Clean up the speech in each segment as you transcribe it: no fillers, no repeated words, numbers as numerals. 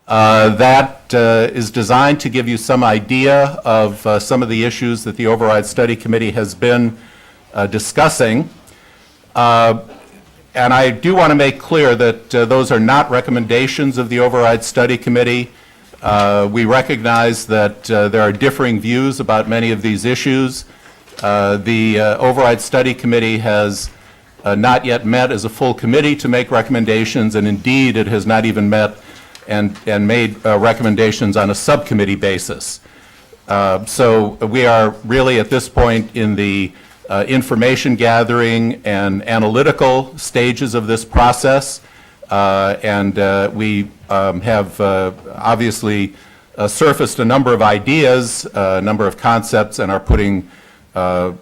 That is designed to give you some idea of some of the issues that the Override Study Committee has been discussing. And I do want to make clear that those are not recommendations of the Override Study Committee. We recognize that there are differing views about many of these issues. The Override Study Committee has not yet met as a full committee to make recommendations, and indeed it has not even met and made recommendations on a subcommittee basis. So we are really at this point in the information gathering and analytical stages of this process, and we have obviously surfaced a number of ideas, a number of concepts, and are putting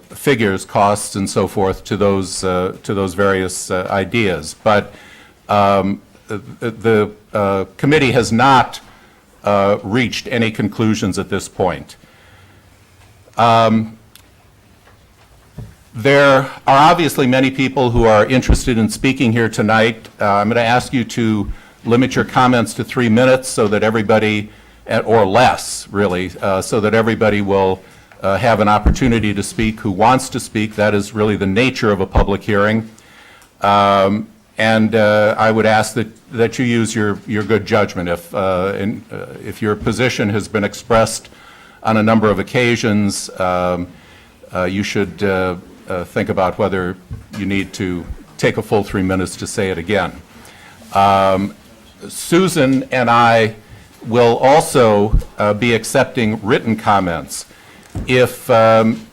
figures, costs, and so forth to those various ideas. But the committee has not reached any conclusions at this point. There are obviously many people who are interested in speaking here tonight. I'm going to ask you to limit your comments to 3 minutes so that everybody, or less really, so that everybody will have an opportunity to speak who wants to speak. That is really the nature of a public hearing. And I would ask that you use your good judgment. If your position has been expressed on a number of occasions, you should think about whether you need to take a full 3 minutes to say it again. Susan and I will also be accepting written comments. If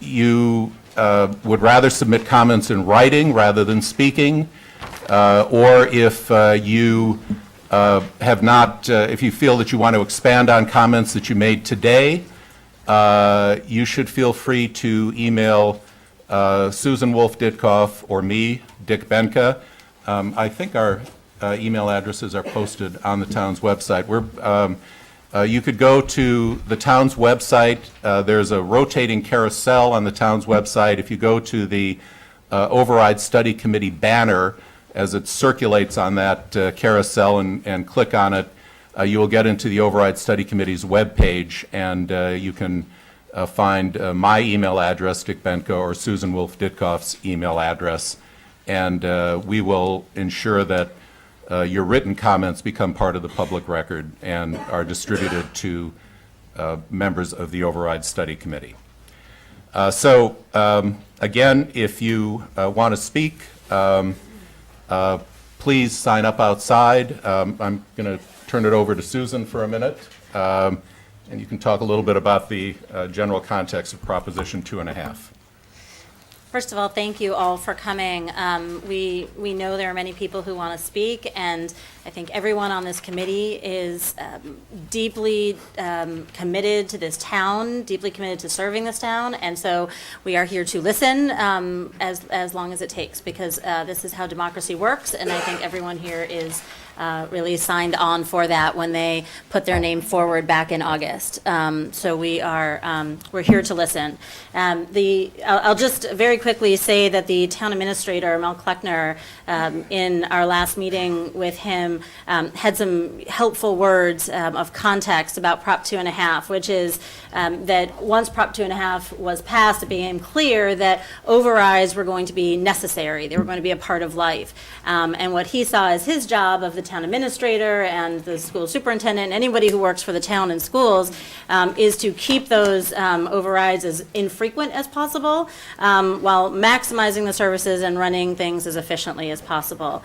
you would rather submit comments in writing rather than speaking, or if you have not, if you feel that you want to expand on comments that you made today, you should feel free to email Susan Wolf-Ditkoff or me, Dick Benka. I think our email addresses are posted on the town's website. You could go to the town's website. There's a rotating carousel on the town's website. If you go to the Override Study Committee banner, as it circulates on that carousel and click on it, you will get into the Override Study Committee's webpage, and you can find my email address, Dick Benko, or Susan Wolf-Ditkoff's email address, and we will ensure that your written comments become part of the public record and are distributed to members of the Override Study Committee. Again, if you want to speak, please sign up outside. I'm going to turn it over to Susan for a minute, and you can talk a little bit about the general context of Proposition 2.5. First of all, thank you all for coming. We know there are many people who want to speak, and I think everyone on this committee is deeply committed to this town, deeply committed to serving this town, and so we are here to listen as long as it takes, because this is how democracy works, and I think everyone here is really signed on for that when they put their name forward back in August. So we're here to listen. I'll just very quickly say that the town administrator, Mel Kleckner, in our last meeting with him, had some helpful words of context about Prop 2.5, which is that once Prop 2.5 was passed, it became clear that overrides were going to be necessary. They were going to be a part of life. And what he saw as his job of the town administrator and the school superintendent, and anybody who works for the town and schools, is to keep those overrides as infrequent as possible, while maximizing the services and running things as efficiently as possible,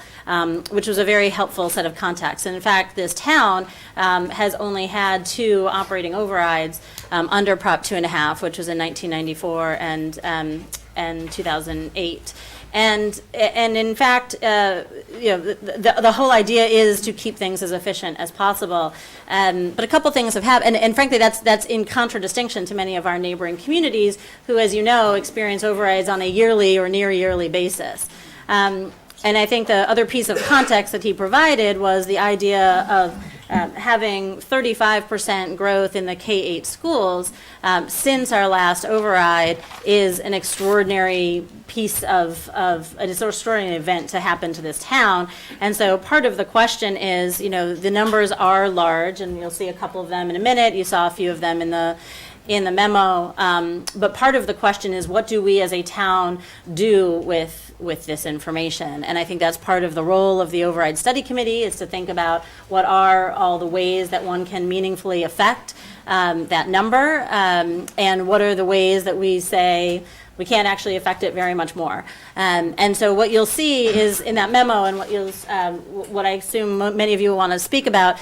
which was a very helpful set of context. And in fact, this town has only had 2 operating overrides under Prop 2.5, which was in 1994 and 2008. And in fact, the whole idea is to keep things as efficient as possible. But a couple things have happened, and frankly, that's in contradistinction to many of our neighboring communities who, as you know, experience overrides on a yearly or near yearly basis. And I think the other piece of context that he provided was the idea of having 35% growth in the K-8 schools since our last override is an extraordinary piece of an extraordinary event to happen to this town. And so part of the question is, you know, the numbers are large, and you'll see a couple of them in a minute. You saw a few of them in the memo. But part of the question is, what do we as a town do with this information? And I think that's part of the role of the Override Study Committee, is to think about what are all the ways that one can meaningfully affect that number, and what are the ways that we say we can't actually affect it very much more. And so what you'll see is in that memo, and what I assume many of you want to speak about,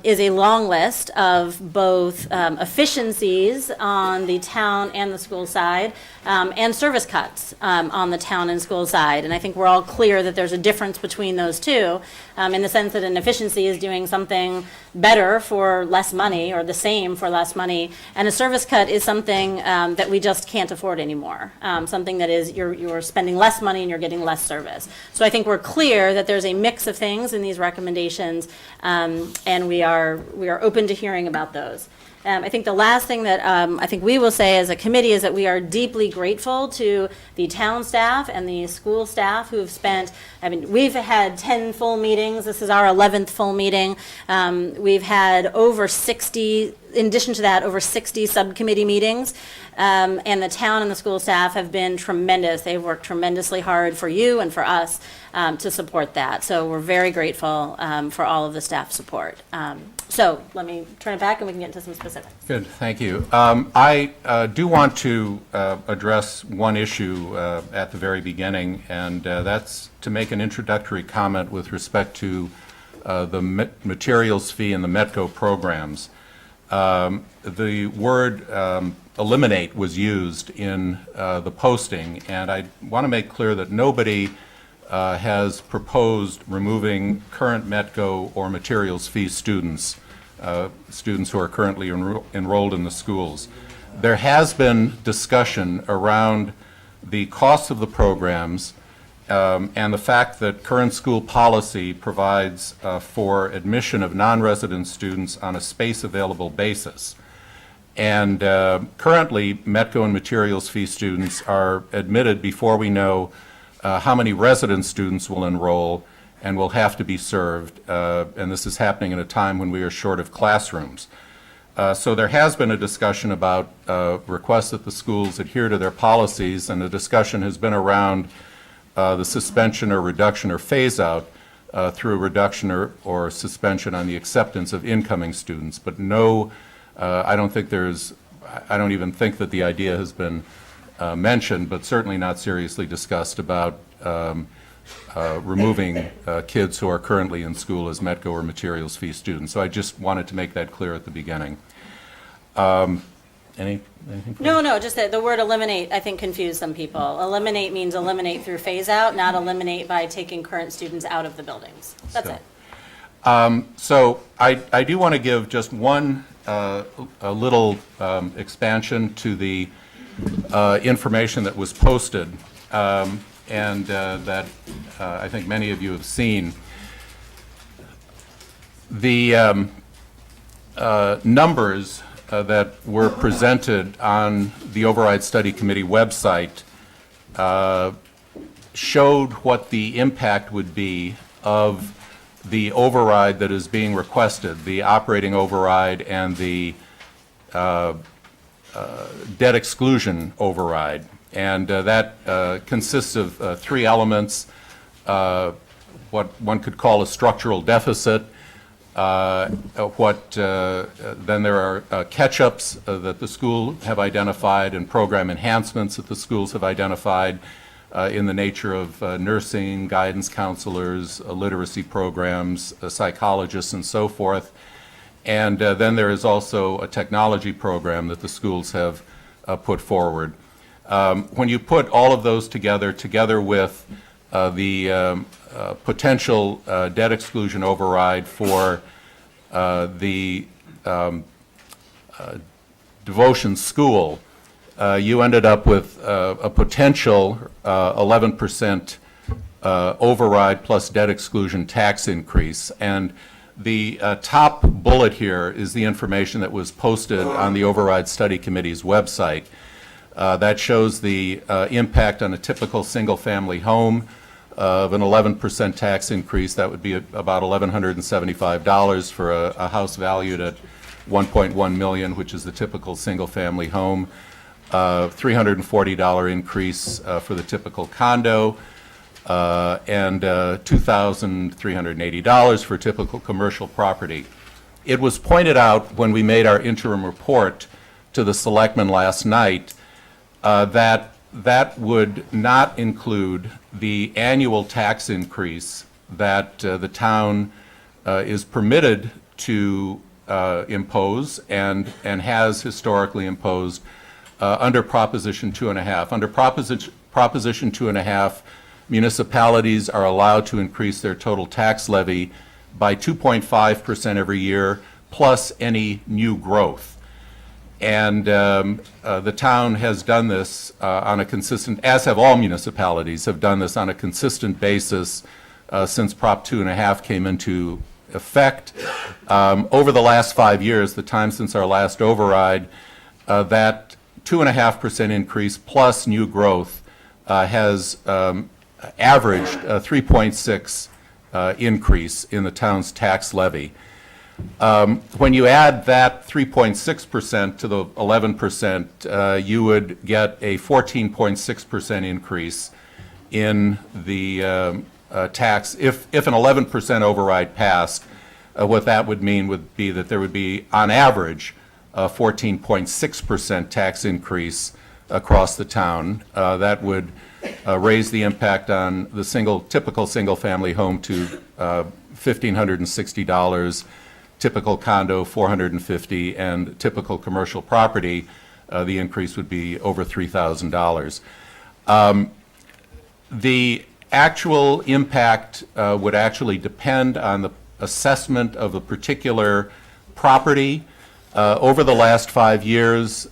is a long list of both efficiencies on the town and the school side, and service cuts on the town and school side. And I think we're all clear that there's a difference between those two, in the sense that an efficiency is doing something better for less money, or the same for less money, and a service cut is something that we just can't afford anymore. Something that is, you're spending less money and you're getting less service. So I think we're clear that there's a mix of things in these recommendations, and we are open to hearing about those. I think the last thing that I think we will say as a committee is that we are deeply grateful to the town staff and the school staff who have spent, I mean, we've had 10 full meetings. This is our 11th full meeting. We've had over 60, in addition to that, over 60 subcommittee meetings. And the town and the school staff have been tremendous. They've worked tremendously hard for you and for us to support that. So we're very grateful for all of the staff support. So let me turn it back and we can get into some specifics. Good, thank you. I do want to address one issue at the very beginning, and that's to make an introductory comment with respect to the materials fee and the METCO programs. The word eliminate was used in the posting, and I want to make clear that nobody has proposed removing current METCO or materials fee students, students who are currently enrolled in the schools. There has been discussion around the cost of the programs and the fact that current school policy provides for admission of non-resident students on a space available basis. And currently, METCO and materials fee students are admitted before we know how many resident students will enroll and will have to be served, and this is happening at a time when we are short of classrooms. So there has been a discussion about requests that the schools adhere to their policies, and the discussion has been around the suspension or reduction or phase out through a reduction or suspension on the acceptance of incoming students. But no, I don't even think that the idea has been mentioned, but certainly not seriously discussed about removing kids who are currently in school as METCO or materials fee students. So I just wanted to make that clear at the beginning. Anything? No, just that the word eliminate, I think, confused some people. Eliminate means eliminate through phase out, not eliminate by taking current students out of the buildings. That's it. So I do want to give just one a little expansion to the information that was posted, and that I think many of you have seen. The numbers that were presented on the Override Study Committee website showed what the impact would be of the override that is being requested, the operating override and the debt exclusion override. And that consists of three elements: what one could call a structural deficit, then there are catch-ups that the school have identified and program enhancements that the schools have identified in the nature of nursing, guidance counselors, literacy programs, psychologists, and so forth. And then there is also a technology program that the schools have put forward. When you put all of those together with the potential debt exclusion override for the devotion school, you ended up with a potential 11% override plus debt exclusion tax increase. And The top bullet here is the information that was posted on the Override Study Committee's website. That shows the impact on a typical single-family home of an 11% tax increase. That would be about $1,175 for a house valued at $1.1 million, which is the typical single-family home. $340 increase for the typical condo, and $2,380 for typical commercial property. It was pointed out when we made our interim report to the selectmen last night that would not include the annual tax increase that the town is permitted to impose and has historically imposed under Proposition 2.5. Under Proposition 2.5, municipalities are allowed to increase their total tax levy by 2.5% every year, plus any new growth. And the town has done this on a consistent, as have all municipalities, have done this on a consistent basis since Prop 2.5 came into effect. Over the last 5 years, the time since our last override, that 2.5% increase plus new growth has averaged a 3.6 increase in the town's tax levy. When you add that 3.6% to the 11%, you would get a 14.6% increase in the tax. If an 11% override passed, what that would mean would be that there would be, on average, a 14.6% tax increase across the town. That would raise the impact on the typical single-family home to $1,560, typical condo $450, and typical commercial property, the increase would be over $3,000. The actual impact would actually depend on the assessment of a particular property. Over the last 5 years,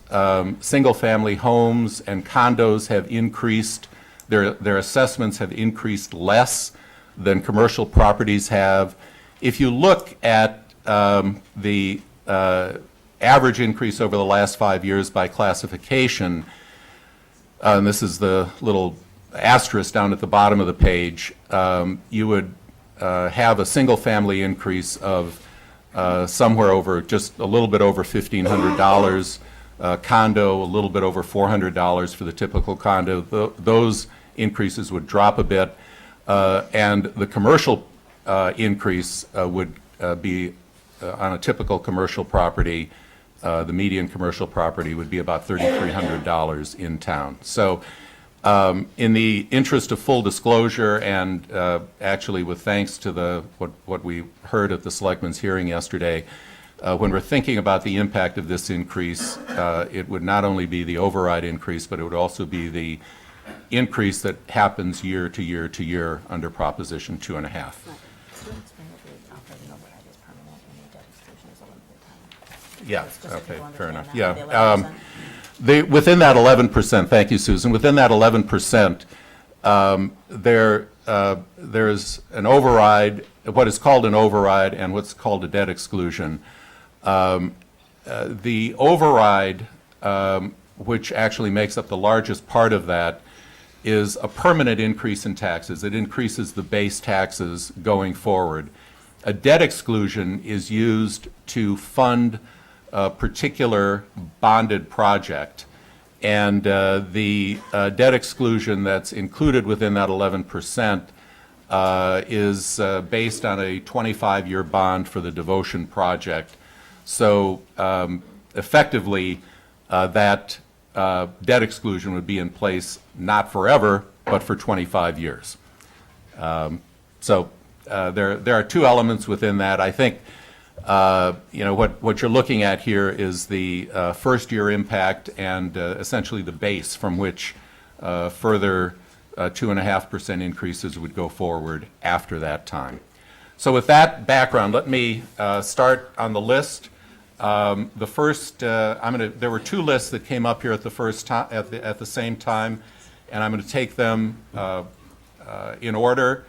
single-family homes and condos have increased, their assessments have increased less than commercial properties have. If you look at the average increase over the last 5 years by classification, and this is the little asterisk down at the bottom of the page, you would have a single-family increase of somewhere over, just a little bit over $1,500, condo a little bit over $400 for the typical condo. Those increases would drop a bit, and the commercial increase would be on a typical commercial property. The median commercial property would be about $3,300 in town. So in the interest of full disclosure, and actually with thanks to what we heard at the Selectmen's hearing yesterday, when we're thinking about the impact of this increase, it would not only be the override increase, but it would also be the increase that happens year to year to year under Proposition 2.5. Yeah, okay, fair enough. Yeah. Within that 11%, thank you, Susan, within that 11%, there's an override, what is called an override and what's called a debt exclusion. The override, which actually makes up the largest part of that, is a permanent increase in taxes. It increases the base taxes going forward. A debt exclusion is used to fund a particular bonded project, and the debt exclusion that's included within that 11% is based on a 25-year bond for the Devotion project. So effectively, that debt exclusion would be in place not forever, but for 25 years. So there are two elements within that. I think what you're looking at here is the first-year impact and essentially the base from which further 2.5% increases would go forward after that time. So with that background, let me start on the list. The first, there were two lists that came up here at the same time, and I'm going to take them in order,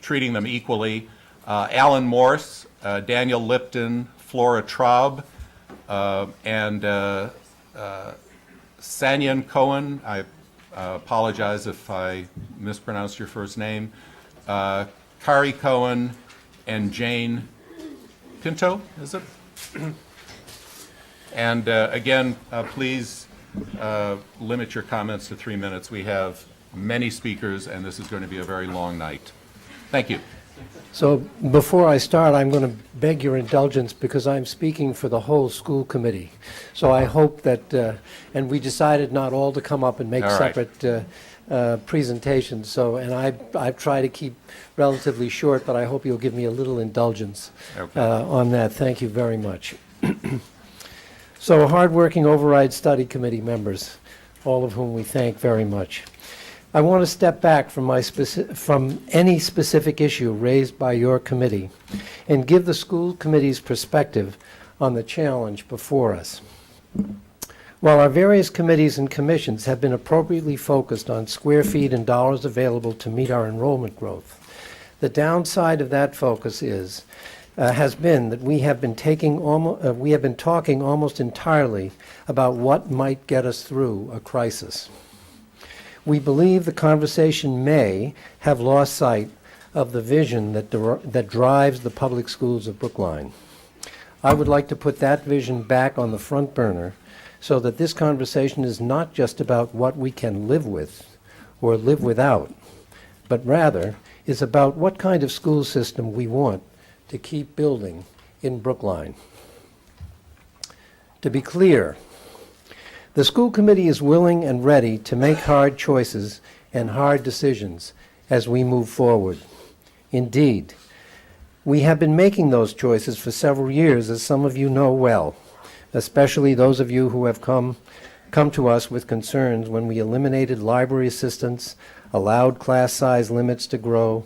treating them equally. Alan Morse, Daniel Lipton, Flora Traub, and Savion Cohen. I apologize if I mispronounced your first name. Carrie Cohen and Jane Pinto, is it? And again, please limit your comments to 3 minutes. We have many speakers, and this is going to be a very long night. Thank you. So before I start, I'm going to beg your indulgence because I'm speaking for the whole school committee. So I hope that, and we decided not all to come up and make All right. separate presentations. So, and I've tried to keep relatively short, but I hope you'll give me a little indulgence Okay. on that. Thank you very much. So hardworking Override Study Committee members, all of whom we thank very much. I want to step back from any specific issue raised by your committee and give the school committee's perspective on the challenge before us. While our various committees and commissions have been appropriately focused on square feet and dollars available to meet our enrollment growth, the downside of that focus has been that we have been talking almost entirely about what might get us through a crisis. We believe the conversation may have lost sight of the vision that drives the public schools of Brookline. I would like to put that vision back on the front burner so that this conversation is not just about what we can live with or live without, but rather is about what kind of school system we want to keep building in Brookline. To be clear, the school committee is willing and ready to make hard choices and hard decisions as we move forward. Indeed, we have been making those choices for several years, as some of you know well, especially those of you who have come to us with concerns when we eliminated library assistants, allowed class size limits to grow,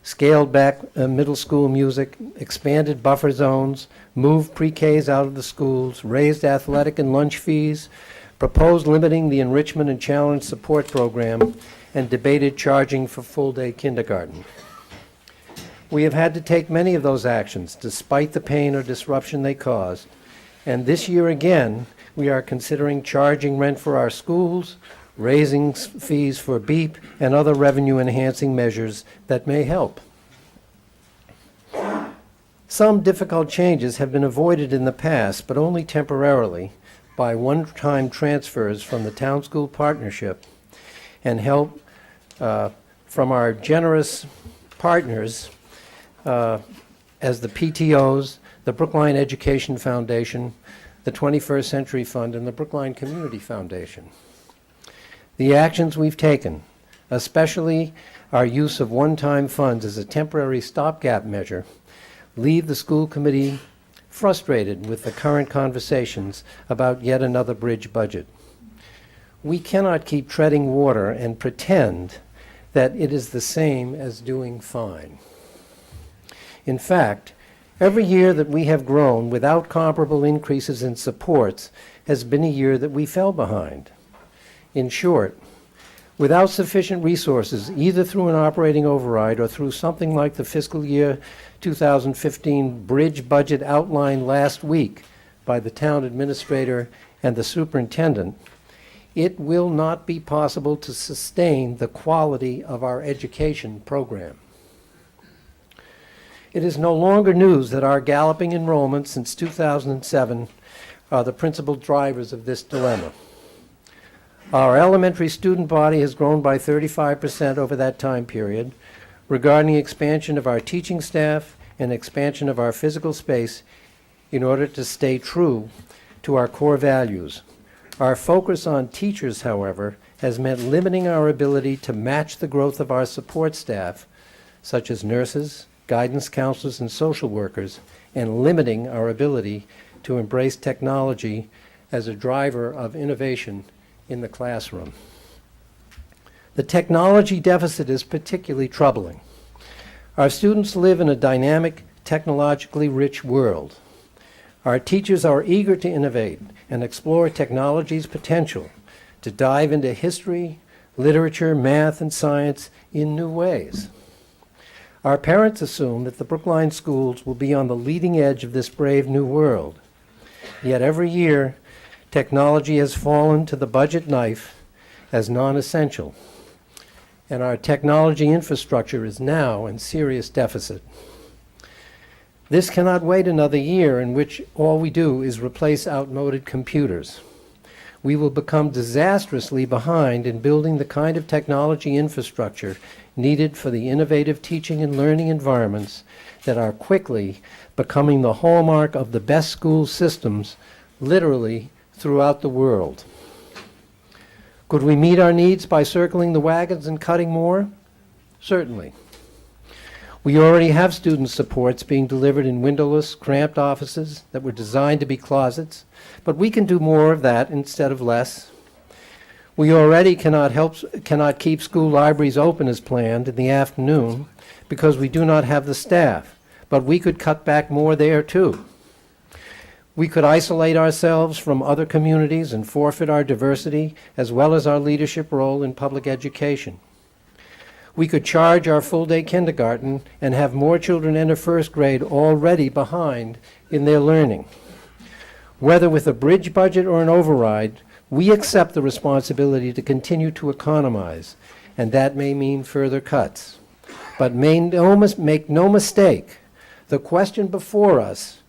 scaled back middle school music, expanded buffer zones, moved pre-Ks out of the schools, raised athletic and lunch fees, proposed limiting the enrichment and challenge support program, and debated charging for full-day kindergarten. We have had to take many of those actions despite the pain or disruption they caused, and this year again we are considering charging rent for our schools, raising fees for BEEP, and other revenue-enhancing measures that may help. Some difficult changes have been avoided in the past, but only temporarily, by one-time transfers from the Town School Partnership and help from our generous partners as the PTOs, the Brookline Education Foundation, the 21st Century Fund, and the Brookline Community Foundation. The actions we've taken, especially our use of one-time funds as a temporary stopgap measure, leave the school committee frustrated with the current conversations about yet another bridge budget. We cannot keep treading water and pretend that it is the same as doing fine. In fact, every year that we have grown without comparable increases in supports has been a year that we fell behind. In short, without sufficient resources, either through an operating override or through something like the fiscal year 2015 bridge budget outlined last week by the town administrator and the superintendent, it will not be possible to sustain the quality of our education program. It is no longer news that our galloping enrollments since 2007 are the principal drivers of this dilemma. Our elementary student body has grown by 35% over that time period. Regarding expansion of our teaching staff and expansion of our physical space in order to stay true to our core values. Our focus on teachers, however, has meant limiting our ability to match the growth of our support staff, such as nurses, guidance counselors, and social workers, and limiting our ability to embrace technology as a driver of innovation in the classroom. The technology deficit is particularly troubling. Our students live in a dynamic, technologically rich world. Our teachers are eager to innovate and explore technology's potential to dive into history, literature, math, and science in new ways. Our parents assume that the Brookline schools will be on the leading edge of this brave new world. Yet every year, technology has fallen to the budget knife as non-essential, and our technology infrastructure is now in serious deficit. This cannot wait another year in which all we do is replace outmoded computers. We will become disastrously behind in building the kind of technology infrastructure needed for the innovative teaching and learning environments that are quickly becoming the hallmark of the best school systems literally throughout the world. Could we meet our needs by circling the wagons and cutting more? Certainly. We already have student supports being delivered in windowless, cramped offices that were designed to be closets, but we can do more of that instead of less. We already cannot keep school libraries open as planned in the afternoon because we do not have the staff, but we could cut back more there too. We could isolate ourselves from other communities and forfeit our diversity as well as our leadership role in public education. We could charge our full-day kindergarten and have more children enter first grade already behind in their learning. Whether with a bridge budget or an override, we accept the responsibility to continue to economize, and that may mean further cuts. But make no mistake, the question before us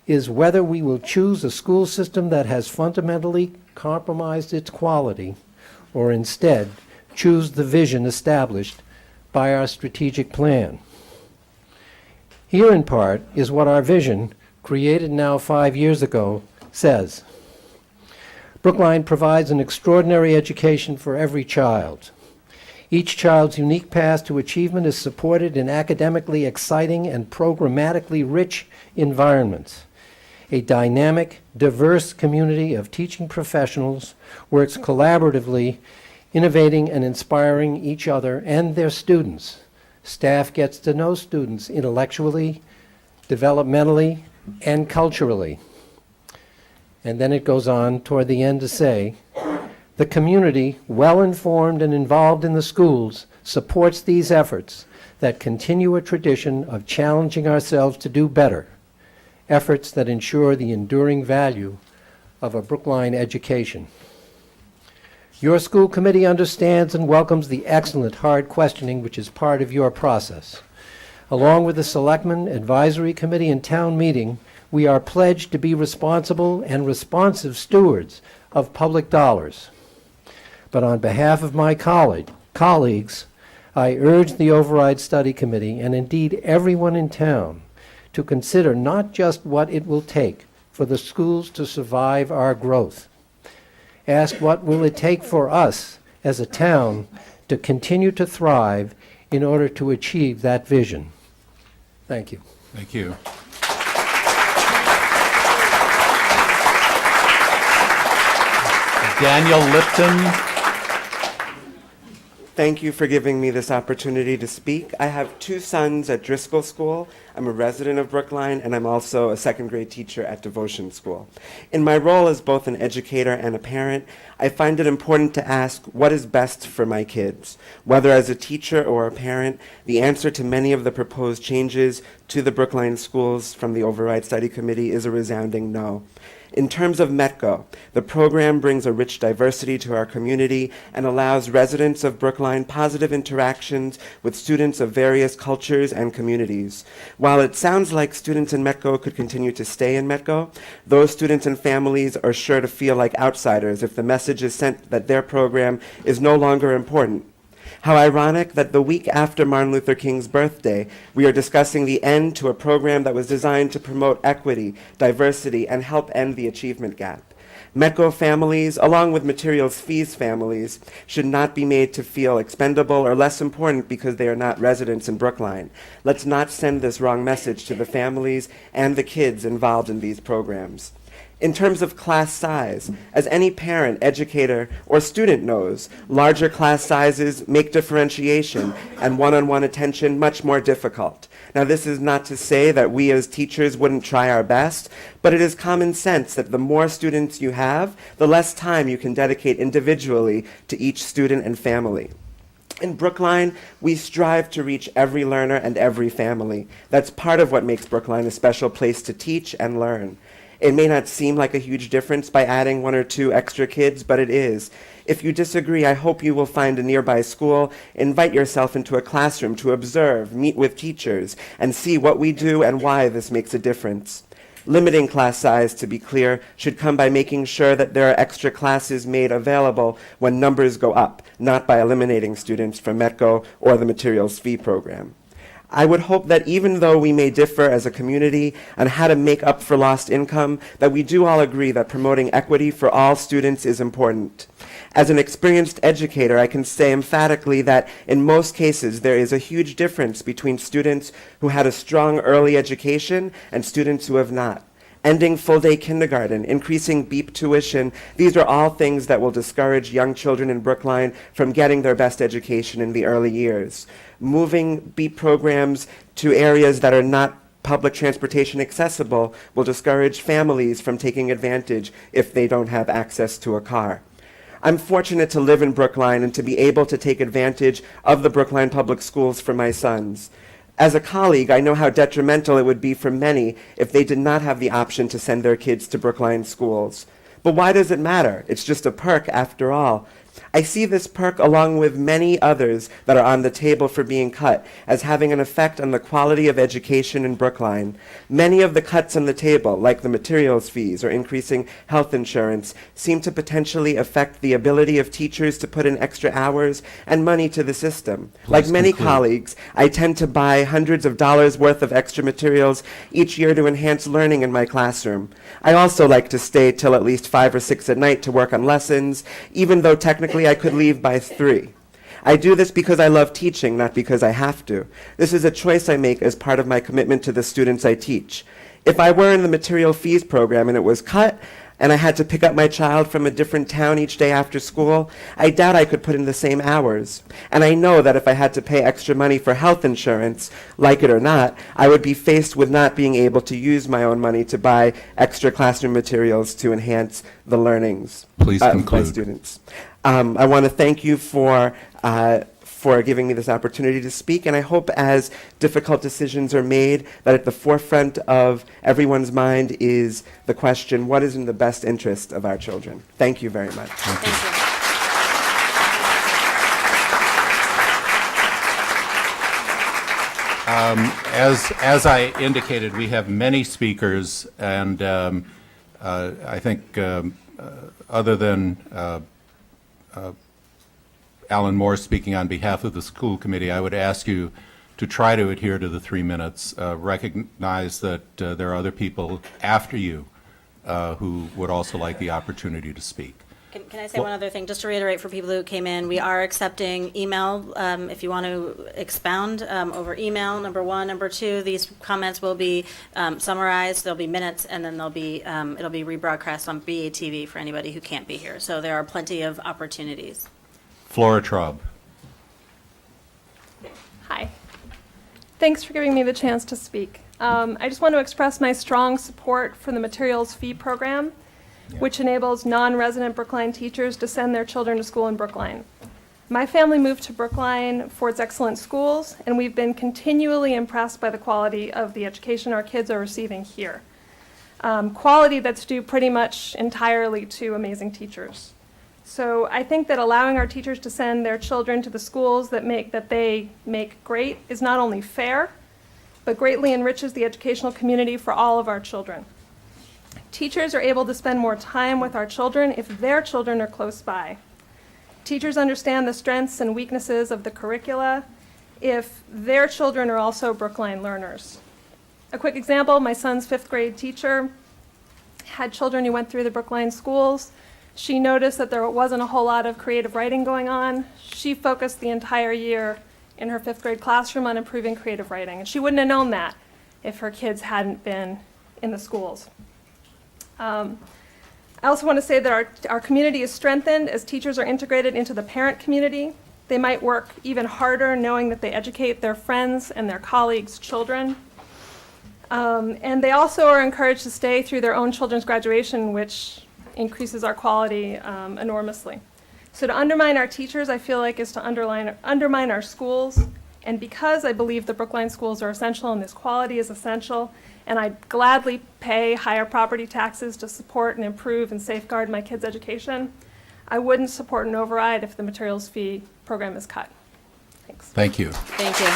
is whether we will choose a school system that has fundamentally compromised its quality, or instead choose the vision established by our strategic plan. Here, in part, is what our vision, created now 5 years ago, says. Brookline provides an extraordinary education for every child. Each child's unique path to achievement is supported in academically exciting and programmatically rich environments. A dynamic, diverse community of teaching professionals works collaboratively, innovating and inspiring each other and their students. Staff gets to know students intellectually, developmentally, and culturally. And then it goes on toward the end to say, the community, well-informed and involved in the schools, supports these efforts that continue a tradition of challenging ourselves to do better, efforts that ensure the enduring value of a Brookline education. Your school committee understands and welcomes the excellent hard questioning which is part of your process. Along with the Selectmen, Advisory Committee, and Town Meeting, we are pledged to be responsible and responsive stewards of public dollars. But on behalf of my colleagues, I urge the Override Study Committee, and indeed everyone in town, to consider not just what it will take for the schools to survive our growth. Ask what will it take for us as a town to continue to thrive in order to achieve that vision. Thank you. Thank you. Daniel Lipton. Thank you for giving me this opportunity to speak. I have 2 sons at Driscoll School. I'm a resident of Brookline, and I'm also a second grade teacher at Devotion School. In my role as both an educator and a parent, I find it important to ask what is best for my kids. Whether as a teacher or a parent, the answer to many of the proposed changes to the Brookline schools from the Override Study Committee is a resounding no. In terms of METCO, the program brings a rich diversity to our community and allows residents of Brookline positive interactions with students of various cultures and communities. While it sounds like students in METCO could continue to stay in METCO, those students and families are sure to feel like outsiders if the message is sent that their program is no longer important. How ironic that the week after Martin Luther King's birthday, we are discussing the end to a program that was designed to promote equity, diversity, and help end the achievement gap. METCO families, along with materials fees families, should not be made to feel expendable or less important because they are not residents in Brookline. Let's not send this wrong message to the families and the kids involved in these programs. In terms of class size, as any parent, educator, or student knows, larger class sizes make differentiation and one-on-one attention much more difficult. Now, this is not to say that we as teachers wouldn't try our best, but it is common sense that the more students you have, the less time you can dedicate individually to each student and family. In Brookline, we strive to reach every learner and every family. That's part of what makes Brookline a special place to teach and learn. It may not seem like a huge difference by adding 1 or 2 extra kids, but it is. If you disagree, I hope you will find a nearby school, invite yourself into a classroom to observe, meet with teachers, and see what we do and why this makes a difference. Limiting class size, to be clear, should come by making sure that there are extra classes made available when numbers go up, not by eliminating students from METCO or the materials fee program. I would hope that even though we may differ as a community on how to make up for lost income, that we do all agree that promoting equity for all students is important. As an experienced educator, I can say emphatically that in most cases there is a huge difference between students who had a strong early education and students who have not. Ending full-day kindergarten, increasing BEEP tuition, these are all things that will discourage young children in Brookline from getting their best education in the early years. Moving BEEP programs to areas that are not public transportation accessible will discourage families from taking advantage if they don't have access to a car. I'm fortunate to live in Brookline and to be able to take advantage of the Brookline Public Schools for my sons. As a colleague, I know how detrimental it would be for many if they did not have the option to send their kids to Brookline schools. But why does it matter? It's just a perk after all. I see this perk along with many others that are on the table for being cut as having an effect on the quality of education in Brookline. Many of the cuts on the table, like the materials fees or increasing health insurance, seem to potentially affect the ability of teachers to put in extra hours and money to the system. Like many colleagues, I tend to buy hundreds of dollars worth of extra materials each year to enhance learning in my classroom. I also like to stay till at least 5 or 6 at night to work on lessons, even though technically I could leave by 3. I do this because I love teaching, not because I have to. This is a choice I make as part of my commitment to the students I teach. If I were in the material fees program and it was cut, and I had to pick up my child from a different town each day after school, I doubt I could put in the same hours. And I know that if I had to pay extra money for health insurance, like it or not, I would be faced with not being able to use my own money to buy extra classroom materials to enhance the learnings Please of my conclude. students. I want to thank you for giving me this opportunity to speak, and I hope as difficult decisions are made that at the forefront of everyone's mind is the question, what is in the best interest of our children? Thank you very much. Thank you. As I indicated, we have many speakers, and I think other than Alan Moore speaking on behalf of the school committee, I would ask you to try to adhere to the 3 minutes. Recognize that there are other people after you who would also like the opportunity to speak. Can I say one other thing, just to reiterate for people who came in? We are accepting email, if you want to expound over email, number 1. Number 2, these comments will be summarized, there'll be minutes, and then it'll be rebroadcast on BATV for anybody who can't be here. So there are plenty of opportunities. Flora Traub. Hi. Thanks for giving me the chance to speak. I just want to express my strong support for the materials fee program, which enables non-resident Brookline teachers to send their children to school in Brookline. My family moved to Brookline for its excellent schools, and we've been continually impressed by the quality of the education our kids are receiving here. Quality that's due pretty much entirely to amazing teachers. So I think that allowing our teachers to send their children to the schools that they make great is not only fair, but greatly enriches the educational community for all of our children. Teachers are able to spend more time with our children if their children are close by. Teachers understand the strengths and weaknesses of the curricula if their children are also Brookline learners. A quick example, my son's 5th grade teacher had children who went through the Brookline schools. She noticed that there wasn't a whole lot of creative writing going on. She focused the entire year in her 5th grade classroom on improving creative writing. And she wouldn't have known that if her kids hadn't been in the schools. I also want to say that our community is strengthened as teachers are integrated into the parent community. They might work even harder knowing that they educate their friends and their colleagues' children. And they also are encouraged to stay through their own children's graduation, which increases our quality enormously. So to undermine our teachers, I feel like, is to undermine our schools. And because I believe the Brookline schools are essential and this quality is essential, and I'd gladly pay higher property taxes to support and improve and safeguard my kids' education, I wouldn't support an override if the materials fee program is cut. Thanks. Thank you. Thank you.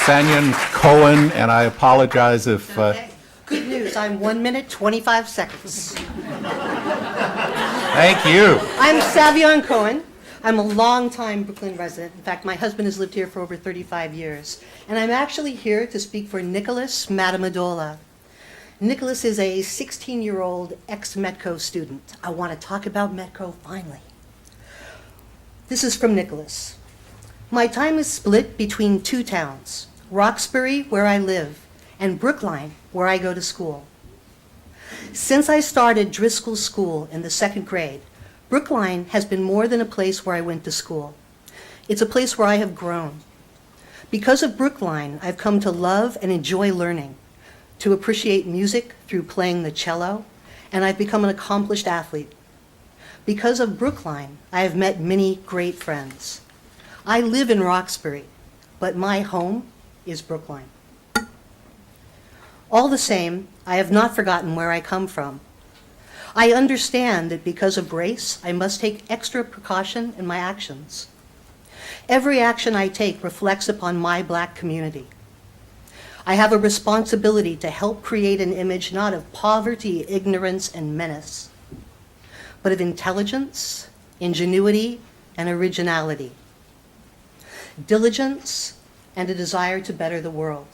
Savion Cohen, and I apologize if, Okay. Good news, I'm 1 minute, 25 seconds. thank you. I'm Savion Cohen. I'm a longtime Brooklyn resident. In fact, my husband has lived here for over 35 years. And I'm actually here to speak for Nicholas Matamodola. Nicholas is a 16-year-old ex-Metco student. I want to talk about Metco finally. This is from Nicholas. My time is split between two towns, Roxbury, where I live, and Brookline, where I go to school. Since I started Driscoll School in the 2nd grade, Brookline has been more than a place where I went to school. It's a place where I have grown. Because of Brookline, I've come to love and enjoy learning, to appreciate music through playing the cello, and I've become an accomplished athlete. Because of Brookline, I have met many great friends. I live in Roxbury, but my home is Brookline. All the same, I have not forgotten where I come from. I understand that because of race, I must take extra precaution in my actions. Every action I take reflects upon my Black community. I have a responsibility to help create an image not of poverty, ignorance, and menace, but of intelligence, ingenuity, and originality, diligence, and a desire to better the world.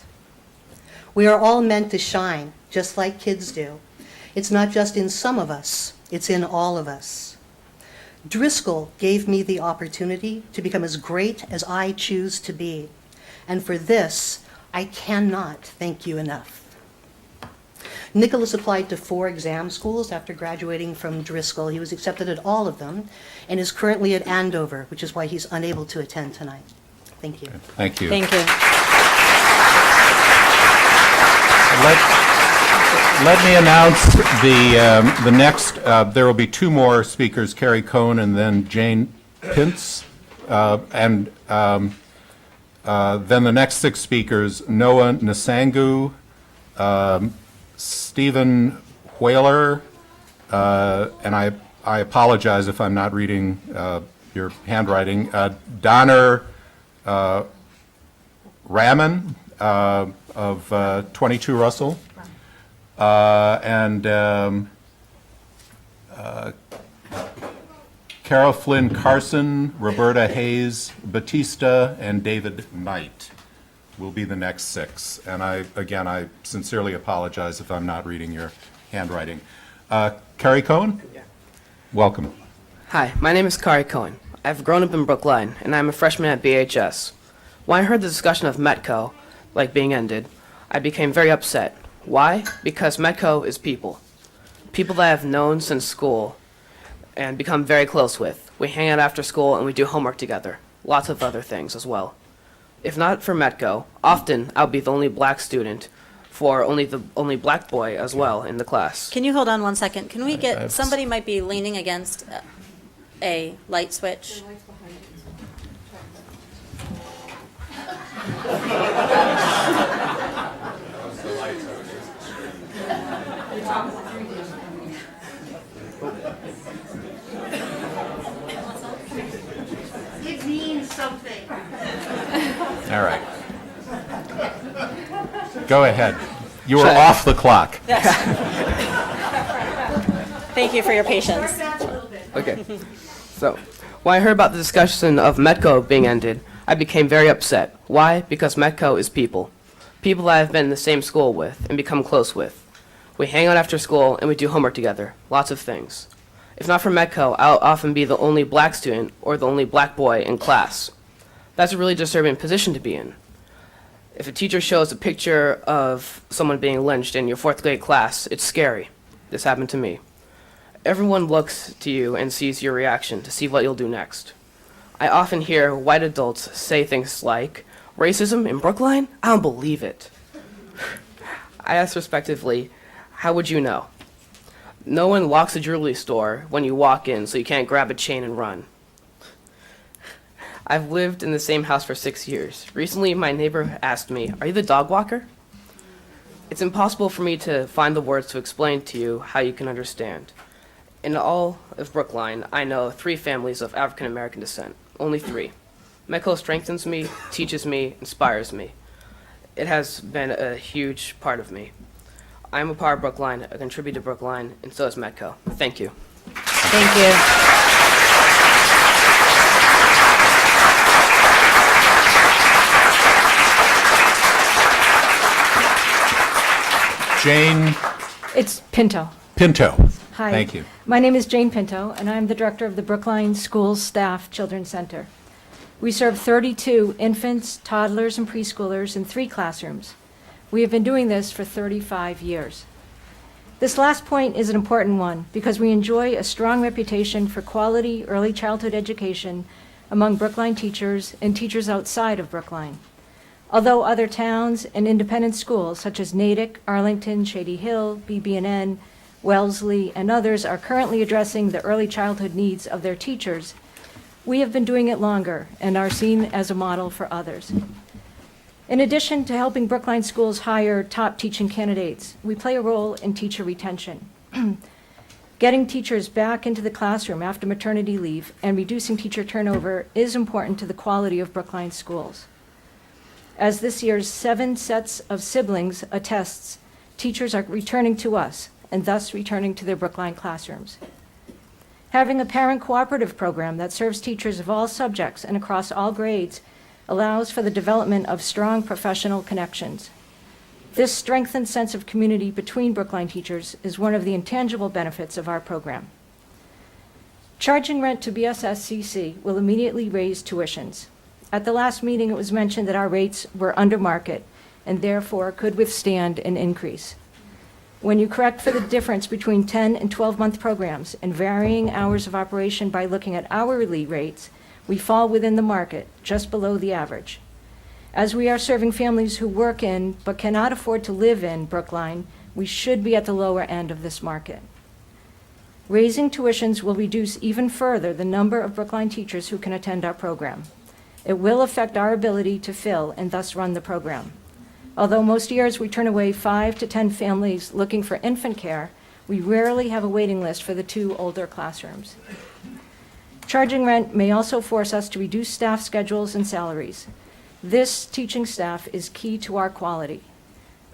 We are all meant to shine, just like kids do. It's not just in some of us, it's in all of us. Driscoll gave me the opportunity to become as great as I choose to be, and for this, I cannot thank you enough. Nicholas applied to 4 exam schools after graduating from Driscoll. He was accepted at all of them and is currently at Andover, which is why he's unable to attend tonight. Thank you. Thank you. Thank you. Let me announce the next, there will be 2 more speakers, Carrie Cohen and then Jane Pintz. Then the next 6 speakers, Noah Sangu, Stephen Whaler, and I apologize if I'm not reading your handwriting, Donner Raman of 22 Russell, and Carol Flynn Carson, Roberta Batista, and David Knight will be the next 6. And I sincerely apologize if I'm not reading your handwriting. Carrie Cohen? Yeah. Welcome. Hi, my name is Carrie Cohen. I've grown up in Brookline, and I'm a freshman at BHS. When I heard the discussion of Metco, being ended, I became very upset. Why? Because Metco is people. People that I've known since school and become very close with. We hang out after school and we do homework together. Lots of other things as well. If not for Metco, often I'll be the only Black student for the only Black boy as well in the class. Can you hold on 1 second? Can we I've- get, somebody might be leaning against a light switch. It means something. All right. Go ahead. You were Sure. off the clock. Thank you for your patience. Okay. So, when I heard about the discussion of Metco being ended, I became very upset. Why? Because Metco is people. People that I've been in the same school with and become close with. We hang out after school and we do homework together. Lots of things. If not for Metco, I'll often be the only Black student or the only Black boy in class. That's a really disturbing position to be in. If a teacher shows a picture of someone being lynched in your 4th grade class, it's scary. This happened to me. Everyone looks to you and sees your reaction to see what you'll do next. I often hear white adults say things like, "Racism in Brookline? I don't believe it." I ask respectively, how would you know? No one locks a jewelry store when you walk in so you can't grab a chain and run. I've lived in the same house for 6 years. Recently, my neighbor asked me, "Are you the dog walker?" It's impossible for me to find the words to explain to you how you can understand. In all of Brookline, I know 3 families of African American descent. Only 3. Metco strengthens me, teaches me, inspires me. It has been a huge part of me. I'm a part of Brookline, I contribute to Brookline, and so is Metco. Thank you. Thank you. Jane It's Pinto. Pinto. Hi. Thank you. My name is Jane Pinto, and I'm the director of the Brookline Schools Staff Children's Center. We serve 32 infants, toddlers, and preschoolers in 3 classrooms. We have been doing this for 35 years. This last point is an important one because we enjoy a strong reputation for quality early childhood education among Brookline teachers and teachers outside of Brookline. Although other towns and independent schools such as Natick, Arlington, Shady Hill, BB&N, Wellesley, and others are currently addressing the early childhood needs of their teachers, we have been doing it longer and are seen as a model for others. In addition to helping Brookline schools hire top teaching candidates, we play a role in teacher retention. Getting teachers back into the classroom after maternity leave and reducing teacher turnover is important to the quality of Brookline schools. As this year's 7 sets of siblings attests, teachers are returning to us and thus returning to their Brookline classrooms. Having a parent cooperative program that serves teachers of all subjects and across all grades allows for the development of strong professional connections. This strengthened sense of community between Brookline teachers is one of the intangible benefits of our program. Charging rent to BSSCC will immediately raise tuitions. At the last meeting, it was mentioned that our rates were under market and therefore could withstand an increase. When you correct for the difference between 10 and 12-month programs and varying hours of operation by looking at hourly rates, we fall within the market, just below the average. As we are serving families who work in but cannot afford to live in Brookline, we should be at the lower end of this market. Raising tuitions will reduce even further the number of Brookline teachers who can attend our program. It will affect our ability to fill and thus run the program. Although most years we turn away 5 to 10 families looking for infant care, we rarely have a waiting list for the 2 older classrooms. Charging rent may also force us to reduce staff schedules and salaries. This teaching staff is key to our quality.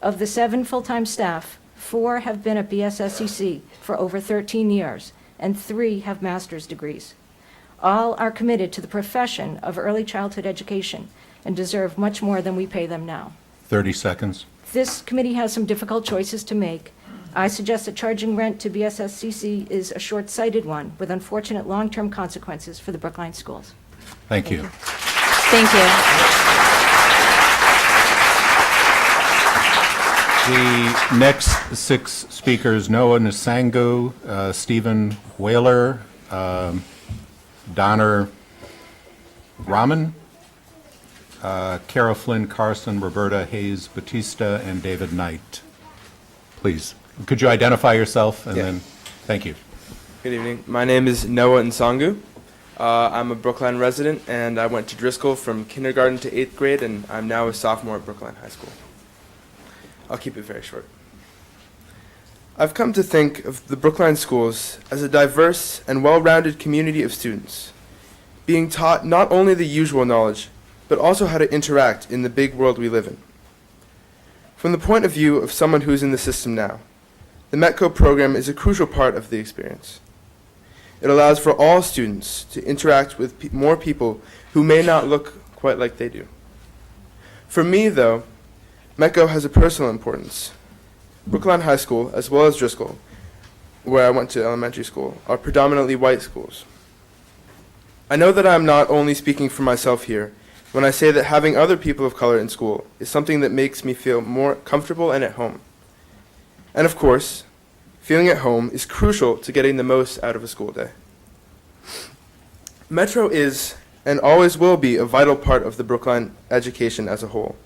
Of the 7 full-time staff, 4 have been at BSSCC for over 13 years, and 3 have master's degrees. All are committed to the profession of early childhood education and deserve much more than we pay them now. 30 seconds. This committee has some difficult choices to make. I suggest that charging rent to BSSCC is a short-sighted one with unfortunate long-term consequences for the Brookline schools. Thank you. Thank you. The next 6 speakers, Noah Sangu, Stephen Whaler, Donner Rahman, Kara Flynn Carson, Roberta Hayes Batista, and David Knight. Please, could you identify yourself and then, thank you. Good evening. My name is Noah Sangu. I'm a Brookline resident, and I went to Driscoll from kindergarten to 8th grade, and I'm now a sophomore at Brookline High School. I'll keep it very short. I've come to think of the Brookline schools as a diverse and well-rounded community of students, being taught not only the usual knowledge, but also how to interact in the big world we live in. From the point of view of someone who's in the system now, the Metco program is a crucial part of the experience. It allows for all students to interact with more people who may not look quite like they do. For me, though, Metco has a personal importance. Brookline High School, as well as Driscoll, where I went to elementary school, are predominantly white schools. I know that I'm not only speaking for myself here when I say that having other people of color in school is something that makes me feel more comfortable and at home. And of course, feeling at home is crucial to getting the most out of a school day. Metro is, and always will be, a vital part of the Brookline education as a whole.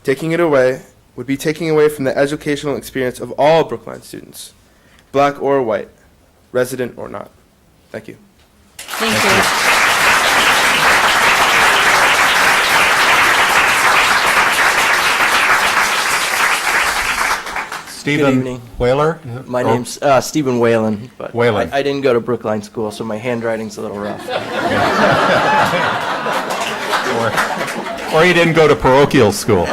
Taking it away would be taking away from the educational experience of all Brookline students. black or white, resident or not. Thank you. Thank you. Stephen evening. Whaler? My Or- name's Stephen Whalen, but Whalen. I didn't go to Brookline School, so my handwriting's a little rough. Or you didn't go to parochial school.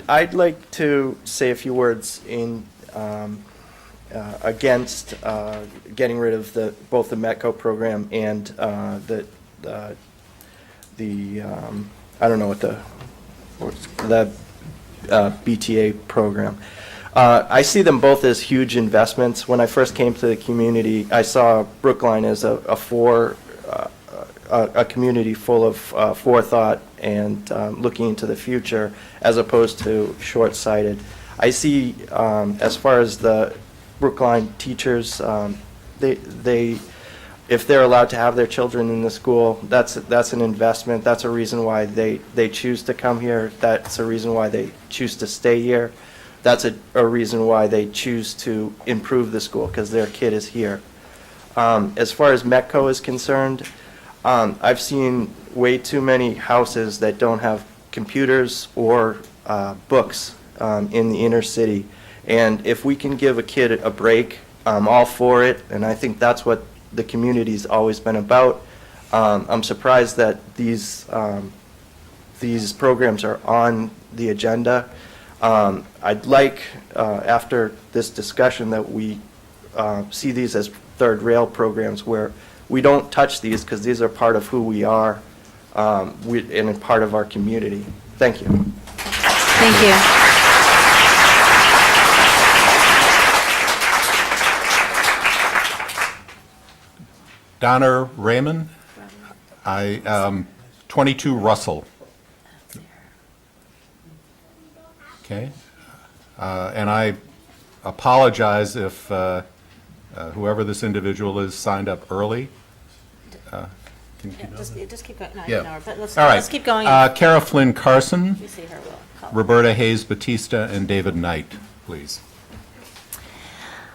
I'd like to say a few words in against getting rid of both the METCO program and the I don't know what the BTA program. I see them both as huge investments. When I first came to the community, I saw Brookline as a community full of forethought and looking into the future, as opposed to short-sighted. I see, as far as the Brookline teachers, if they're allowed to have their children in the school, that's an investment. That's a reason why they choose to come here. That's a reason why they choose to stay here. That's a reason why they choose to improve the school, because their kid is here. As far as METCO is concerned, I've seen way too many houses that don't have computers or books in the inner city. And if we can give a kid a break, I'm all for it, and I think that's what the community's always been about. I'm surprised that these programs are on the agenda. I'd like, after this discussion, that we see these as third rail programs where we don't touch these, because these are part of who we are and a part of our community. Thank you. Thank you. Donna Raymond, 22 Russell. Okay. And I apologize if whoever this individual is signed up early. Just keep going. No, I Yeah. know her, but let's All right. keep going. Kara Flynn Carson, You see her, we'll call. Roberta Batista, and David Knight, please.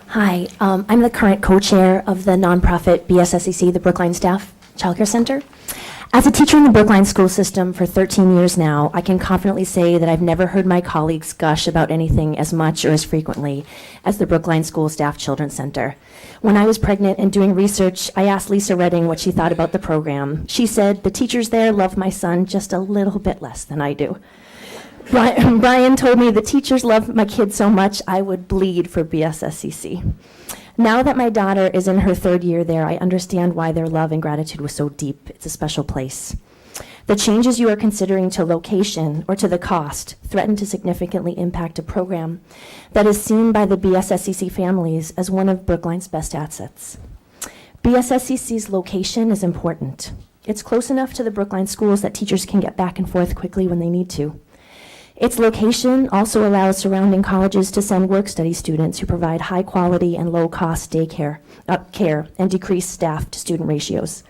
Hi, I'm the current co-chair of the nonprofit BSSEC, the Brookline Staff Child Care Center. As a teacher in the Brookline school system for 13 years now, I can confidently say that I've never heard my colleagues gush about anything as much or as frequently as the Brookline School Staff Children's Center. When I was pregnant and doing research, I asked Lisa Redding what she thought about the program. She said, "The teachers there love my son just a little bit less than I do." Brian told me the teachers love my kids so much I would bleed for BSSCC. Now that my daughter is in her third year there, I understand why their love and gratitude was so deep. It's a special place. The changes you are considering to location or to the cost threaten to significantly impact a program that is seen by the BSSCC families as one of Brookline's best assets. BSSCC's location is important. It's close enough to the Brookline schools that teachers can get back and forth quickly when they need to. Its location also allows surrounding colleges to send work-study students who provide high-quality and low-cost daycare care and decrease staff-to-student ratios.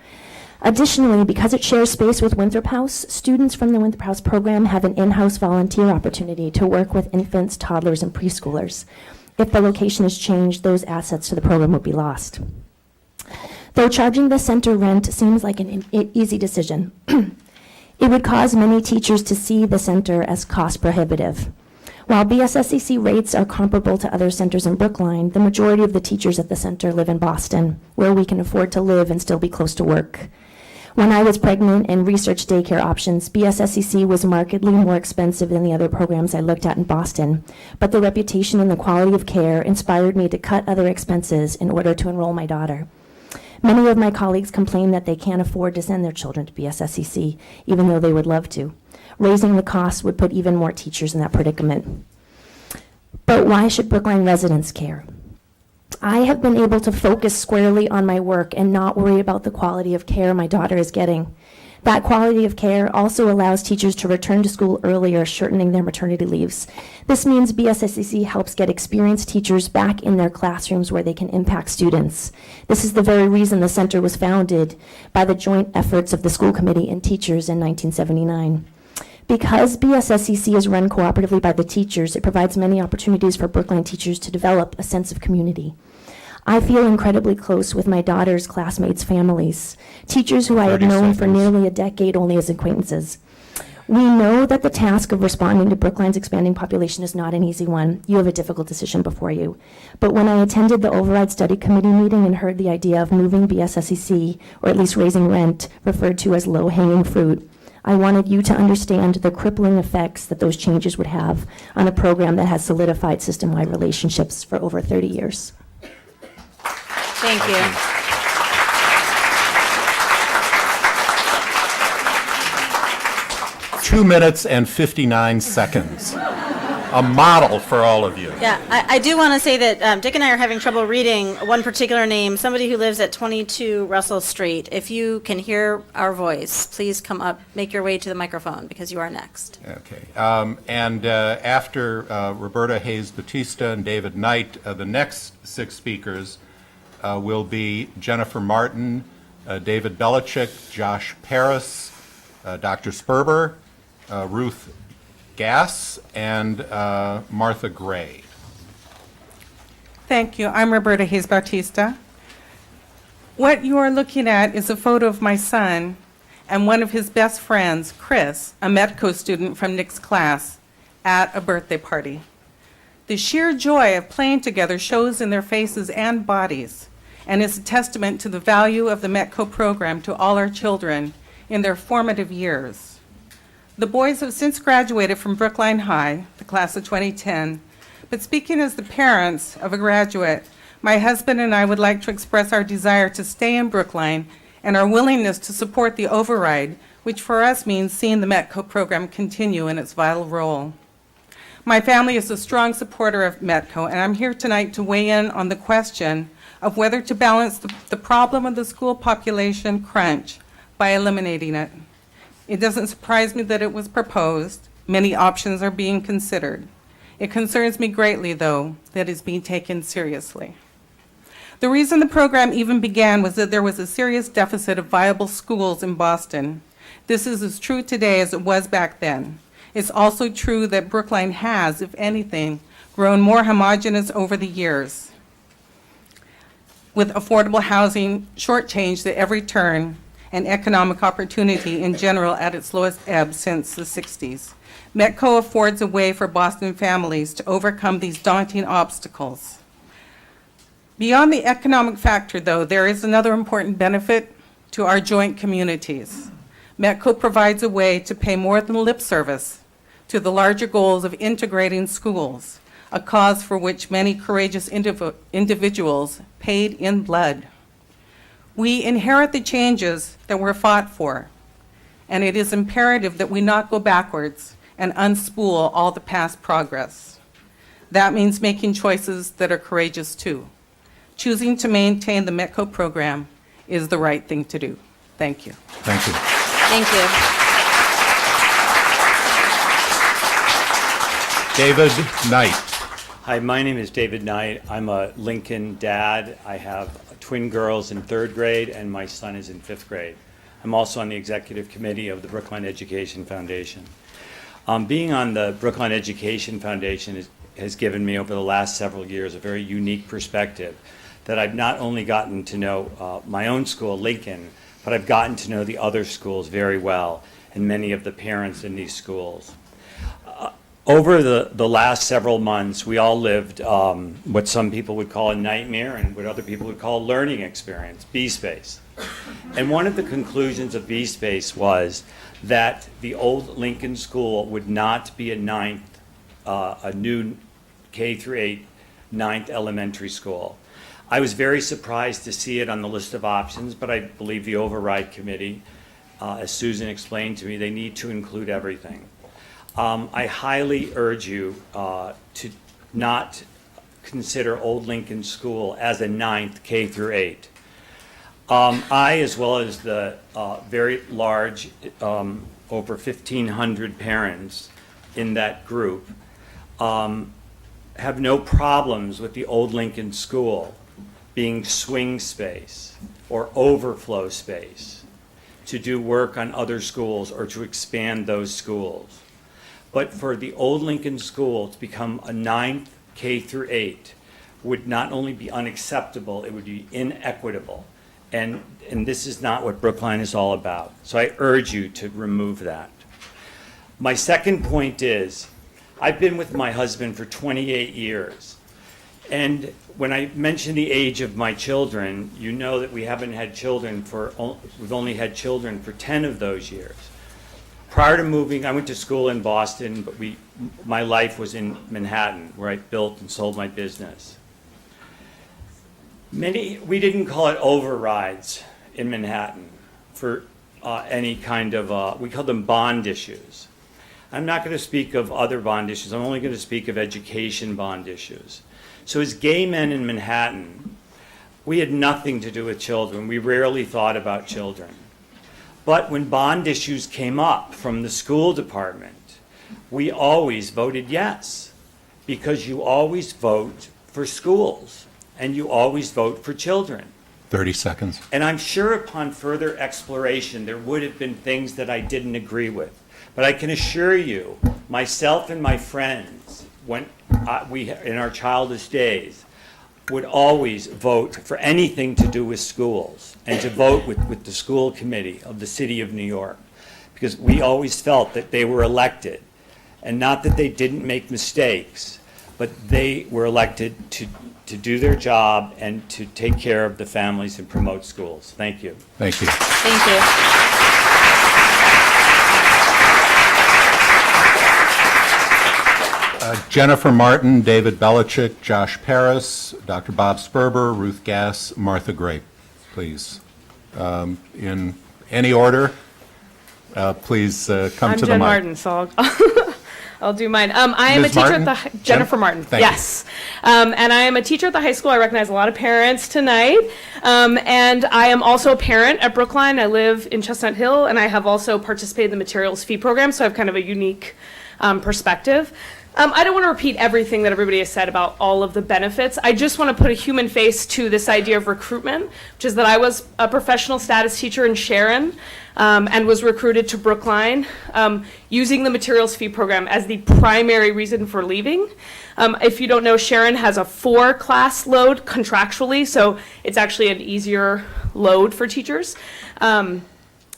Additionally, because it shares space with Winthrop House, students from the Winthrop House program have an in-house volunteer opportunity to work with infants, toddlers, and preschoolers. If the location is changed, those assets to the program would be lost. Though charging the center rent seems like an easy decision, it would cause many teachers to see the center as cost prohibitive. While BSSCC rates are comparable to other centers in Brookline, the majority of the teachers at the center live in Boston, where we can afford to live and still be close to work. When I was pregnant and researched daycare options, BSSCC was markedly more expensive than the other programs I looked at in Boston, but the reputation and the quality of care inspired me to cut other expenses in order to enroll my daughter. Many of my colleagues complain that they can't afford to send their children to BSSCC, even though they would love to. Raising the cost would put even more teachers in that predicament. But why should Brookline residents care? I have been able to focus squarely on my work and not worry about the quality of care my daughter is getting. That quality of care also allows teachers to return to school earlier, shortening their maternity leaves. This means BSSCC helps get experienced teachers back in their classrooms where they can impact students. This is the very reason the center was founded by the joint efforts of the school committee and teachers in 1979. Because BSSCC is run cooperatively by the teachers, it provides many opportunities for Brookline teachers to develop a sense of community. I feel incredibly close with my daughter's classmates' families, teachers who I have 30 known for seconds. nearly a decade only as acquaintances. We know that the task of responding to Brookline's expanding population is not an easy one. You have a difficult decision before you. But when I attended the Override Study Committee meeting and heard the idea of moving BSSCC, or at least raising rent, referred to as low-hanging fruit, I wanted you to understand the crippling effects that those changes would have on a program that has solidified system-wide relationships for over 30 years. Thank you. 2 minutes and 59 seconds. A model for all of you. Yeah, I do want to say that Dick and I are having trouble reading one particular name, somebody who lives at 22 Russell Street. If you can hear our voice, please come up, make your way to the microphone, because you are next. Okay. After Roberta Batista and David Knight, the next 6 speakers will be Jennifer Martin, David Belichick, Josh Paris, Dr. Sperber, Ruth Gass, and Martha Gray. Thank you. I'm Roberta Batista. What you are looking at is a photo of my son and one of his best friends, Chris, a Metco student from Nick's class, at a birthday party. The sheer joy of playing together shows in their faces and bodies, and is a testament to the value of the Metco program to all our children in their formative years. The boys have since graduated from Brookline High, the class of 2010, but speaking as the parents of a graduate, my husband and I would like to express our desire to stay in Brookline and our willingness to support the override, which for us means seeing the Metco program continue in its vital role. My family is a strong supporter of Metco, and I'm here tonight to weigh in on the question of whether to balance the problem of the school population crunch by eliminating it. It doesn't surprise me that it was proposed. Many options are being considered. It concerns me greatly, though, that it's being taken seriously. The reason the program even began was that there was a serious deficit of viable schools in Boston. This is as true today as it was back then. It's also true that Brookline has, if anything, grown more homogeneous over the years, with affordable housing shortchanged at every turn, and economic opportunity in general at its lowest ebb since the 60s. Metco affords a way for Boston families to overcome these daunting obstacles. Beyond the economic factor, though, there is another important benefit to our joint communities. Metco provides a way to pay more than lip service to the larger goals of integrating schools, a cause for which many courageous individuals paid in blood. We inherit the changes that were fought for, and it is imperative that we not go backwards and unspool all the past progress. That means making choices that are courageous too. Choosing to maintain the Metco program is the right thing to do. Thank you. Thank you. Thank you. David Knight. Hi, my name is David Knight. I'm a Lincoln dad. I have twin girls in 3rd grade, and my son is in 5th grade. I'm also on the executive committee of the Brookline Education Foundation. Being on the Brookline Education Foundation has given me, over the last several years, a very unique perspective that I've not only gotten to know my own school, Lincoln, but I've gotten to know the other schools very well and many of the parents in these schools. Over the last several months, we all lived what some people would call a nightmare and what other people would call a learning experience, B-Space. And one of the conclusions of B-Space was that the old Lincoln School would not be a new K through 8 ninth elementary school. I was very surprised to see it on the list of options, but I believe the Override Committee, as Susan explained to me, they need to include everything. I highly urge you to not consider Old Lincoln School as a ninth K through 8. I, as well as the very large, over 1,500 parents in that group, have no problems with the Old Lincoln School being swing space or overflow space, to do work on other schools or to expand those schools. But for the old Lincoln School to become a 9th K through 8 would not only be unacceptable, it would be inequitable. And this is not what Brookline is all about. So I urge you to remove that. My second point is, I've been with my husband for 28 years. And when I mention the age of my children, you know that we haven't had children we've only had children for 10 of those years. Prior to moving, I went to school in Boston, but my life was in Manhattan, where I built and sold my business. We didn't call it overrides in Manhattan for any kind of, we called them bond issues. I'm not going to speak of other bond issues. I'm only going to speak of education bond issues. So as gay men in Manhattan, we had nothing to do with children. We rarely thought about children. But when bond issues came up from the school department, we always voted yes, because you always vote for schools and you always vote for children. 30 seconds. And I'm sure upon further exploration, there would have been things that I didn't agree with. But I can assure you, myself and my friends, when we, in our childish days, would always vote for anything to do with schools and to vote with the school committee of the city of New York, because we always felt that they were elected, and not that they didn't make mistakes, but they were elected to do their job and to take care of the families and promote schools. Thank you. Thank you. Thank you. Jennifer Martin, David Belichick, Josh Paris, Dr. Bob Sperber, Ruth Gass, Martha Grape, please. In any order, please come to the mic. I'm Jen Martin, so I'll do mine. I am Ms. a teacher Martin? at the Jennifer Martin. Thank you. Yes, and I am a teacher at the high school. I recognize a lot of parents tonight, and I am also a parent at Brookline. I live in Chestnut Hill, and I have also participated in the materials fee program, so I have kind of a unique perspective. I don't want to repeat everything that everybody has said about all of the benefits. I just want to put a human face to this idea of recruitment, which is that I was a professional status teacher in Sharon and was recruited to Brookline using the materials fee program as the primary reason for leaving. If you don't know, Sharon has a 4-class load contractually, so it's actually an easier load for teachers.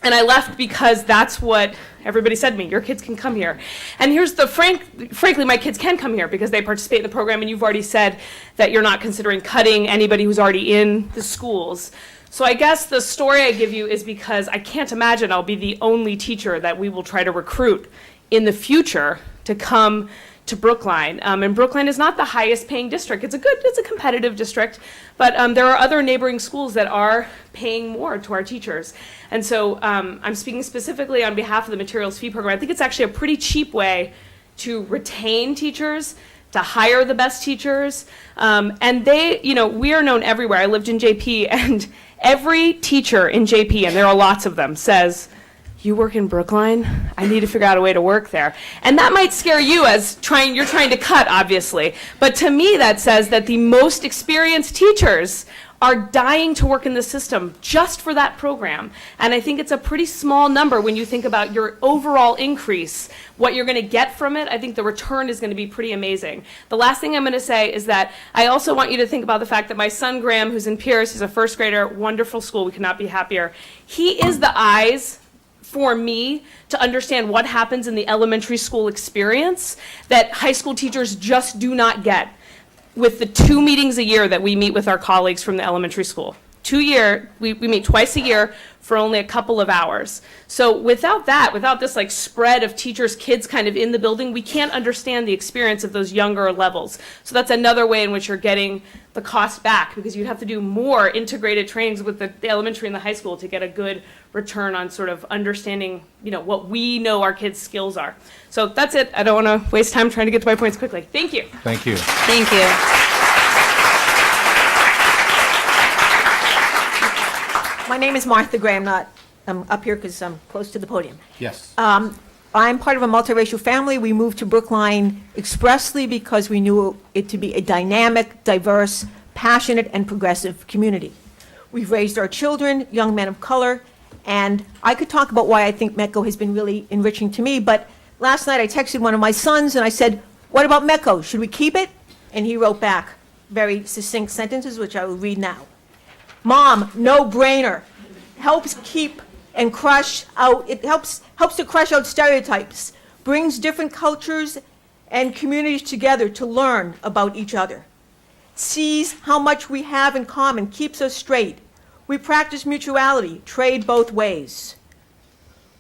And I left because that's what everybody said to me, your kids can come here. And here's the frankly, my kids can come here because they participate in the program, and you've already said that you're not considering cutting anybody who's already in the schools. So I guess the story I give you is because I can't imagine I'll be the only teacher that we will try to recruit in the future to come to Brookline. And Brookline is not the highest paying district. It's a competitive district, but there are other neighboring schools that are paying more to our teachers. And so I'm speaking specifically on behalf of the materials fee program. I think it's actually a pretty cheap way to retain teachers, to hire the best teachers. And they, we are known everywhere. I lived in JP, and every teacher in JP, and there are lots of them, says, you work in Brookline? I need to figure out a way to work there. And that might scare you as you're trying to cut, obviously. But to me, that says that the most experienced teachers are dying to work in the system just for that program. And I think it's a pretty small number when you think about your overall increase, what you're going to get from it. I think the return is going to be pretty amazing. The last thing I'm going to say is that I also want you to think about the fact that my son Graham, who's in Pierce, he's a first grader, wonderful school, we could not be happier. He is the eyes for me to understand what happens in the elementary school experience that high school teachers just do not get with the 2 meetings a year that we meet with our colleagues from the elementary school. We meet twice a year for only a couple of hours. So without this like spread of teachers, kids kind of in the building, we can't understand the experience of those younger levels. So that's another way in which you're getting the cost back, because you'd have to do more integrated trainings with the elementary and the high school to get a good return on sort of understanding, what we know our kids' skills are. So that's it. I don't want to waste time trying to get to my points quickly. Thank you. Thank you. Thank you. My name is Martha Gray. I'm up here because I'm close to the podium. Yes. I'm part of a multiracial family. We moved to Brookline expressly because we knew it to be a dynamic, diverse, passionate, and progressive community. We've raised our children, young men of color, And I could talk about why I think METCO has been really enriching to me, but last night I texted one of my sons and I said, what about METCO? Should we keep it? And he wrote back very succinct sentences, which I will read now. Mom, no brainer. Helps keep and crush out, it helps to crush out stereotypes, brings different cultures and communities together to learn about each other, sees how much we have in common, keeps us straight. We practice mutuality, trade both ways.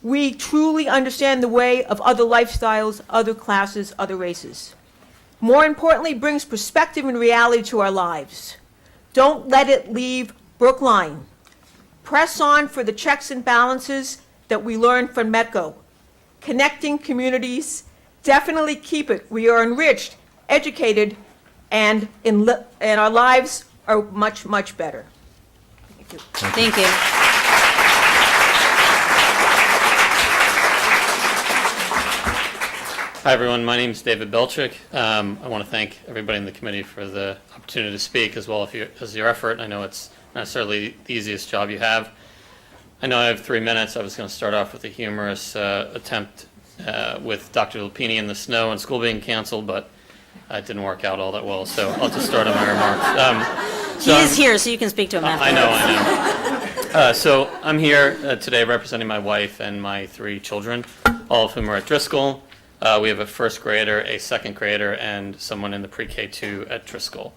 We truly understand the way of other lifestyles, other classes, other races. More importantly, brings perspective and reality to our lives. Don't let it leave Brookline. Press on for the checks and balances that we learned from METCO. Connecting communities, definitely keep it. We are enriched, educated, and our lives are much, much better. Thank you. Thank you. Hi, everyone. My name is David Belchick. I want to thank everybody in the committee for the opportunity to speak, as well as your effort. I know it's not necessarily the easiest job you have. I know I have 3 minutes. I was going to start off with a humorous attempt with Dr. Lupini in the snow and school being canceled, but it didn't work out all that well, so I'll just start on my remarks. He is here, so you can speak to him afterwards. I know. So I'm here today representing my wife and my 3 children, all of whom are at Driscoll. We have a first grader, a second grader, and someone in the pre-K2 at Driscoll.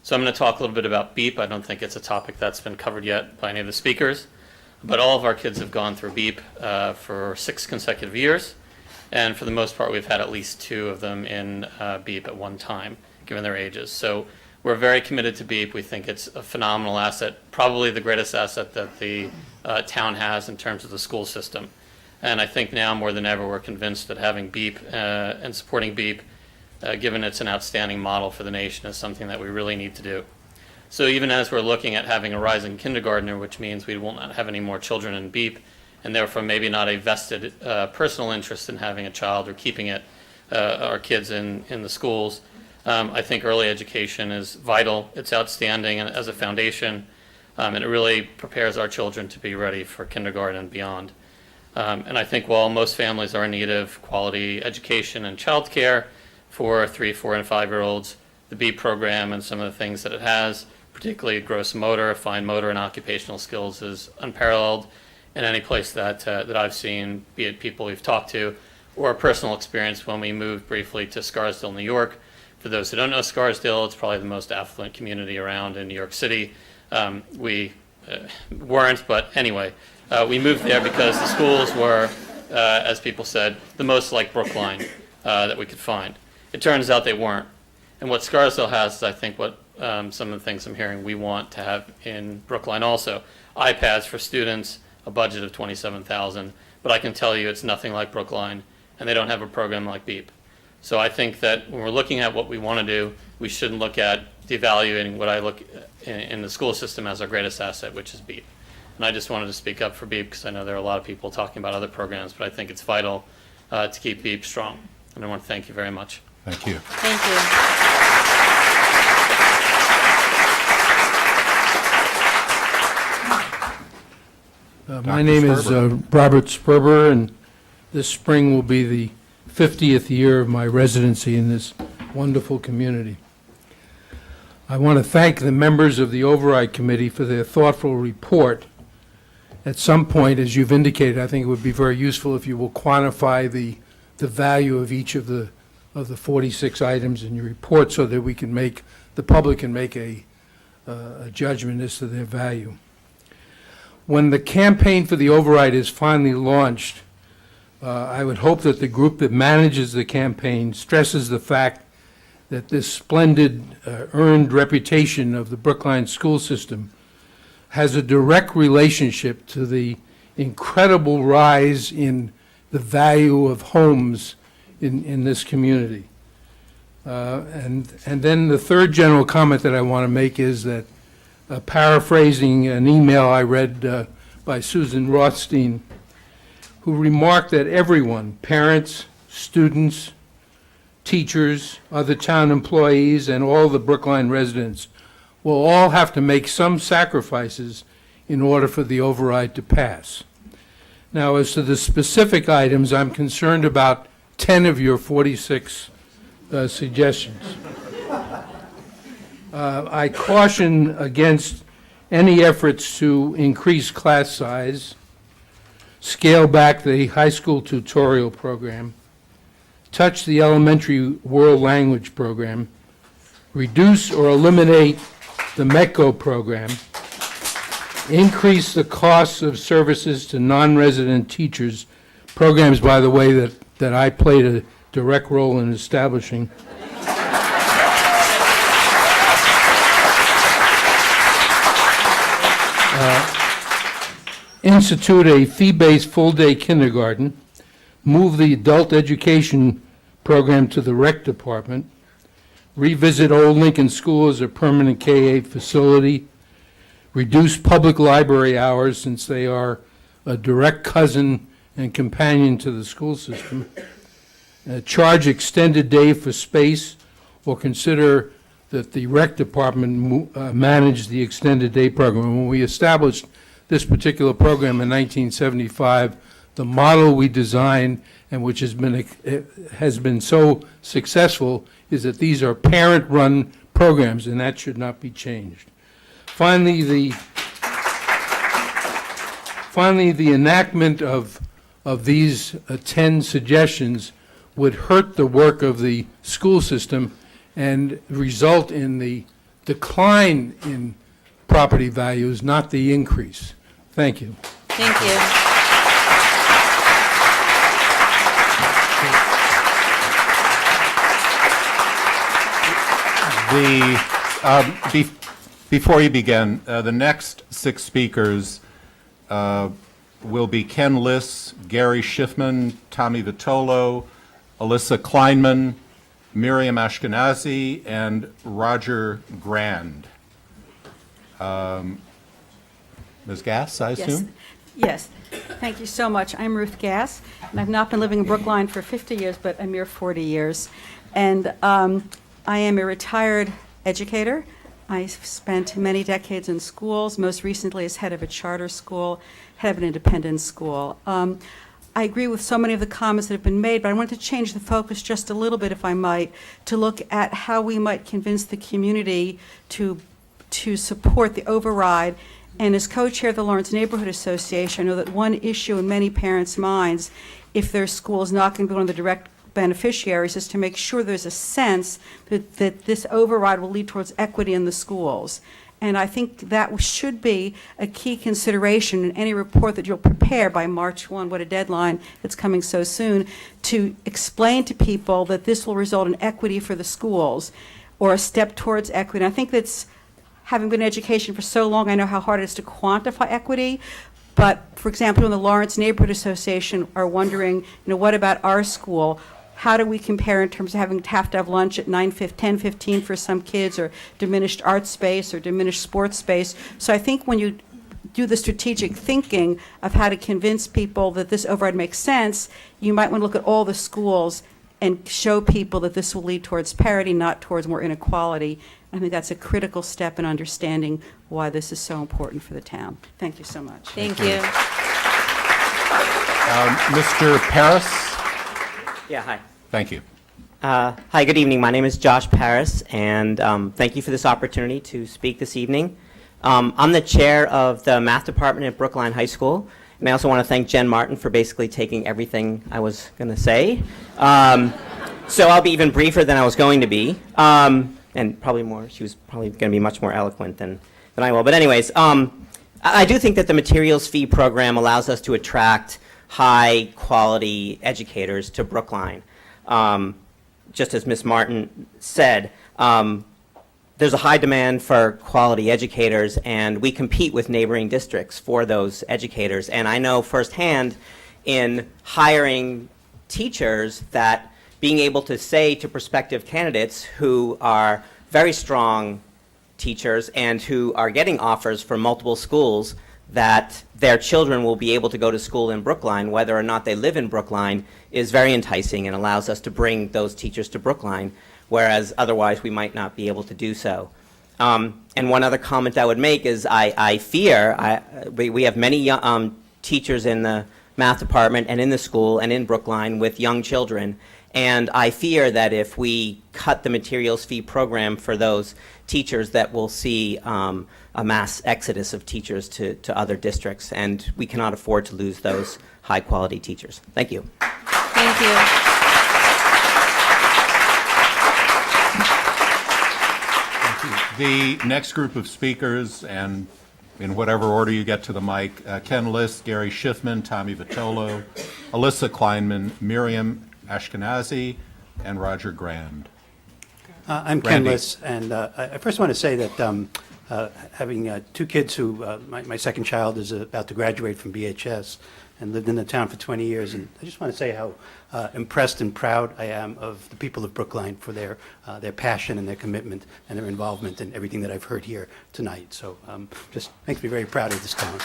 So I'm going to talk a little bit about BEEP. I don't think it's a topic that's been covered yet by any of the speakers, but all of our kids have gone through BEEP for 6 consecutive years, and for the most part we've had at least 2 of them in BEEP at one time, given their ages. So we're very committed to BEEP. We think it's a phenomenal asset, probably the greatest asset that the town has in terms of the school system. And I think now more than ever we're convinced that having BEEP and supporting BEEP, given it's an outstanding model for the nation, is something that we really need to do. So even as we're looking at having a rising kindergartner, which means we will not have any more children in BEEP, and therefore maybe not a vested personal interest in having a child or keeping our kids in the schools, I think early education is vital. It's outstanding as a foundation, and it really prepares our children to be ready for kindergarten and beyond. And I think while most families are in need of quality education and childcare for 3, 4, and 5-year-olds, the BEEP program and some of the things that it has, particularly gross motor, fine motor, and occupational skills, is unparalleled in any place that I've seen, be it people we've talked to or a personal experience when we moved briefly to Scarsdale, New York. For those who don't know Scarsdale, it's probably the most affluent community around in New York City. We weren't, but anyway. We moved there because the schools were, as people said, the most like Brookline that we could find. It turns out they weren't. And what Scarsdale has is, I think, what some of the things I'm hearing we want to have in Brookline also. iPads for students, a budget of $27,000, but I can tell you it's nothing like Brookline, and they don't have a program like BEEP. So I think that when we're looking at what we want to do, we shouldn't look at devaluing what I look in the school system as our greatest asset, which is BEEP. And I just wanted to speak up for BEEP because I know there are a lot of people talking about other programs, but I think it's vital to keep BEEP strong. And I want to thank you very much. Thank you. Thank you. My name is Robert Sperber, and this spring will be the 50th year of my residency in this wonderful community. I want to thank the members of the Override Committee for their thoughtful report. At some point, as you've indicated, I think it would be very useful if you will quantify the value of each of the 46 items in your report so that we can the public can make a judgment as to their value. When the campaign for the override is finally launched, I would hope that the group that manages the campaign stresses the fact that this splendid earned reputation of the Brookline school system has a direct relationship to the incredible rise in the value of homes in this community. And then the third general comment that I want to make is that, paraphrasing an email I read by Susan Rothstein, who remarked that everyone, parents, students, teachers, other town employees, and all the Brookline residents will all have to make some sacrifices in order for the override to pass. Now, as to the specific items, I'm concerned about 10 of your 46 suggestions. I caution against any efforts to increase class size, scale back the high school tutorial program, touch the elementary world language program, reduce or eliminate the METCO program, increase the costs of services to non-resident teachers, programs, by the way, that I played a direct role in establishing. Institute a fee-based full-day kindergarten, move the adult education program to the rec department, revisit Old Lincoln School as a permanent K-8 facility, reduce public library hours since they are a direct cousin and companion to the school system, charge extended day for space, or consider that the rec department manage the extended day program. When we established this particular program in 1975, the model we designed and which has been so successful is that these are parent-run programs, and that should not be changed. Finally, the enactment of these 10 suggestions would hurt the work of the school system and result in the decline in property values, not the increase. Thank you. Thank you. Before you begin, the next 6 speakers will be Ken Liss, Gary Schiffman, Tommy Vitolo, Alyssa Kleinman, Miriam Ashkenazi, and Roger Grand. Ms. Gass, I assume? Yes. Thank you so much. I'm Ruth Gass, and I've not been living in Brookline for 50 years, but a mere 40 years. And I am a retired educator. I've spent many decades in schools, most recently as head of a charter school, head of an independent school. I agree with so many of the comments that have been made, but I wanted to change the focus just a little bit, if I might, to look at how we might convince the community to support the override. And as co-chair of the Lawrence Neighborhood Association, I know that one issue in many parents' minds, if their school is not going to be one of the direct beneficiaries, is to make sure there's a sense that this override will lead towards equity in the schools. And I think that should be a key consideration in any report that you'll prepare by March 1, what a deadline, it's coming so soon, to explain to people that this will result in equity for the schools or a step towards equity. And I think that's, having been in education for so long, I know how hard it is to quantify equity. But, for example, in the Lawrence Neighborhood Association are wondering, what about our school? How do we compare in terms of having to have lunch at 10:15 for some kids, or diminished art space or diminished sports space? So I think when you do the strategic thinking of how to convince people that this override makes sense, you might want to look at all the schools and show people that this will lead towards parity, not towards more inequality. I think that's a critical step in understanding why this is so important for the town. Thank you so much. Thank you. Mr. Paris? Yeah, hi. Thank you. Hi, good evening. My name is Josh Paris, and thank you for this opportunity to speak this evening. I'm the chair of the math department at Brookline High School, and I also want to thank Jen Martin for basically taking everything I was going to say. So I'll be even briefer than I was going to be, and probably more. She was probably going to be much more eloquent than I will. But anyways, I do think that the materials fee program allows us to attract high-quality educators to Brookline. Just as Ms. Martin said, there's a high demand for quality educators, and we compete with neighboring districts for those educators. And I know firsthand in hiring teachers that being able to say to prospective candidates who are very strong teachers and who are getting offers from multiple schools that their children will be able to go to school in Brookline, whether or not they live in Brookline, is very enticing and allows us to bring those teachers to Brookline, whereas otherwise we might not be able to do so. And one other comment I would make is I fear, we have many young, teachers in the math department and in the school and in Brookline with young children. And I fear that if we cut the materials fee program for those teachers, that we'll see a mass exodus of teachers to other districts, and we cannot afford to lose those high-quality teachers. Thank you. Thank you. The next group of speakers, and in whatever order you get to the mic, Ken List, Gary Schiffman, Tommy Vitolo, Alyssa Kleinman, Miriam Ashkenazi, and Roger Grand. I'm Ken List, and I first want to say that having two kids who, my second child is about to graduate from BHS and lived in the town for 20 years, and I just want to say how impressed and proud I am of the people of Brookline for their passion and their commitment and their involvement in everything that I've heard here tonight. So just makes me very proud of this town.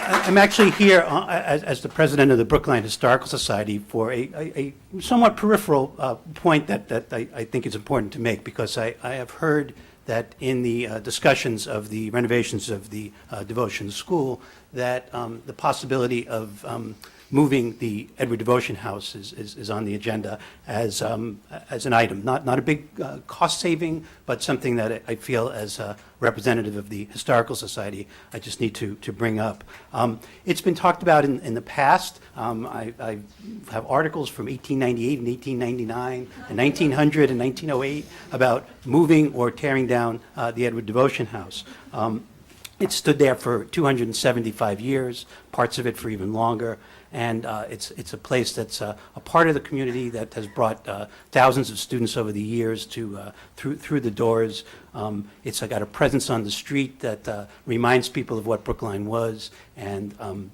I'm actually here as the president of the Brookline Historical Society for a somewhat peripheral point that I think is important to make, because I have heard that in the discussions of the renovations of the Devotion School, that the possibility of moving the Edward Devotion House is on the agenda as an item. Not a big cost saving, but something that I feel as a representative of the Historical Society I just need to bring up. It's been talked about in the past. I have articles from 1898 and 1899 and 1900 and 1908 about moving or tearing down the Edward Devotion House. It stood there for 275 years, parts of it for even longer. And it's a place that's a part of the community that has brought thousands of students over the years to through the doors. It's got a presence on the street that reminds people of what Brookline was, and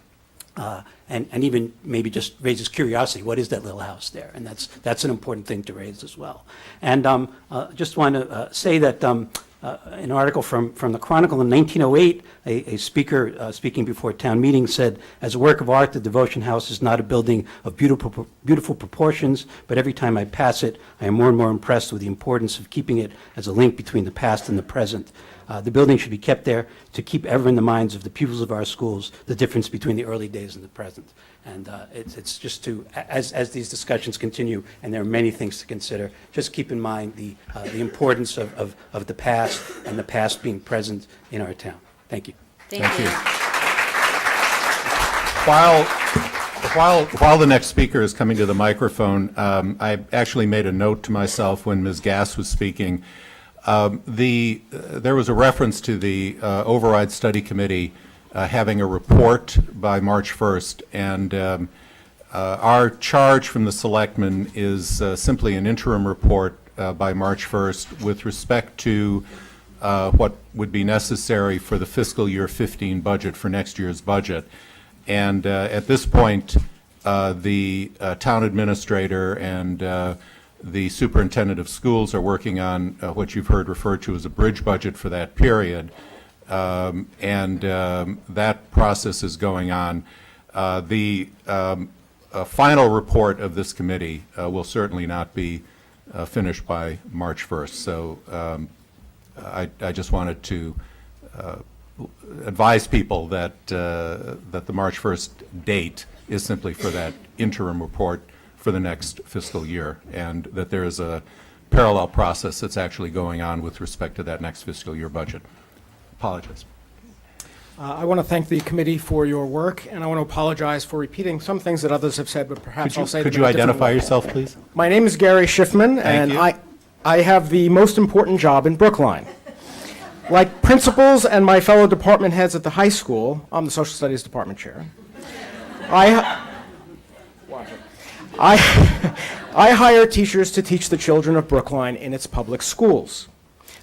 even maybe just raises curiosity. What is that little house there? And that's an important thing to raise as well. And just want to say that an article from the Chronicle in 1908, a speaker speaking before a town meeting said, "As a work of art, the Devotion House is not a building of beautiful proportions, but every time I pass it, I am more and more impressed with the importance of keeping it as a link between the past and the present. The building should be kept there to keep ever in the minds of the pupils of our schools the difference between the early days and the present." And it's just to, as these discussions continue, and there are many things to consider, just keep in mind the importance of the past, and the past being present in our town. Thank you. Thank you. While the next speaker is coming to the microphone, I actually made a note to myself when Ms. Gass was speaking. There was a reference to the Override Study Committee having a report by March 1st, and our charge from the selectmen is simply an interim report by March 1st with respect to what would be necessary for the fiscal year 15 budget for next year's budget. And at this point, the town administrator and the superintendent of schools are working on what you've heard referred to as a bridge budget for that period. That process is going on. The final report of this committee will certainly not be finished by March 1st. So I just wanted to advise people that that the March 1st date is simply for that interim report for the next fiscal year, and that there is a parallel process that's actually going on with respect to that next fiscal year budget. Apologize. I want to thank the committee for your work, and I want to apologize for repeating some things that others have said, but perhaps I'll say them Could in you a different identify way. yourself, please? My name is Gary Schiffman, and I have the most important job in Brookline. Like principals and my fellow department heads at the high school, I'm the social studies department chair. I hire teachers to teach the children of Brookline in its public schools.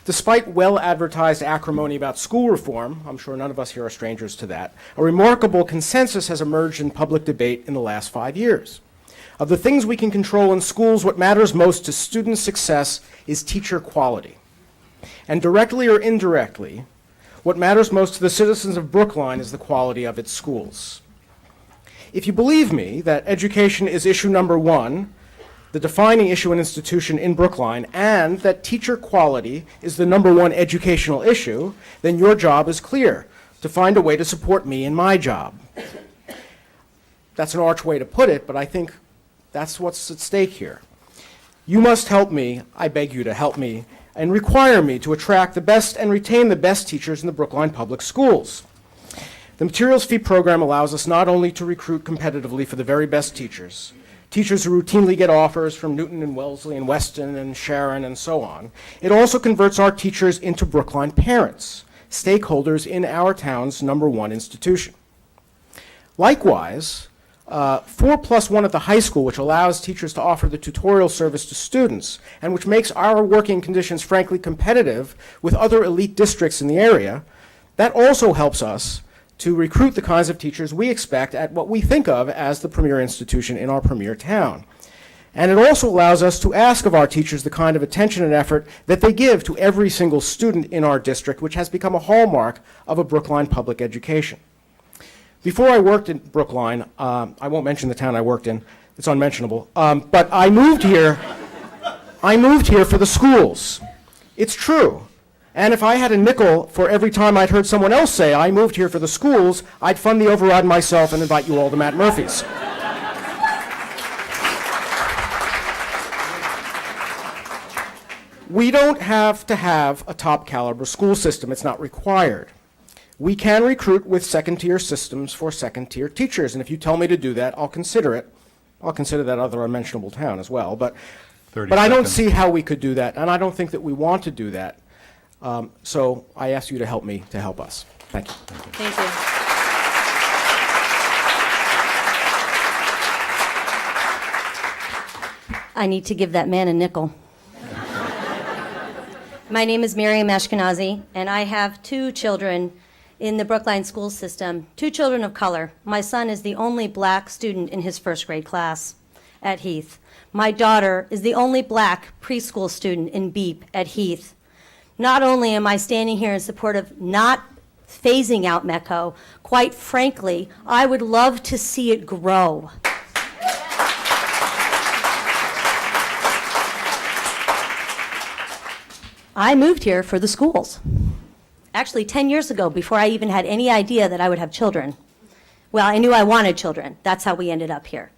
Despite well-advertised acrimony about school reform, I'm sure none of us here are strangers to that, a remarkable consensus has emerged in public debate in the last 5 years. Of the things we can control in schools, what matters most to student success is teacher quality. And directly or indirectly, what matters most to the citizens of Brookline is the quality of its schools. If you believe me that education is issue number one, the defining issue and institution in Brookline, and that teacher quality is the number one educational issue, then your job is clear, to find a way to support me in my job. that's an arch way to put it, but I think that's what's at stake here. You must help me, I beg you to help me, and require me to attract the best and retain the best teachers in the Brookline Public Schools. The materials fee program allows us not only to recruit competitively for the very best teachers, teachers who routinely get offers from Newton and Wellesley and Weston and Sharon and so on, it also converts our teachers into Brookline parents, stakeholders in our town's #1 institution. Likewise, 4+1 at the high school, which allows teachers to offer the tutorial service to students and which makes our working conditions frankly competitive with other elite districts in the area, that also helps us to recruit the kinds of teachers we expect at what we think of as the premier institution in our premier town. And it also allows us to ask of our teachers the kind of attention and effort that they give to every single student in our district, which has become a hallmark of a Brookline public education. Before I worked in Brookline, I won't mention the town I worked in, it's unmentionable, but I moved here for the schools. It's true. And if I had a nickel for every time I'd heard someone else say, I moved here for the schools, I'd fund the override myself and invite you all to Matt Murphy's. We don't have to have a top caliber school system. It's not required. We can recruit with second-tier systems for second-tier teachers, and if you tell me to do that, I'll consider it. I'll consider that other unmentionable town as well, but I don't see how we could do that, and I don't think that we want to do that. So I ask you to help me to help us. Thank you. Thank you. I need to give that man a nickel. My name is Miriam Ashkenazi, and I have 2 children in the Brookline school system, 2 children of color. My son is the only black student in his first grade class at Heath. My daughter is the only black preschool student in BEEP at Heath. Not only am I standing here in support of not phasing out MECO, quite frankly, I would love to see it grow. I moved here for the schools. Actually, 10 years ago, before I even had any idea that I would have children. Well, I knew I wanted children. That's how we ended up here.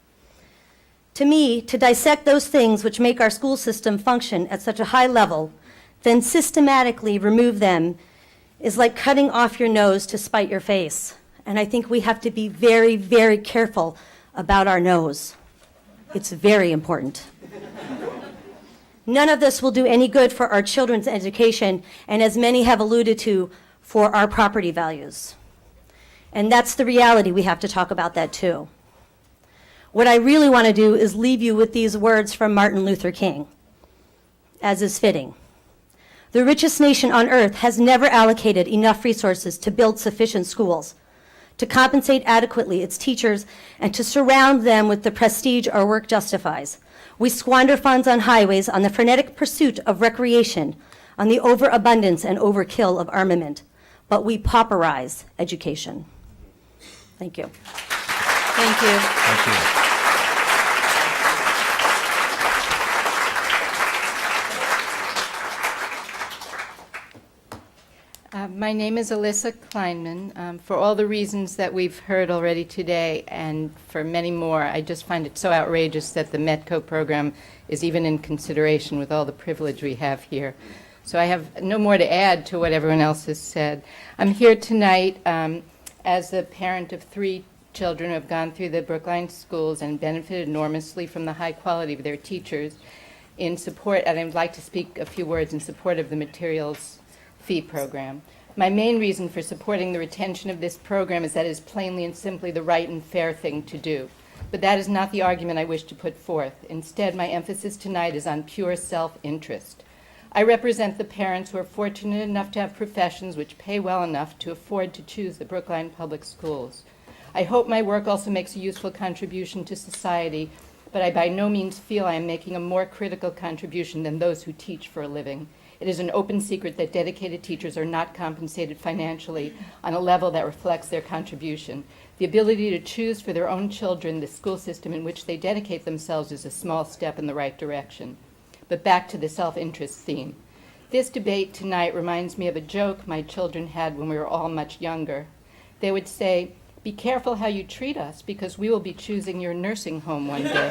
To me, to dissect those things which make our school system function at such a high level, then systematically remove them, is like cutting off your nose to spite your face. And I think we have to be very, very careful about our nose. It's very important. None of this will do any good for our children's education, and as many have alluded to, for our property values. And that's the reality. We have to talk about that too. What I really want to do is leave you with these words from Martin Luther King, as is fitting. The richest nation on earth has never allocated enough resources to build sufficient schools, to compensate adequately its teachers, and to surround them with the prestige our work justifies. We squander funds on highways, on the frenetic pursuit of recreation, on the overabundance and overkill of armament, but we pauperize education. Thank you. Thank you. Thank you. My name is Alyssa Kleinman. For all the reasons that we've heard already today, and for many more, I just find it so outrageous that the METCO program is even in consideration with all the privilege we have here. So I have no more to add to what everyone else has said. I'm here tonight as the parent of 3 children who have gone through the Brookline schools and benefited enormously from the high quality of their teachers in support, and I'd like to speak a few words in support of the materials fee program. My main reason for supporting the retention of this program is that it is plainly and simply the right and fair thing to do. But that is not the argument I wish to put forth. Instead, my emphasis tonight is on pure self-interest. I represent the parents who are fortunate enough to have professions which pay well enough to afford to choose the Brookline Public Schools. I hope my work also makes a useful contribution to society, but I by no means feel I am making a more critical contribution than those who teach for a living. It is an open secret that dedicated teachers are not compensated financially on a level that reflects their contribution. The ability to choose for their own children the school system in which they dedicate themselves is a small step in the right direction. But back to the self-interest theme. This debate tonight reminds me of a joke my children had when we were all much younger. They would say, Be careful how you treat us, because we will be choosing your nursing home one day.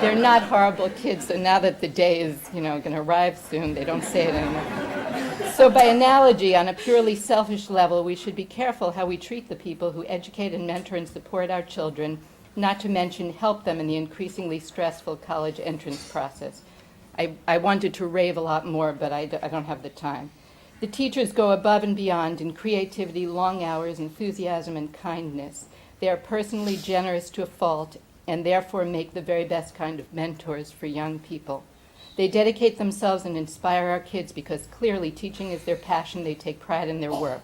They're not horrible kids, so now that the day is, going to arrive soon, they don't say it anymore. So by analogy, on a purely selfish level, we should be careful how we treat the people who educate and mentor and support our children, not to mention help them in the increasingly stressful college entrance process. I wanted to rave a lot more, but I don't have the time. The teachers go above and beyond in creativity, long hours, enthusiasm, and kindness. They are personally generous to a fault and therefore make the very best kind of mentors for young people. They dedicate themselves and inspire our kids because clearly teaching is their passion. They take pride in their work.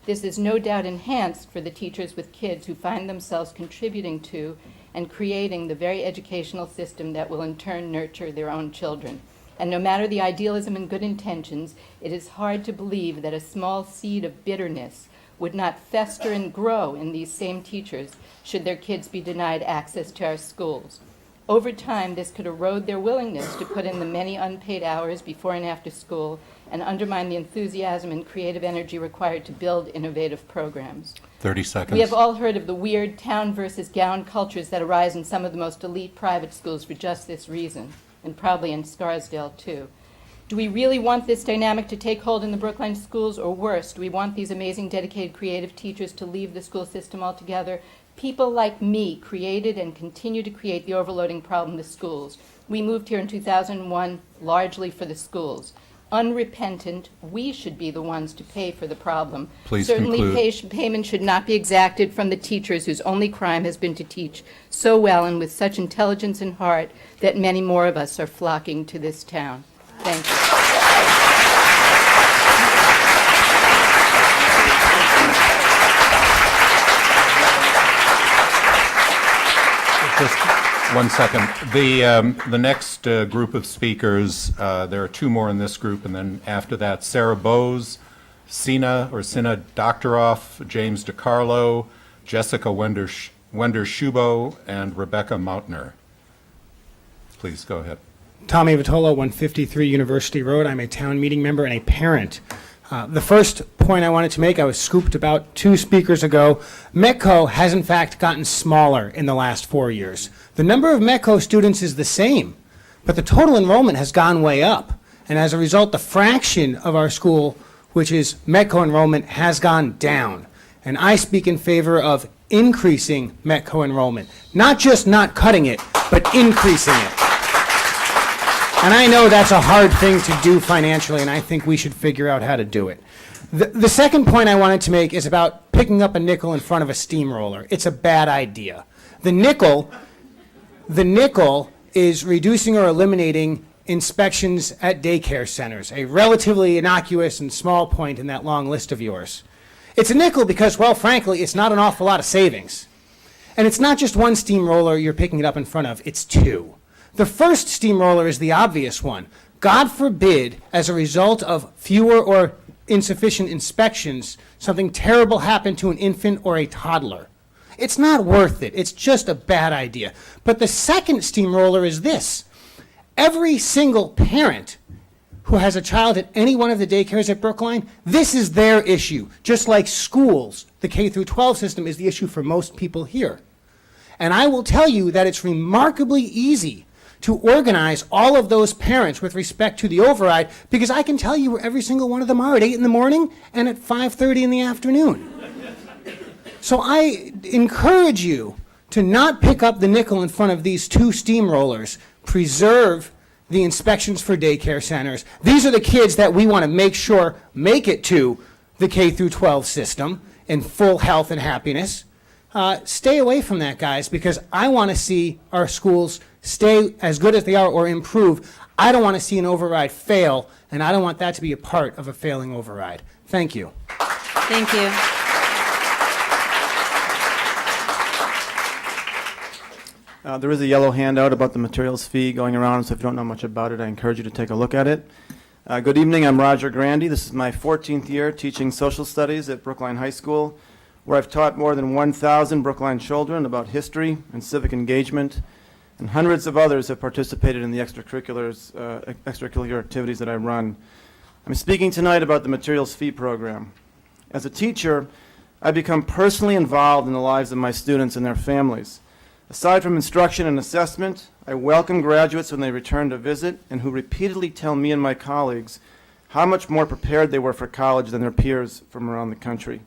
This is no doubt enhanced for the teachers with kids who find themselves contributing to and creating the very educational system that will in turn nurture their own children. And no matter the idealism and good intentions, it is hard to believe that a small seed of bitterness would not fester and grow in these same teachers should their kids be denied access to our schools. Over time, this could erode their willingness to put in the many unpaid hours before and after school and undermine the enthusiasm and creative energy required to build innovative programs. 30 seconds. We have all heard of the weird town versus gown cultures that arise in some of the most elite private schools for just this reason, and probably in Scarsdale too. Do we really want this dynamic to take hold in the Brookline schools, or worse, do we want these amazing, dedicated, creative teachers to leave the school system altogether? People like me created and continue to create the overloading problem, the schools. We moved here in 2001 largely for the schools. Unrepentant, we should be the ones to pay for the problem. Please Certainly conclude. payment should not be exacted from the teachers whose only crime has been to teach so well and with such intelligence and heart that many more of us are flocking to this town. Thank you. Just 1 second. The next group of speakers, there are 2 more in this group, and then after that, Sarah Bowes, Sina Doctoroff, James DiCarlo, Jessica Wender-Shubo, and Rebecca Mautner. Please go ahead. Tommy Vitola, 153 University Road. I'm a town meeting member and a parent. The first point I wanted to make, I was scooped about 2 speakers ago. METCO has in fact gotten smaller in the last 4 years. The number of METCO students is the same, but the total enrollment has gone way up. And as a result, the fraction of our school, which is METCO enrollment, has gone down. And I speak in favor of increasing METCO enrollment. Not just not cutting it, but increasing it. And I know that's a hard thing to do financially, and I think we should figure out how to do it. The second point I wanted to make is about picking up a nickel in front of a steamroller. It's a bad idea. The nickel is reducing or eliminating inspections at daycare centers, a relatively innocuous and small point in that long list of yours. It's a nickel because, well, frankly, it's not an awful lot of savings. And it's not just one steamroller you're picking it up in front of, it's 2. The first steamroller is the obvious one. God forbid, as a result of fewer or insufficient inspections, something terrible happened to an infant or a toddler. It's not worth it. It's just a bad idea. But the second steamroller is this. Every single parent who has a child at any one of the daycares at Brookline, this is their issue. Just like schools, the K through 12 system is the issue for most people here. And I will tell you that it's remarkably easy to organize all of those parents with respect to the override, because I can tell you where every single one of them are at 8 in the morning and at 5:30 in the afternoon. So I encourage you to not pick up the nickel in front of these 2 steamrollers. Preserve the inspections for daycare centers. These are the kids that we want to make sure make it to the K through 12 system in full health and happiness. Stay away from that, guys, because I want to see our schools stay as good as they are or improve. I don't want to see an override fail, and I don't want that to be a part of a failing override. Thank you. Thank you. There is a yellow handout about the materials fee going around, so if you don't know much about it, I encourage you to take a look at it. Good evening, I'm Roger Grandy. This is my 14th year teaching social studies at Brookline High School, where I've taught more than 1,000 Brookline children about history and civic engagement, and hundreds of others have participated in the extracurricular activities that I run. I'm speaking tonight about the materials fee program. As a teacher, I become personally involved in the lives of my students and their families. Aside from instruction and assessment, I welcome graduates when they return to visit and who repeatedly tell me and my colleagues how much more prepared they were for college than their peers from around the country.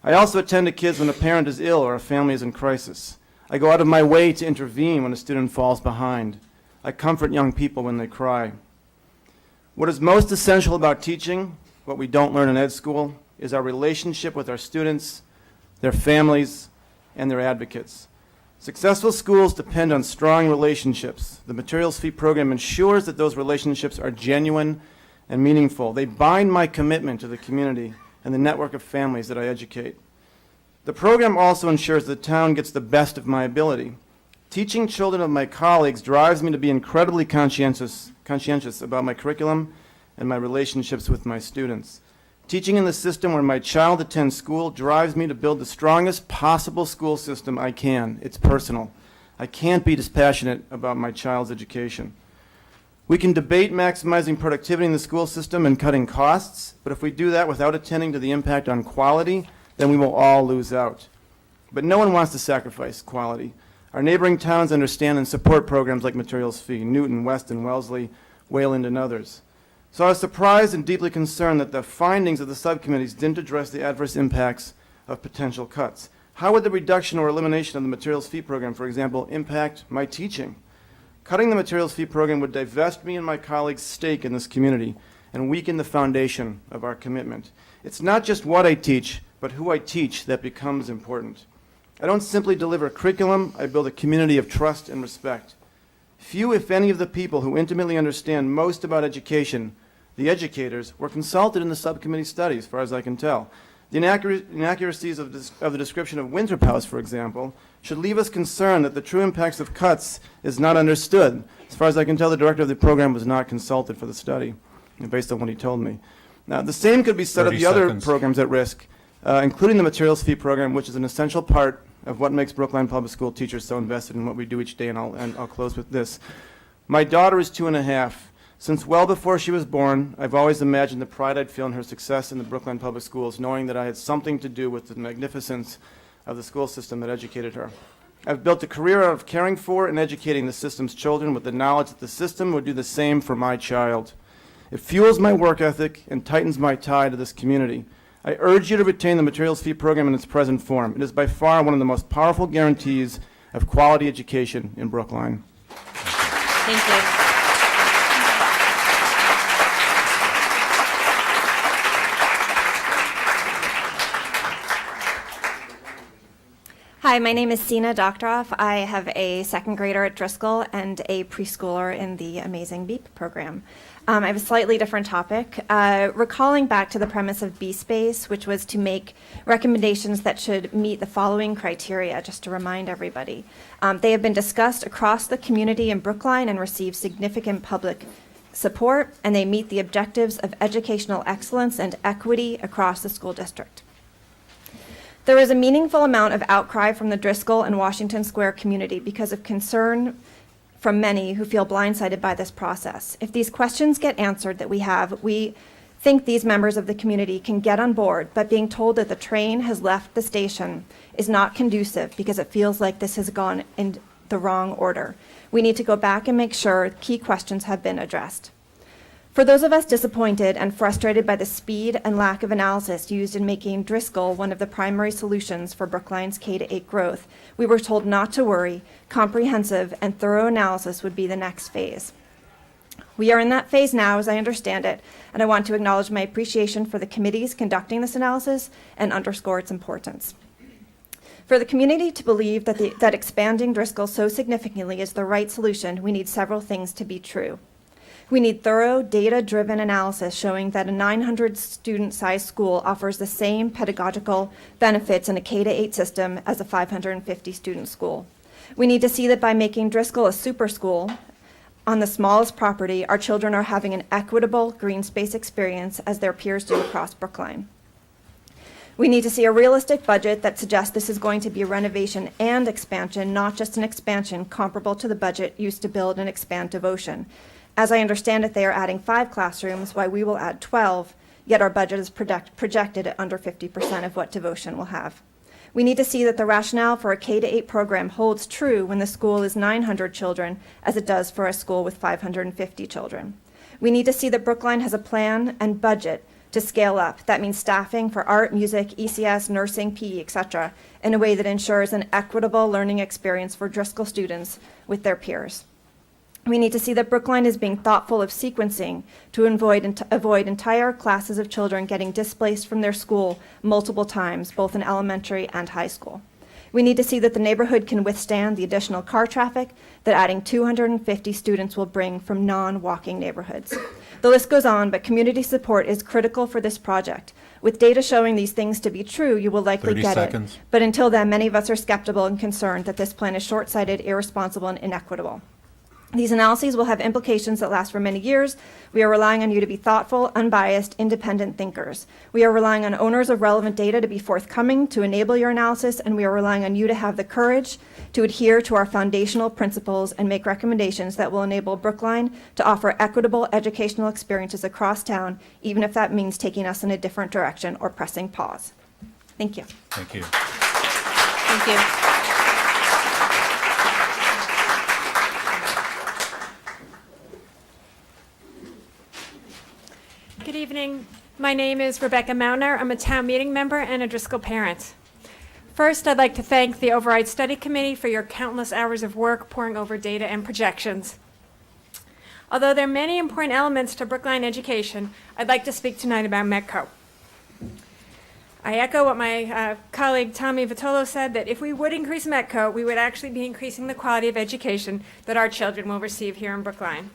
I also attend to kids when a parent is ill or a family is in crisis. I go out of my way to intervene when a student falls behind. I comfort young people when they cry. What is most essential about teaching, what we don't learn in ed school, is our relationship with our students, their families, and their advocates. Successful schools depend on strong relationships. The materials fee program ensures that those relationships are genuine and meaningful. They bind my commitment to the community and the network of families that I educate. The program also ensures the town gets the best of my ability. Teaching children of my colleagues drives me to be incredibly conscientious about my curriculum and my relationships with my students. Teaching in the system where my child attends school drives me to build the strongest possible school system I can. It's personal. I can't be dispassionate about my child's education. We can debate maximizing productivity in the school system and cutting costs, but if we do that without attending to the impact on quality, then we will all lose out. But no one wants to sacrifice quality. Our neighboring towns understand and support programs like Materials Fee, Newton, Weston, Wellesley, Wayland, and others. So I was surprised and deeply concerned that the findings of the subcommittees didn't address the adverse impacts of potential cuts. How would the reduction or elimination of the Materials Fee program, for example, impact my teaching? Cutting the Materials Fee program would divest me and my colleagues' stake in this community and weaken the foundation of our commitment. It's not just what I teach, but who I teach that becomes important. I don't simply deliver curriculum, I build a community of trust and respect. Few, if any, of the people who intimately understand most about education, the educators, were consulted in the subcommittee study, as far as I can tell. The inaccuracies of the description of Winthrop House, for example, should leave us concerned that the true impacts of cuts is not understood. As far as I can tell, the director of the program was not consulted for the study, based on what he told me. Now, the same could be said of the other programs at risk, including the Materials Fee program, which is an essential part of what makes Brookline Public School teachers so invested in what we do each day, and I'll close with this. My daughter is 2.5. Since well before she was born, I've always imagined the pride I'd feel in her success in the Brookline Public Schools, knowing that I had something to do with the magnificence of the school system that educated her. I've built a career out of caring for and educating the system's children with the knowledge that the system would do the same for my child. It fuels my work ethic and tightens my tie to this community. I urge you to retain the Materials Fee program in its present form. It is by far one of the most powerful guarantees of quality education in Brookline. Thank you. Hi, my name is Sina Doktorov. I have a second grader at Driscoll and a preschooler in the Amazing Beep program. I have a slightly different topic. Recalling back to the premise of B-Space, which was to make recommendations that should meet the following criteria, just to remind everybody. They have been discussed across the community in Brookline and received significant public support, and they meet the objectives of educational excellence and equity across the school district. There is a meaningful amount of outcry from the Driscoll and Washington Square community because of concern from many who feel blindsided by this process. If these questions get answered that we think these members of the community can get on board, but being told that the train has left the station is not conducive because it feels like this has gone in the wrong order. We need to go back and make sure key questions have been addressed. For those of us disappointed and frustrated by the speed and lack of analysis used in making Driscoll one of the primary solutions for Brookline's K-8 growth, we were told not to worry, comprehensive and thorough analysis would be the next phase. We are in that phase now, as I understand it, and I want to acknowledge my appreciation for the committees conducting this analysis and underscore its importance. For the community to believe that expanding Driscoll so significantly is the right solution, we need several things to be true. We need thorough, data-driven analysis showing that a 900-student-sized school offers the same pedagogical benefits in a K-8 system as a 550-student school. We need to see that by making Driscoll a super school on the smallest property, our children are having an equitable green space experience as their peers do across Brookline. We need to see a realistic budget that suggests this is going to be a renovation and expansion, not just an expansion comparable to the budget used to build and expand Devotion. As I understand it, they are adding 5 classrooms, while we will add 12, yet our budget is projected at under 50% of what devotion will have. We need to see that the rationale for a K-8 program holds true when the school is 900 children, as it does for a school with 550 children. We need to see that Brookline has a plan and budget to scale up. That means staffing for art, music, ECS, nursing, PE, etc., in a way that ensures an equitable learning experience for Driscoll students with their peers. We need to see that Brookline is being thoughtful of sequencing to avoid entire classes of children getting displaced from their school multiple times, both in elementary and high school. We need to see that the neighborhood can withstand the additional car traffic that adding 250 students will bring from non-walking neighborhoods. The list goes on, but community support is critical for this project. With data showing these things to be true, you will likely 30 get seconds. it. But until then, many of us are skeptical and concerned that this plan is short-sighted, irresponsible, and inequitable. These analyses will have implications that last for many years. We are relying on you to be thoughtful, unbiased, independent thinkers. We are relying on owners of relevant data to be forthcoming to enable your analysis, and we are relying on you to have the courage to adhere to our foundational principles and make recommendations that will enable Brookline to offer equitable educational experiences across town, even if that means taking us in a different direction or pressing pause. Thank you. Thank you. Thank you. Good evening. My name is Rebecca Mauner. I'm a town meeting member and a Driscoll parent. First, I'd like to thank the Override Study Committee for your countless hours of work poring over data and projections. Although there are many important elements to Brookline education, I'd like to speak tonight about METCO. I echo what my colleague Tommy Vitolo said, that if we would increase METCO, we would actually be increasing the quality of education that our children will receive here in Brookline.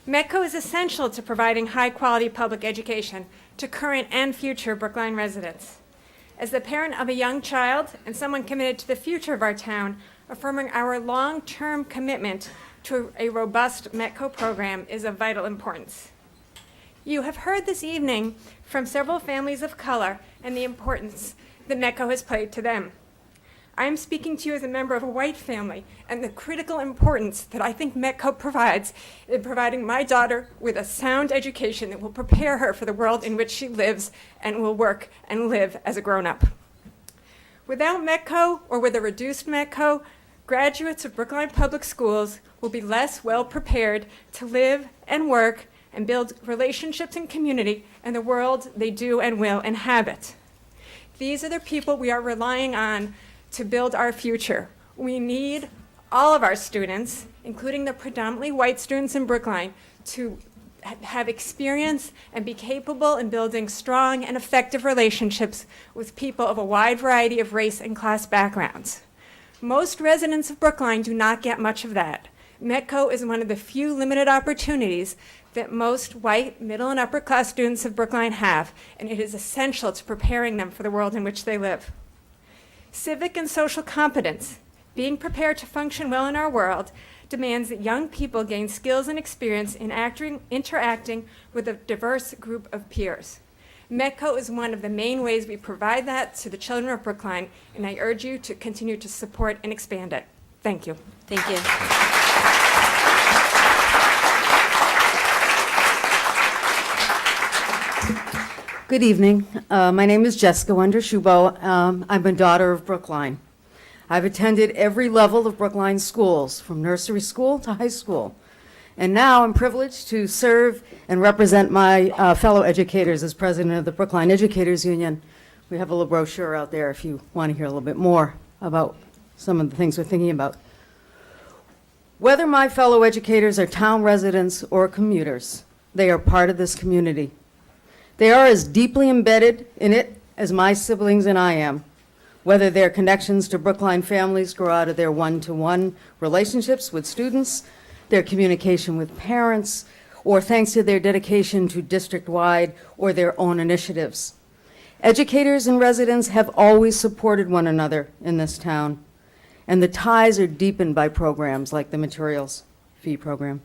METCO is essential to providing high-quality public education to current and future Brookline residents. As the parent of a young child and someone committed to the future of our town, affirming our long-term commitment to a robust METCO program is of vital importance. You have heard this evening from several families of color and the importance that METCO has played to them. I am speaking to you as a member of a white family and the critical importance that I think METCO provides in providing my daughter with a sound education that will prepare her for the world in which she lives and will work and live as a grown-up. Without METCO, or with a reduced METCO, graduates of Brookline Public Schools will be less well prepared to live and work and build relationships and community in the world they do and will inhabit. These are the people we are relying on to build our future. We need all of our students, including the predominantly white students in Brookline, to have experience and be capable in building strong and effective relationships with people of a wide variety of race and class backgrounds. Most residents of Brookline do not get much of that. METCO is one of the few limited opportunities that most white, middle, and upper class students of Brookline have, and it is essential to preparing them for the world in which they live. Civic and social competence, being prepared to function well in our world, demands that young people gain skills and experience in interacting with a diverse group of peers. METCO is one of the main ways we provide that to the children of Brookline, and I urge you to continue to support and expand it. Thank you. Thank you. Good evening. My name is Jessica Wonder-Shubo. I'm a daughter of Brookline. I've attended every level of Brookline schools, from nursery school to high school. And now I'm privileged to serve and represent my fellow educators as president of the Brookline Educators Union. We have a little brochure out there if you want to hear a little bit more about some of the things we're thinking about. Whether my fellow educators are town residents or commuters, they are part of this community. They are as deeply embedded in it as my siblings and I am, whether their connections to Brookline families grow out of their one-to-one relationships with students, their communication with parents, or thanks to their dedication to district-wide or their own initiatives. Educators and residents have always supported one another in this town, and the ties are deepened by programs like the materials fee program.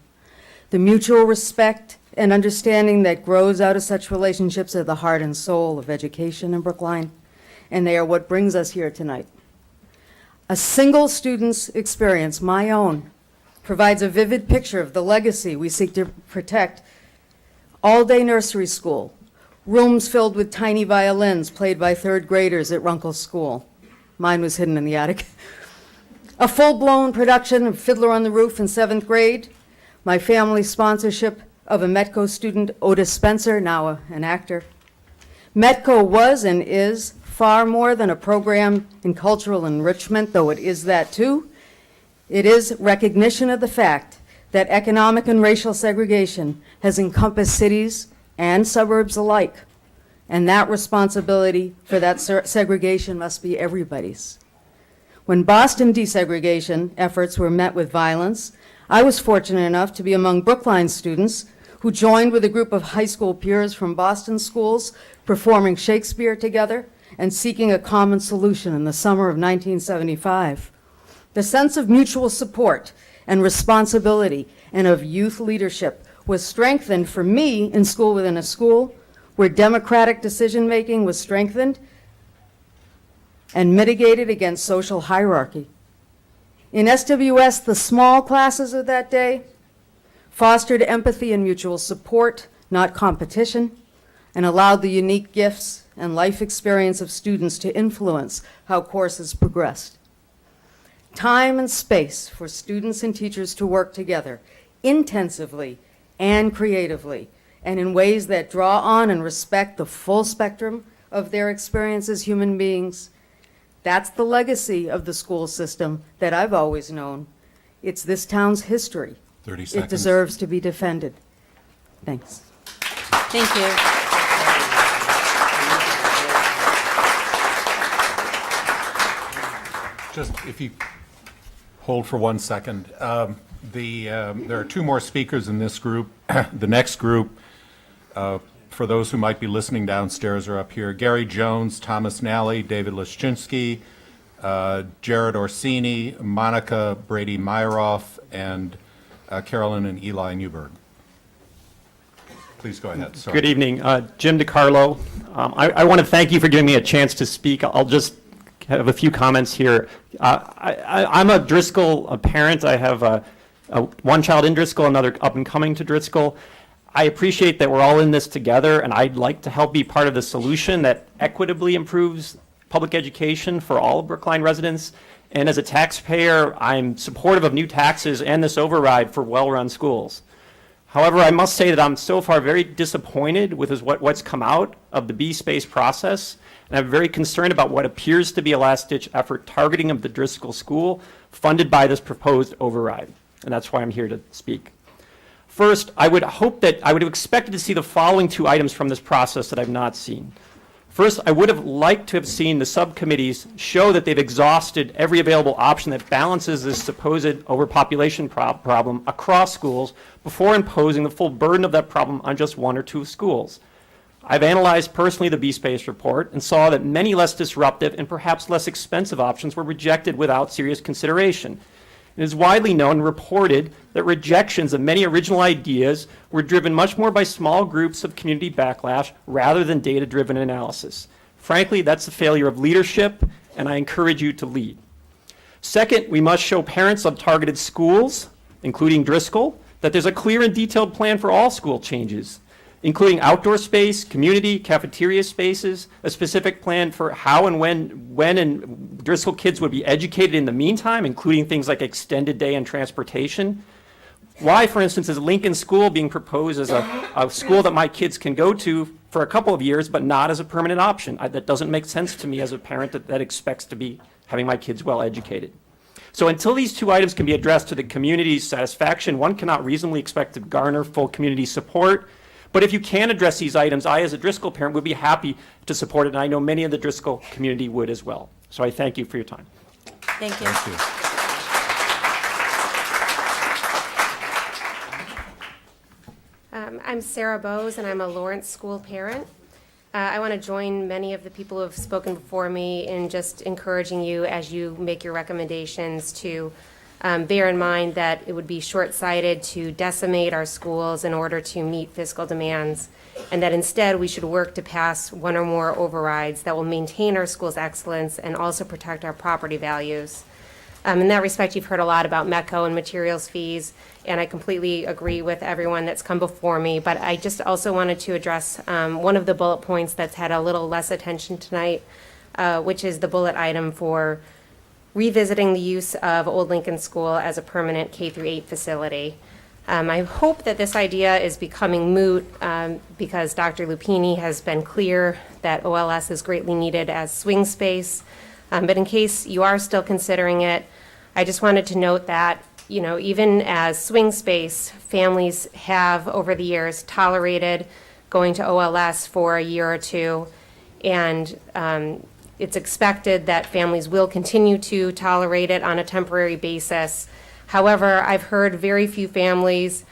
The mutual respect and understanding that grows out of such relationships are the heart and soul of education in Brookline, and they are what brings us here tonight. A single student's experience, my own, provides a vivid picture of the legacy we seek to protect. All-day nursery school, rooms filled with tiny violins played by third graders at Runkle School. Mine was hidden in the attic. A full-blown production of Fiddler on the Roof in 7th grade. My family's sponsorship of a Metco student, Otis Spencer, now an actor. Metco was and is far more than a program in cultural enrichment, though it is that too. It is recognition of the fact that economic and racial segregation has encompassed cities and suburbs alike, and that responsibility for that segregation must be everybody's. When Boston desegregation efforts were met with violence, I was fortunate enough to be among Brookline students who joined with a group of high school peers from Boston schools performing Shakespeare together and seeking a common solution in the summer of 1975. The sense of mutual support and responsibility and of youth leadership was strengthened for me in School Within a School, where democratic decision-making was strengthened and mitigated against social hierarchy. In SWS, the small classes of that day fostered empathy and mutual support, not competition, and allowed the unique gifts and life experience of students to influence how courses progressed. Time and space for students and teachers to work together intensively and creatively, and in ways that draw on and respect the full spectrum of their experience as human beings. That's the legacy of the school system that I've always known. It's this town's history. 30 seconds. It deserves to be defended. Thanks. Thank you. Just if you hold for 1 second. There are two more speakers in this group. The next group, for those who might be listening downstairs, are up here. Gary Jones, Thomas Nally, David Leszczynski, Jared Orsini, Monica Brady-Myroff, and Carolyn and Eli Newberg. Please go ahead. Sorry. Good evening. Jim DiCarlo. I want to thank you for giving me a chance to speak. I'll just have a few comments here. I'm a Driscoll parent. I have one child in Driscoll, another up and coming to Driscoll. I appreciate that we're all in this together, and I'd like to help be part of the solution that equitably improves public education for all of Brookline residents. And as a taxpayer, I'm supportive of new taxes and this override for well-run schools. However, I must say that I'm so far very disappointed with what's come out of the B-Space process, and I'm very concerned about what appears to be a last-ditch effort targeting of the Driscoll School funded by this proposed override, and that's why I'm here to speak. First, I would have expected to see the following two items from this process that I've not seen. First, I would have liked to have seen the subcommittees show that they've exhausted every available option that balances this supposed overpopulation problem across schools before imposing the full burden of that problem on just one or two schools. I've analyzed personally the B-Space report and saw that many less disruptive and perhaps less expensive options were rejected without serious consideration. It is widely known and reported that rejections of many original ideas were driven much more by small groups of community backlash rather than data-driven analysis. Frankly, that's a failure of leadership, and I encourage you to lead. Second, we must show parents of targeted schools, including Driscoll, that there's a clear and detailed plan for all school changes, including outdoor space, community, cafeteria spaces, a specific plan for how and when and Driscoll kids would be educated in the meantime, including things like extended day and transportation. Why, for instance, is Lincoln School being proposed as a school that my kids can go to for a couple of years, but not as a permanent option? That doesn't make sense to me as a parent that expects to be having my kids well educated. So until these two items can be addressed to the community's satisfaction, one cannot reasonably expect to garner full community support. But if you can address these items, I, as a Driscoll parent, would be happy to support it, and I know many of the Driscoll community would as well. So I thank you for your time. Thank you. Thank you. I'm Sarah Bowes, and I'm a Lawrence School parent. I want to join many of the people who have spoken before me in just encouraging you as you make your recommendations to bear in mind that it would be short-sighted to decimate our schools in order to meet fiscal demands, and that instead we should work to pass one or more overrides that will maintain our schools' excellence and also protect our property values. In that respect, you've heard a lot about METCO and materials fees, and I completely agree with everyone that's come before me. But I just also wanted to address one of the bullet points that's had a little less attention tonight, which is the bullet item for revisiting the use of Old Lincoln School as a permanent K-8 facility. I hope that this idea is becoming moot because Dr. Lupini has been clear that OLS is greatly needed as swing space. But in case you are still considering it, I just wanted to note that, you know, even as swing space, families have over the years tolerated going to OLS for a year or two, and it's expected that families will continue to tolerate it on a temporary basis. However, I've heard very few families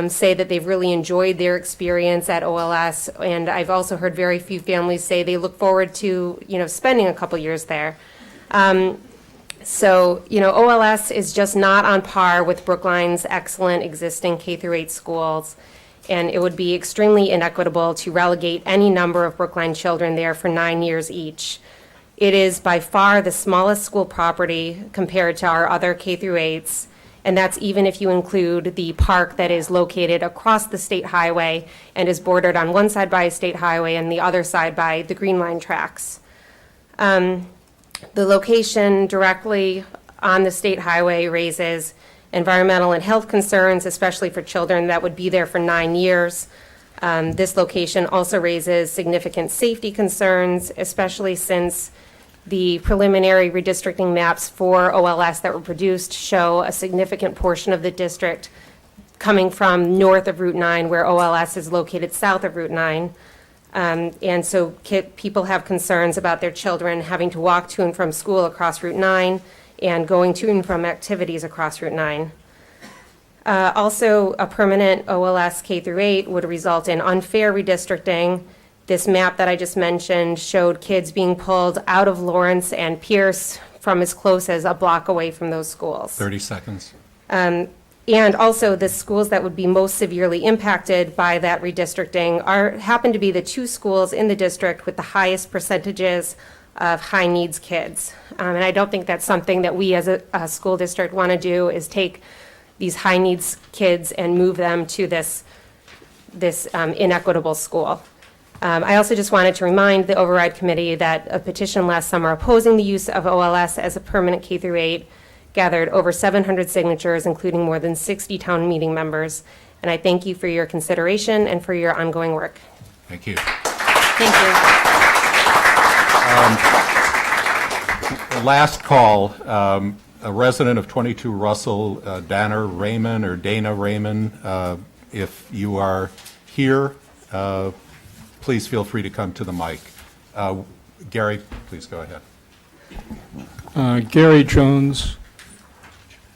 say that they've really enjoyed their experience at OLS, and I've also heard very few families say they look forward to, you know, spending a couple years there. So, you know, OLS is just not on par with Brookline's excellent existing K-8 schools, and it would be extremely inequitable to relegate any number of Brookline children there for 9 years each. It is by far the smallest school property compared to our other K-8s, and that's even if you include the park that is located across the state highway and is bordered on one side by a state highway and the other side by the Green Line tracks. The location directly on the state highway raises environmental and health concerns, especially for children that would be there for 9 years. This location also raises significant safety concerns, especially since the preliminary redistricting maps for OLS that were produced show a significant portion of the district coming from north of Route 9, where OLS is located south of Route 9. And so people have concerns about their children having to walk to and from school across Route 9 and going to and from activities across Route 9. Also, a permanent OLS K-8 would result in unfair redistricting. This map that I just mentioned showed kids being pulled out of Lawrence and Pierce from as close as a block away from those schools. 30 seconds. And also, the schools that would be most severely impacted by that redistricting happen to be the two schools in the district with the highest percentages of high-needs kids. And I don't think that's something that we as a school district want to do, is take these high-needs kids and move them to this inequitable school. I also just wanted to remind the Override Committee that a petition last summer opposing the use of OLS as a permanent K-8 gathered over 700 signatures, including more than 60 town meeting members. And I thank you for your consideration and for your ongoing work. Thank you. Thank you. Last call, a resident of 22 Russell, Dana Raymond, if you are here, please feel free to come to the mic. Gary, please go ahead. Gary Jones,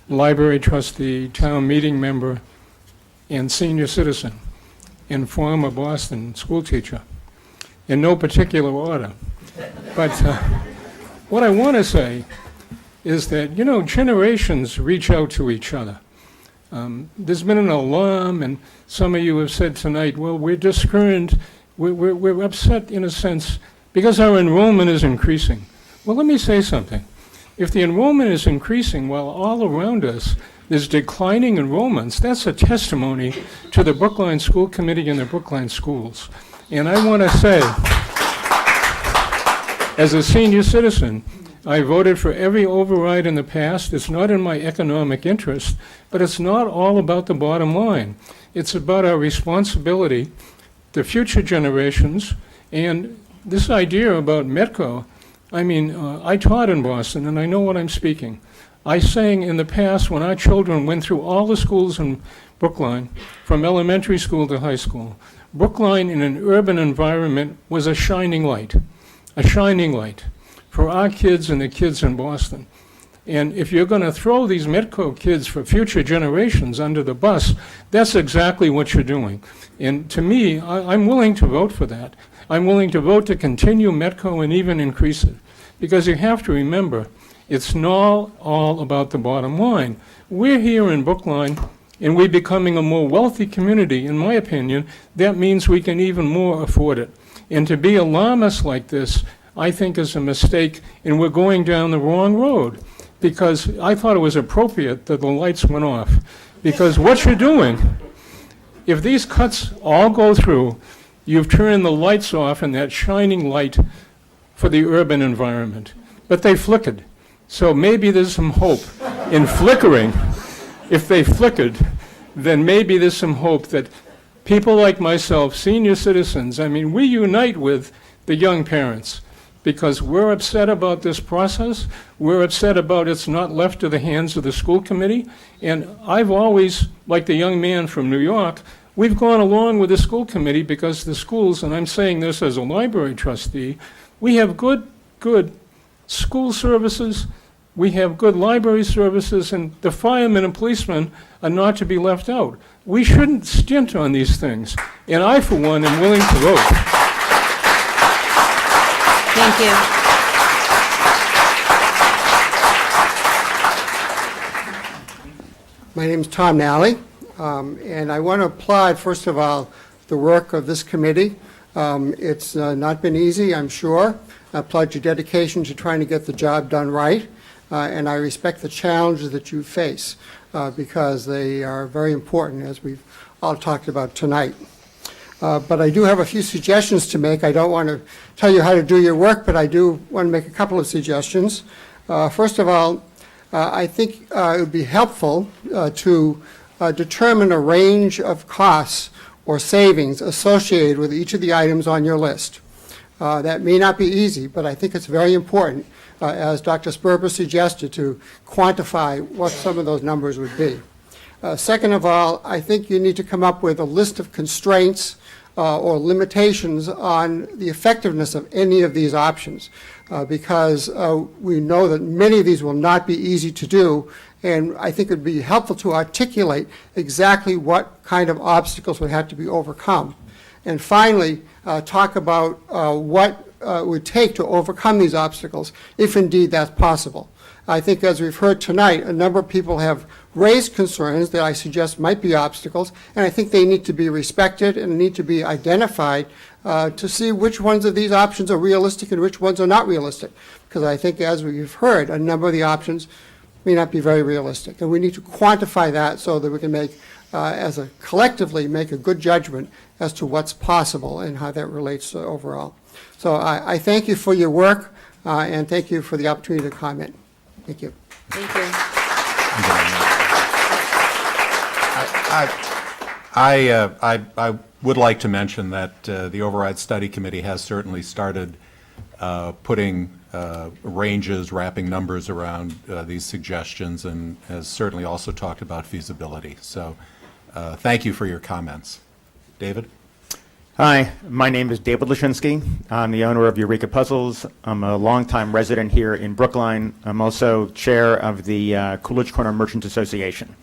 library trustee, town meeting member, and senior citizen, and former Boston school teacher, in no particular order. But what I want to say is that, you know, generations reach out to each other. There's been an alarm, and some of you have said tonight, well, we're discerned, we're upset in a sense because our enrollment is increasing. Well, let me say something. If the enrollment is increasing while all around us there's declining enrollments, that's a testimony to the Brookline School Committee and the Brookline schools. And I want to say, as a senior citizen, I voted for every override in the past. It's not in my economic interest, but it's not all about the bottom line. It's about our responsibility to future generations. And this idea about METCO, I mean, I taught in Boston, and I know what I'm speaking. I sang in the past when our children went through all the schools in Brookline, from elementary school to high school. Brookline in an urban environment was a shining light for our kids and the kids in Boston. And if you're going to throw these METCO kids for future generations under the bus, that's exactly what you're doing. And to me, I'm willing to vote for that. I'm willing to vote to continue METCO and even increase it. Because you have to remember, it's not all about the bottom line. We're here in Brookline, and we're becoming a more wealthy community. In my opinion, that means we can even more afford it. And to be alarmist like this, I think is a mistake, and we're going down the wrong road. because I thought it was appropriate that the lights went off. Because what you're doing, if these cuts all go through, you've turned the lights off and that shining light for the urban environment. But they flickered. So maybe there's some hope in flickering. If they flickered, then maybe there's some hope that people like myself, senior citizens, I mean, we unite with the young parents because we're upset about this process. We're upset about it's not left to the hands of the school committee. And I've always, like the young man from New York, we've gone along with the school committee because the schools, and I'm saying this as a library trustee, we have good school services, we have good library services, and the firemen and policemen are not to be left out. We shouldn't stint on these things. And I, for one, am willing to vote. Thank you. My name is Tom Nally, and I want to applaud, first of all, the work of this committee. It's not been easy, I'm sure. I applaud your dedication to trying to get the job done right, and I respect the challenges that you face because they are very important, as we've all talked about tonight. But I do have a few suggestions to make. I don't want to tell you how to do your work, but I do want to make a couple of suggestions. First of all, I think it would be helpful to determine a range of costs or savings associated with each of the items on your list. That may not be easy, but I think it's very important, as Dr. Sperber suggested, to quantify what some of those numbers would be. Second of all, I think you need to come up with a list of constraints or limitations on the effectiveness of any of these options, because we know that many of these will not be easy to do, and I think it would be helpful to articulate exactly what kind of obstacles would have to be overcome. And finally, talk about what it would take to overcome these obstacles, if indeed that's possible. I think, as we've heard tonight, a number of people have raised concerns that I suggest might be obstacles, and I think they need to be respected and need to be identified to see which ones of these options are realistic and which ones are not realistic. Because I think, as we've heard, a number of the options may not be very realistic, and we need to quantify that so that we can make, collectively, make a good judgment as to what's possible and how that relates overall. So I thank you for your work, and thank you for the opportunity to comment. Thank you. Thank you. I would like to mention that the Override Study Committee has certainly started putting ranges, wrapping numbers around these suggestions, and has certainly also talked about feasibility. So thank you for your comments. David? Hi, my name is David Lashinsky. I'm the owner of Eureka Puzzles. I'm a longtime resident here in Brookline. I'm also chair of the Coolidge Corner Merchants Association.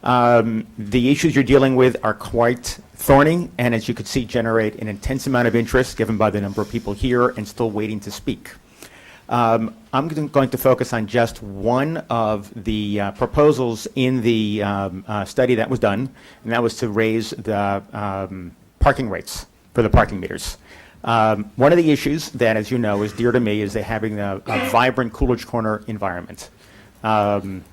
The issues you're dealing with are quite thorny, and as you could see, generate an intense amount of interest given by the number of people here and still waiting to speak. I'm going to focus on just one of the proposals in the study that was done, and that was to raise the parking rates for the parking meters. One of the issues that, as you know, is dear to me is having a vibrant Coolidge Corner environment. Something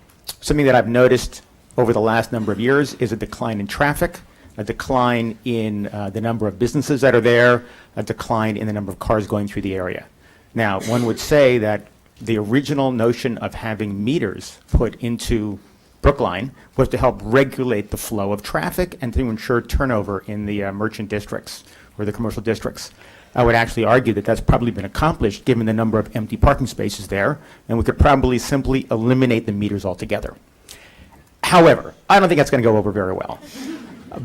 that I've noticed over the last number of years is a decline in traffic, a decline in the number of businesses that are there, a decline in the number of cars going through the area. Now, one would say that the original notion of having meters put into Brookline was to help regulate the flow of traffic and to ensure turnover in the merchant districts or the commercial districts. I would actually argue that that's probably been accomplished given the number of empty parking spaces there, and we could probably simply eliminate the meters altogether. However, I don't think that's going to go over very well.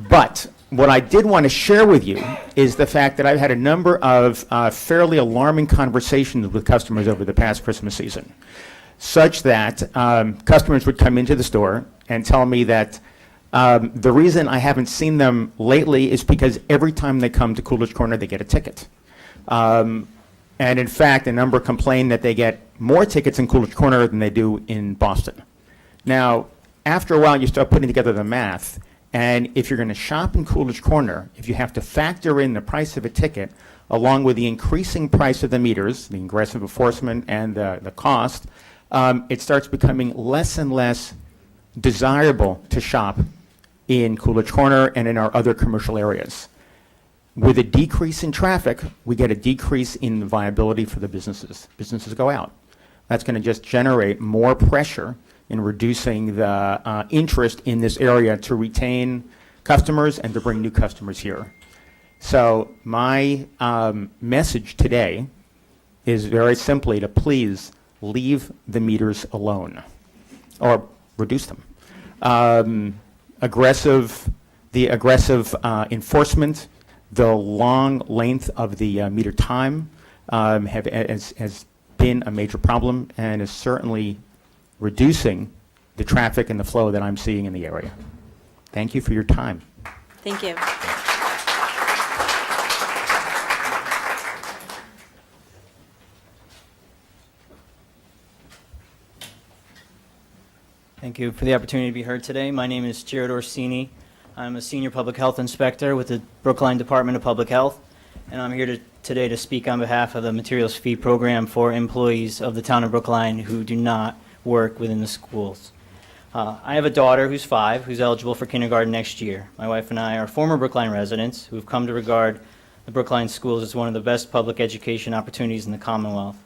But what I did want to share with you is the fact that I've had a number of fairly alarming conversations with customers over the past Christmas season, such that customers would come into the store and tell me that the reason I haven't seen them lately is because every time they come to Coolidge Corner, they get a ticket. And in fact, a number complain that they get more tickets in Coolidge Corner than they do in Boston. Now, after a while, you start putting together the math, and if you're going to shop in Coolidge Corner, if you have to factor in the price of a ticket, along with the increasing price of the meters, the aggressive enforcement and the cost, it starts becoming less and less desirable to shop in Coolidge Corner and in our other commercial areas. With a decrease in traffic, we get a decrease in viability for the businesses. Businesses go out. That's going to just generate more pressure in reducing the interest in this area to retain customers and to bring new customers here. So my message today is very simply to please leave the meters alone or reduce them. The aggressive enforcement, the long length of the meter time has been a major problem and is certainly reducing the traffic and the flow that I'm seeing in the area. Thank you for your time. Thank you. Thank you for the opportunity to be heard today. My name is Jared Orsini. I'm a senior public health inspector with the Brookline Department of Public Health, and I'm here today to speak on behalf of the materials fee program for employees of the town of Brookline who do not work within the schools. I have a daughter who's 5, who's eligible for kindergarten next year. My wife and I are former Brookline residents who've come to regard the Brookline schools as one of the best public education opportunities in the Commonwealth.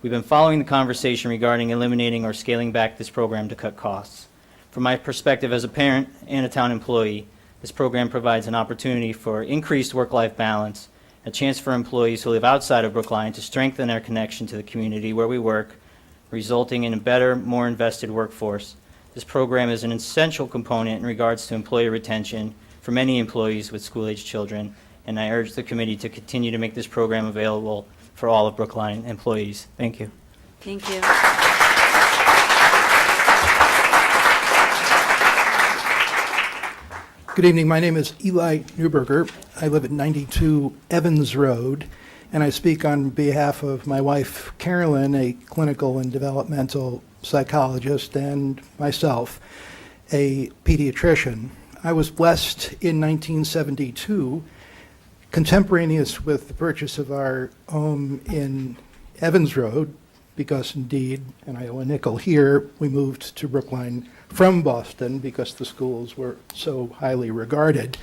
We've been following the conversation regarding eliminating or scaling back this program to cut costs. From my perspective as a parent and a town employee, this program provides an opportunity for increased work-life balance, a chance for employees who live outside of Brookline to strengthen their connection to the community where we work, resulting in a better, more invested workforce. This program is an essential component in regards to employee retention for many employees with school-aged children, and I urge the committee to continue to make this program available for all of Brookline employees. Thank you. Thank you. Good evening. My name is Eli Newberger. I live at 92 Evans Road, and I speak on behalf of my wife, Carolyn, a clinical and developmental psychologist, and myself, a pediatrician. I was blessed in 1972, contemporaneous with the purchase of our home in Evans Road, because indeed, and I owe a nickel here, we moved to Brookline from Boston because the schools were so highly regarded,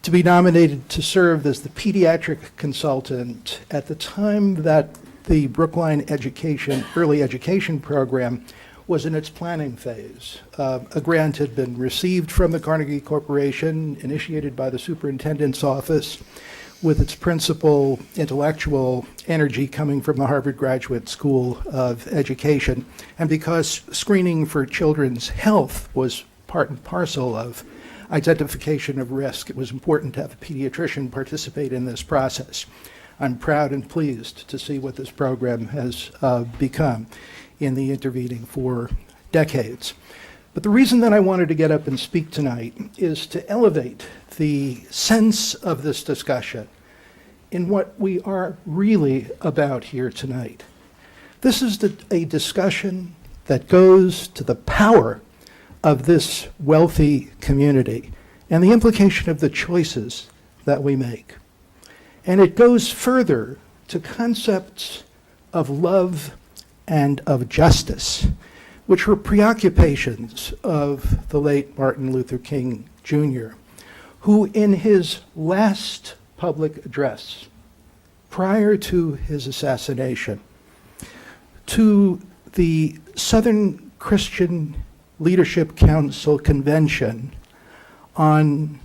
to be nominated to serve as the pediatric consultant at the time that the Brookline early education program was in its planning phase. A grant had been received from the Carnegie Corporation, initiated by the superintendent's office, with its principal intellectual energy coming from the Harvard Graduate School of Education. And because screening for children's health was part and parcel of identification of risk, it was important to have a pediatrician participate in this process. I'm proud and pleased to see what this program has become in the intervening 4 decades. But the reason that I wanted to get up and speak tonight is to elevate the sense of this discussion in what we are really about here tonight. This is a discussion that goes to the power of this wealthy community and the implication of the choices that we make. And it goes further to concepts of love and of justice, which were preoccupations of the late Martin Luther King Jr., who in his last public address, prior to his assassination, to the Southern Christian Leadership Council Convention on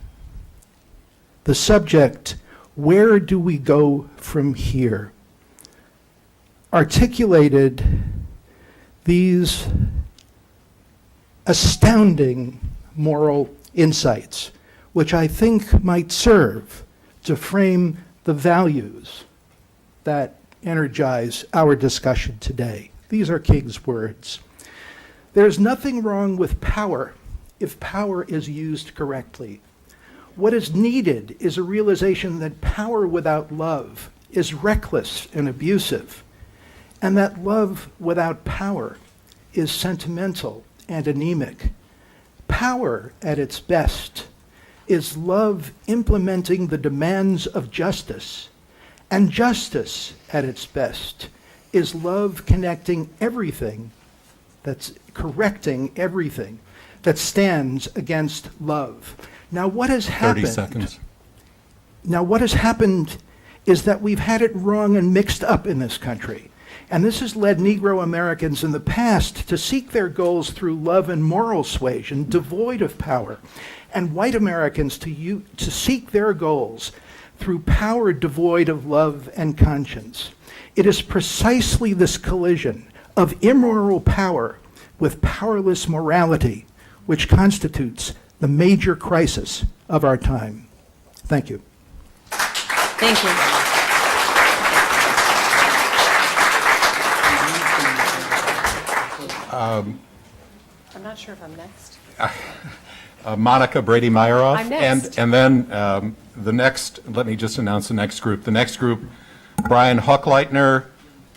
the subject, where do we go from here, articulated these astounding moral insights, which I think might serve to frame the values that energize our discussion today. These are King's words. There's nothing wrong with power if power is used correctly. What is needed is a realization that power without love is reckless and abusive, and that love without power is sentimental and anemic. Power at its best is love implementing the demands of justice, and justice at its best is love connecting everything that's correcting everything, that stands against love. Now, what has 30 happened? seconds. Now, what has happened is that we've had it wrong and mixed up in this country. And this has led Negro Americans in the past to seek their goals through love and moral suasion, devoid of power, and white Americans to seek their goals through power devoid of love and conscience. It is precisely this collision of immoral power with powerless morality which constitutes the major crisis of our time. Thank you. Thank you. I'm not sure if I'm next. Monica Brady Myeroff. I'm next. And then the next, let me just announce the next group. The next group, Brian Hochleitner,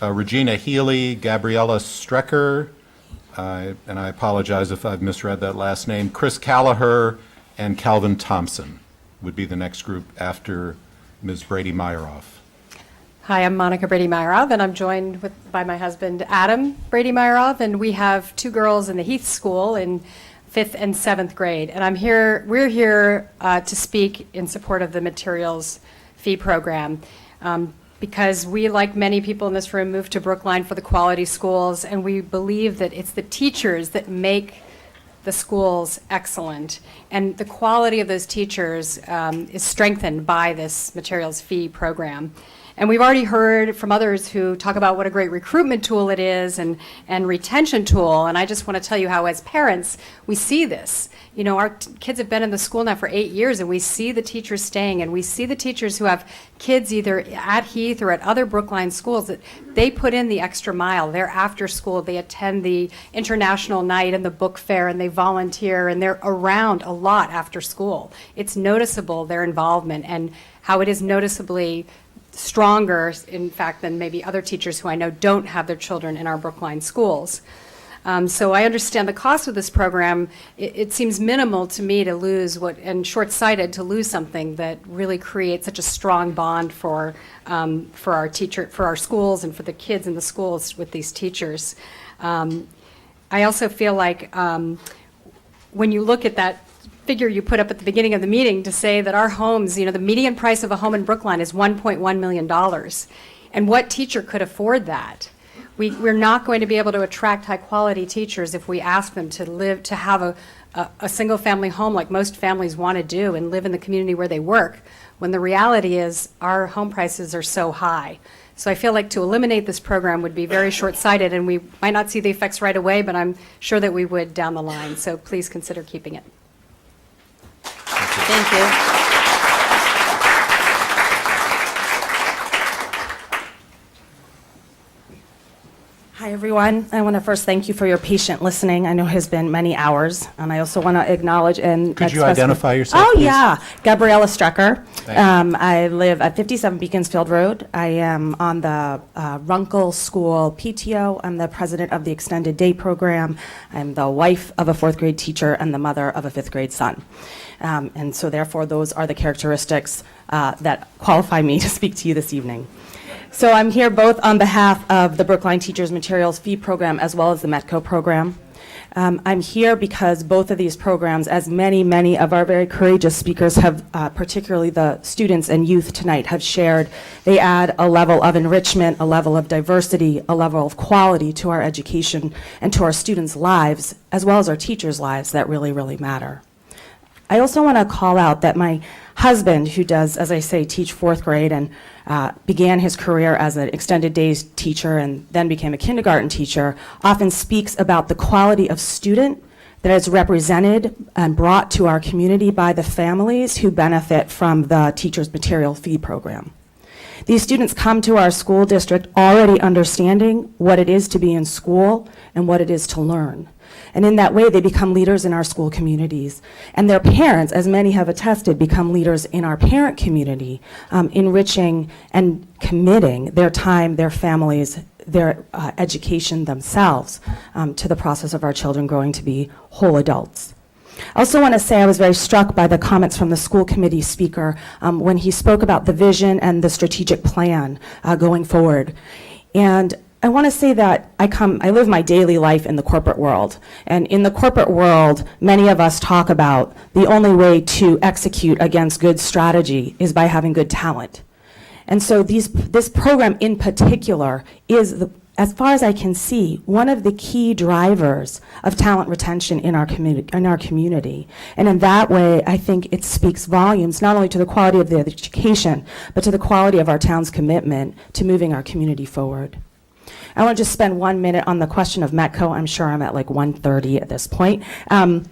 Regina Healy, Gabriella Strecker, and I apologize if I've misread that last name, Chris Callaher, and Calvin Thompson would be the next group after Ms. Brady Myeroff. Hi, I'm Monica Brady Myeroff, and I'm joined by my husband, Adam Brady Myeroff, and we have 2 girls in the Heath School in 5th and 7th grade. And we're here to speak in support of the materials fee program because we, like many people in this room, moved to Brookline for the quality schools, and we believe that it's the teachers that make the schools excellent. And the quality of those teachers is strengthened by this materials fee program. And we've already heard from others who talk about what a great recruitment tool it is and retention tool. And I just want to tell you how, as parents, we see this. You know, our kids have been in the school now for 8 years, and we see the teachers staying, and we see the teachers who have kids either at Heath or at other Brookline schools that they put in the extra mile. They're after school, they attend the international night and the book fair, and they volunteer, and they're around a lot after school. It's noticeable, their involvement, and how it is noticeably stronger, in fact, than maybe other teachers who I know don't have their children in our Brookline schools. So I understand the cost of this program. It seems minimal to me to lose and short-sighted to lose something that really creates such a strong bond for our schools and for the kids in the schools with these teachers. I also feel like when you look at that figure you put up at the beginning of the meeting to say that our homes, you know, the median price of a home in Brookline is $1.1 million. And what teacher could afford that? We're not going to be able to attract high-quality teachers if we ask them to have a single-family home like most families want to do and live in the community where they work, when the reality is our home prices are so high. So I feel like to eliminate this program would be very short-sighted, and we might not see the effects right away, but I'm sure that we would down the line. So please consider keeping it. Thank you. Hi, everyone. I want to first thank you for your patient listening. I know it has been many hours, and I also want to acknowledge and Could you express- identify yourself, Oh, please? yeah. Gabriella Strecker. Thank you. I live at 57 Beaconsfield Road. I am on the Runkle School PTO. I'm the president of the Extended Day Program. I'm the wife of a 4th grade teacher and the mother of a 5th grade son. And so therefore, those are the characteristics that qualify me to speak to you this evening. So I'm here both on behalf of the Brookline Teachers Materials Fee Program as well as the METCO program. I'm here because both of these programs, as many of our very courageous speakers have, particularly the students and youth tonight, have shared, they add a level of enrichment, a level of diversity, a level of quality to our education and to our students' lives, as well as our teachers' lives that really, really matter. I also want to call out that my husband, who does, as I say, teach 4th grade and began his career as an extended days teacher and then became a kindergarten teacher, often speaks about the quality of student that is represented and brought to our community by the families who benefit from the Teachers Material Fee Program. These students come to our school district already understanding what it is to be in school and what it is to learn. And in that way, they become leaders in our school communities. And their parents, as many have attested, become leaders in our parent community, enriching and committing their time, their families, their education themselves to the process of our children growing to be whole adults. I also want to say I was very struck by the comments from the school committee speaker when he spoke about the vision and the strategic plan going forward. And I want to say that I live my daily life in the corporate world. And in the corporate world, many of us talk about the only way to execute against good strategy is by having good talent. And so this program in particular is, as far as I can see, one of the key drivers of talent retention in our community. And in that way, I think it speaks volumes not only to the quality of the education, but to the quality of our town's commitment to moving our community forward. I want to just spend 1 minute on the question of Metco. I'm sure I'm at like 1:30 at this point. The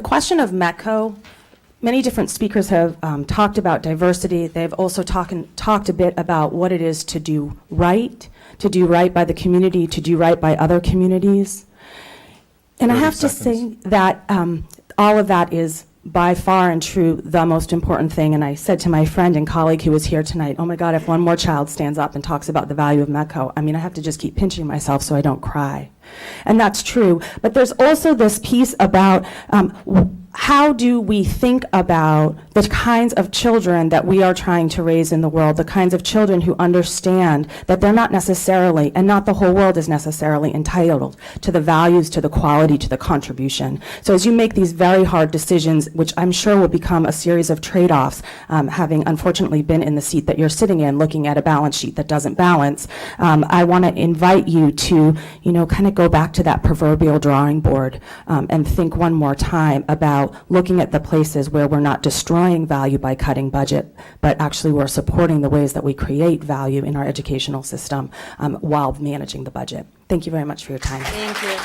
question of Metco, many different speakers have talked about diversity. They've also talked a bit about what it is to do right by the community, to do right by other communities. And I have to say that all of that is by far and true the most important thing. And I said to my friend and colleague who was here tonight, oh my God, if one more child stands up and talks about the value of Metco, I mean, I have to just keep pinching myself so I don't cry. And that's true. But there's also this piece about how do we think about the kinds of children that we are trying to raise in the world, the kinds of children who understand that they're not necessarily, and not the whole world is necessarily entitled to the values, to the quality, to the contribution. So as you make these very hard decisions, which I'm sure will become a series of trade-offs, having unfortunately been in the seat that you're sitting in, looking at a balance sheet that doesn't balance, I want to invite you to, kind of go back to that proverbial drawing board and think one more time about looking at the places where we're not destroying value by cutting budget, but actually we're supporting the ways that we create value in our educational system while managing the budget. Thank you very much for your time. Thank you.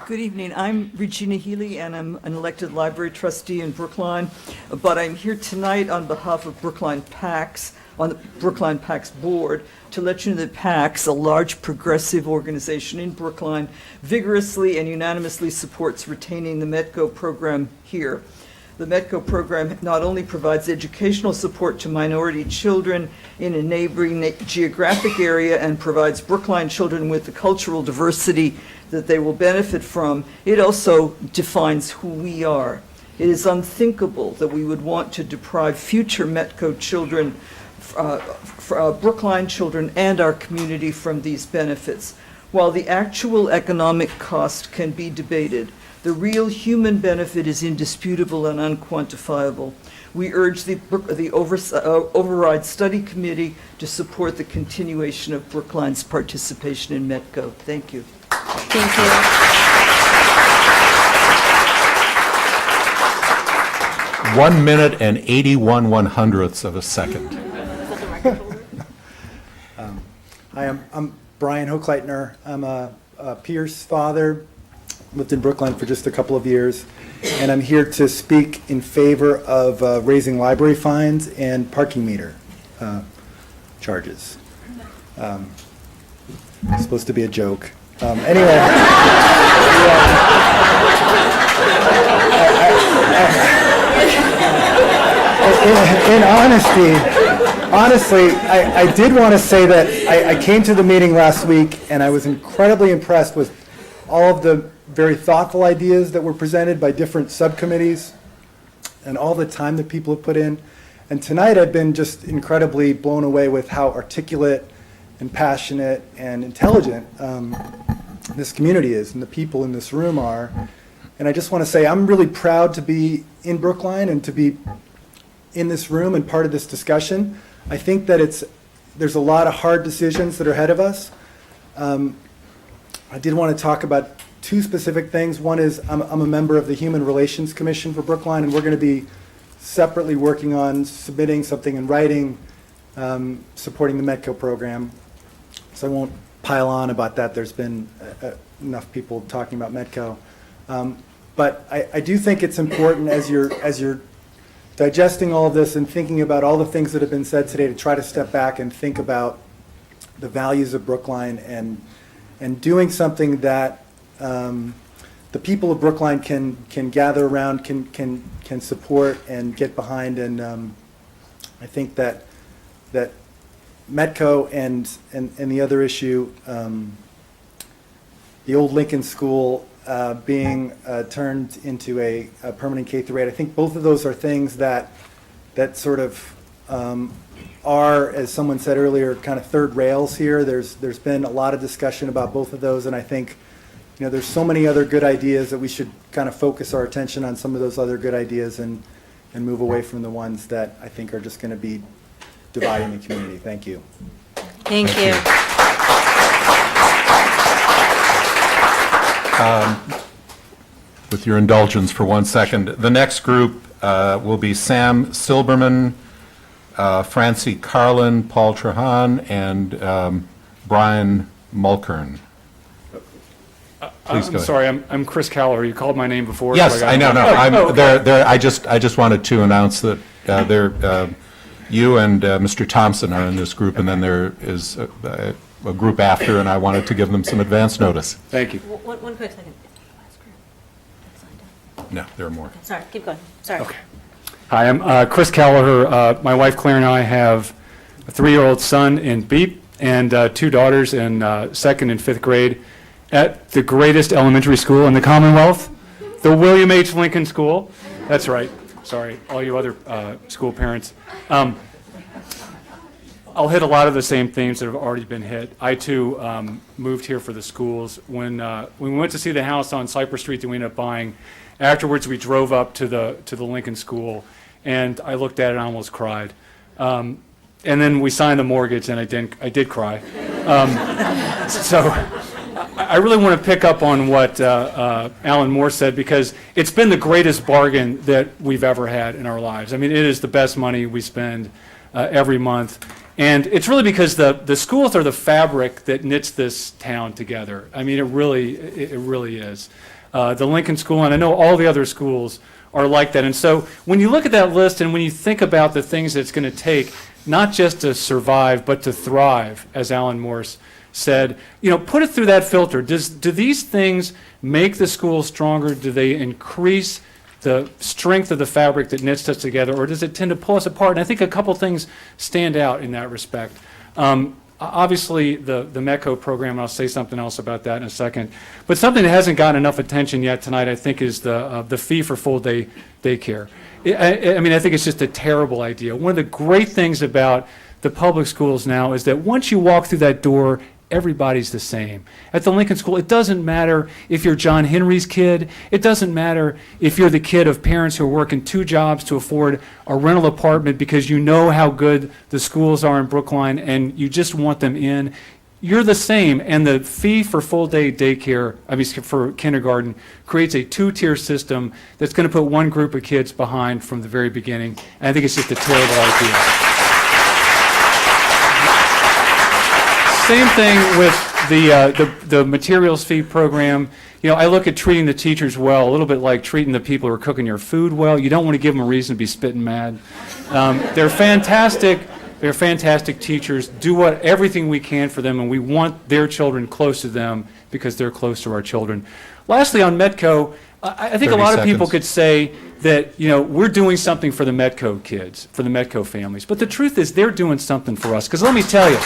Good evening. I'm Regina Healy, and I'm an elected library trustee in Brookline, but I'm here tonight on behalf of Brookline PACS, on the Brookline PACS board, to let you know that PACS, a large progressive organization in Brookline, vigorously and unanimously supports retaining the Metco program here. The Metco program not only provides educational support to minority children in a neighboring geographic area and provides Brookline children with the cultural diversity that they will benefit from, it also defines who we are. It is unthinkable that we would want to deprive future Metco children, Brookline children, and our community from these benefits. While the actual economic cost can be debated, the real human benefit is indisputable and unquantifiable. We urge the Override Study Committee to support the continuation of Brookline's participation in Metco. Thank you. Thank you. 1 minute and 81 1/100ths of a second. Hi, I'm Brian Hochleitner. I'm a Pierce father, lived in Brookline for just a couple of years, and I'm here to speak in favor of raising library fines and parking meter charges. It's supposed to be a joke. Anyway, in honestly, I did want to say that I came to the meeting last week and I was incredibly impressed with all of the very thoughtful ideas that were presented by different subcommittees and all the time that people have put in. And tonight I've been just incredibly blown away with how articulate and passionate and intelligent this community is and the people in this room are. And I just want to say I'm really proud to be in Brookline and to be in this room and part of this discussion. I think that there's a lot of hard decisions that are ahead of us. I did want to talk about two specific things. One is I'm a member of the Human Relations Commission for Brookline, and we're going to be separately working on submitting something in writing supporting the Metco program. So I won't pile on about that. There's been enough people talking about Metco. But I do think it's important as you're digesting all of this and thinking about all the things that have been said today to try to step back and think about the values of Brookline and doing something that the people of Brookline can gather around, can support and get behind. And I think that Metco and the other issue, the old Lincoln School being turned into a permanent K-8. I think both of those are things that sort of are, as someone said earlier, kind of third rails here. There's been a lot of discussion about both of those, and I think there's so many other good ideas that we should kind of focus our attention on some of those other good ideas and move away from the ones that I think are just going to be dividing the community. Thank you. Thank you. With your indulgence for 1 second, the next group will be Sam Silberman, Francie Carlin, Paul Trahan, and Brian Mulkern. Please go ahead. Sorry, I'm Chris Caller. You called my name before. Yes, so I know. No, okay. I just wanted to announce that you and Mr. Thompson are in this group, and then there is a group after, and I wanted to give them some advance notice. Thank you. One quick second. No, there are more. Sorry, keep going. Sorry. Okay. Hi, I'm Chris Kelleher. My wife Claire and I have a 3-year-old son in Beep and 2 daughters in 2nd and 5th grade at the greatest elementary school in the Commonwealth, the William H. Lincoln School. That's right. Sorry, all you other school parents. I'll hit a lot of the same themes that have already been hit. I, too, moved here for the schools. When we went to see the house on Cypress Street that we ended up buying, afterwards we drove up to the Lincoln School, and I looked at it and I almost cried. And then we signed the mortgage, and I did cry. So I really want to pick up on what Alan Moore said, because it's been the greatest bargain that we've ever had in our lives. I mean, it is the best money we spend every month. And it's really because the schools are the fabric that knits this town together. I mean, it really is. The Lincoln School, and I know all the other schools are like that. And so when you look at that list and when you think about the things that it's going to take, not just to survive, but to thrive, as Alan Morse said, put it through that filter. Do these things make the school stronger? Do they increase the strength of the fabric that knits us together, or does it tend to pull us apart? And I think a couple things stand out in that respect. Obviously, the METCO program, and I'll say something else about that in a second, but something that hasn't gotten enough attention yet tonight, I think, is the fee for full-day daycare. I mean, I think it's just a terrible idea. One of the great things about the public schools now is that once you walk through that door, everybody's the same. At the Lincoln School, it doesn't matter if you're John Henry's kid. It doesn't matter if you're the kid of parents who are working 2 jobs to afford a rental apartment because you know how good the schools are in Brookline and you just want them in. You're the same, and the fee for full-day daycare, for kindergarten, creates a 2-tier system that's going to put one group of kids behind from the very beginning. And I think it's just a terrible idea. Same thing with the materials fee program. I look at treating the teachers well, a little bit like treating the people who are cooking your food well. You don't want to give them a reason to be spitting mad. They're fantastic. They're fantastic teachers. Do everything we can for them, and we want their children close to them because they're close to our children. Lastly, on METCO, I think a lot of people could say that, we're doing something for the METCO kids, for the METCO families. But the truth is they're doing something for us. Because let me tell you,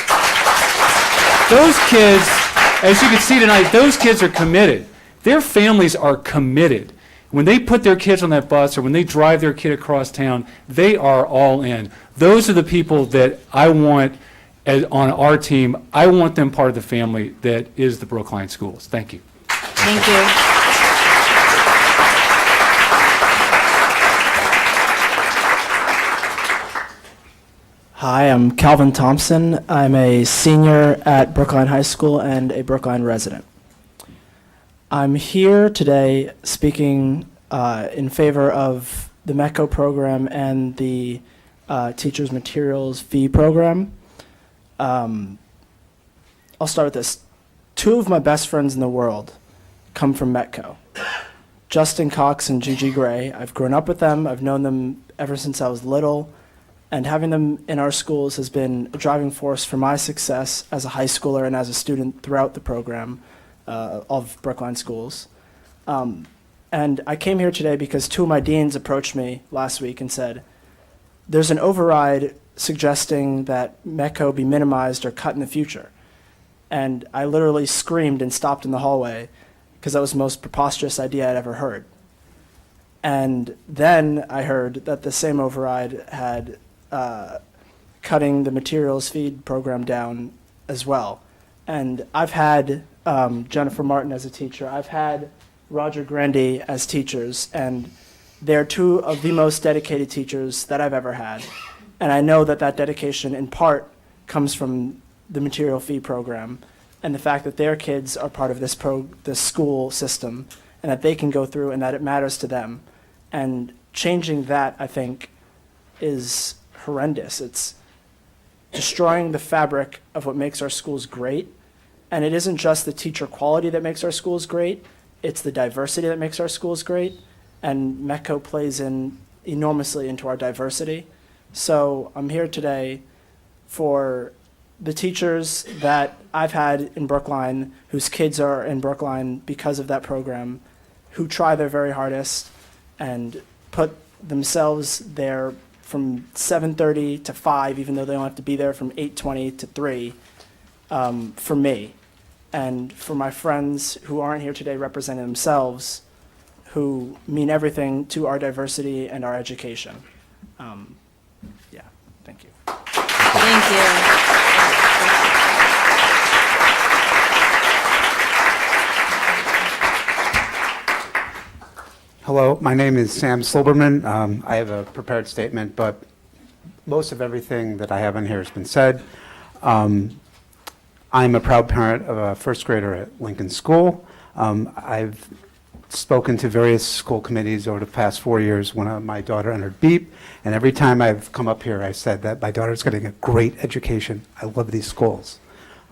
those kids, as you can see tonight, those kids are committed. Their families are committed. When they put their kids on that bus or when they drive their kid across town, they are all in. Those are the people that I want on our team. I want them part of the family that is the Brookline Schools. Thank you. Thank you. Hi, I'm Calvin Thompson. I'm a senior at Brookline High School and a Brookline resident. I'm here today speaking in favor of the METCO program and the Teachers Materials Fee program. I'll start with this. 2 of my best friends in the world come from METCO. Justin Cox and Gigi Gray. I've grown up with them. I've known them ever since I was little. And having them in our schools has been a driving force for my success as a high schooler and as a student throughout the program of Brookline Schools. And I came here today because 2 of my deans approached me last week and said, there's an override suggesting that METCO be minimized or cut in the future. And I literally screamed and stopped in the hallway because that was the most preposterous idea I'd ever heard. And then I heard that the same override had cutting the materials feed program down as well. And I've had Jennifer Martin as a teacher. I've had Roger Grandy as teachers, and they're two of the most dedicated teachers that I've ever had. And I know that that dedication in part comes from the material fee program and the fact that their kids are part of this school system and that they can go through and that it matters to them. And changing that, I think, is horrendous. It's destroying the fabric of what makes our schools great. And it isn't just the teacher quality that makes our schools great, it's the diversity that makes our schools great. And MECO plays in enormously into our diversity. So I'm here today for the teachers that I've had in Brookline, whose kids are in Brookline because of that program, who try their very hardest and put themselves there from 7:30 to 5, even though they don't have to be there from 8:20 to 3, for me. And for my friends who aren't here today representing themselves, who mean everything to our diversity and our education. Yeah, thank you. Thank you. Hello, my name is Sam Silberman. I have a prepared statement, but most of everything that I have in here has been said. I'm a proud parent of a first grader at Lincoln School. I've spoken to various school committees over the past 4 years when my daughter entered BEEP, and every time I've come up here, I said that my daughter's getting a great education. I love these schools.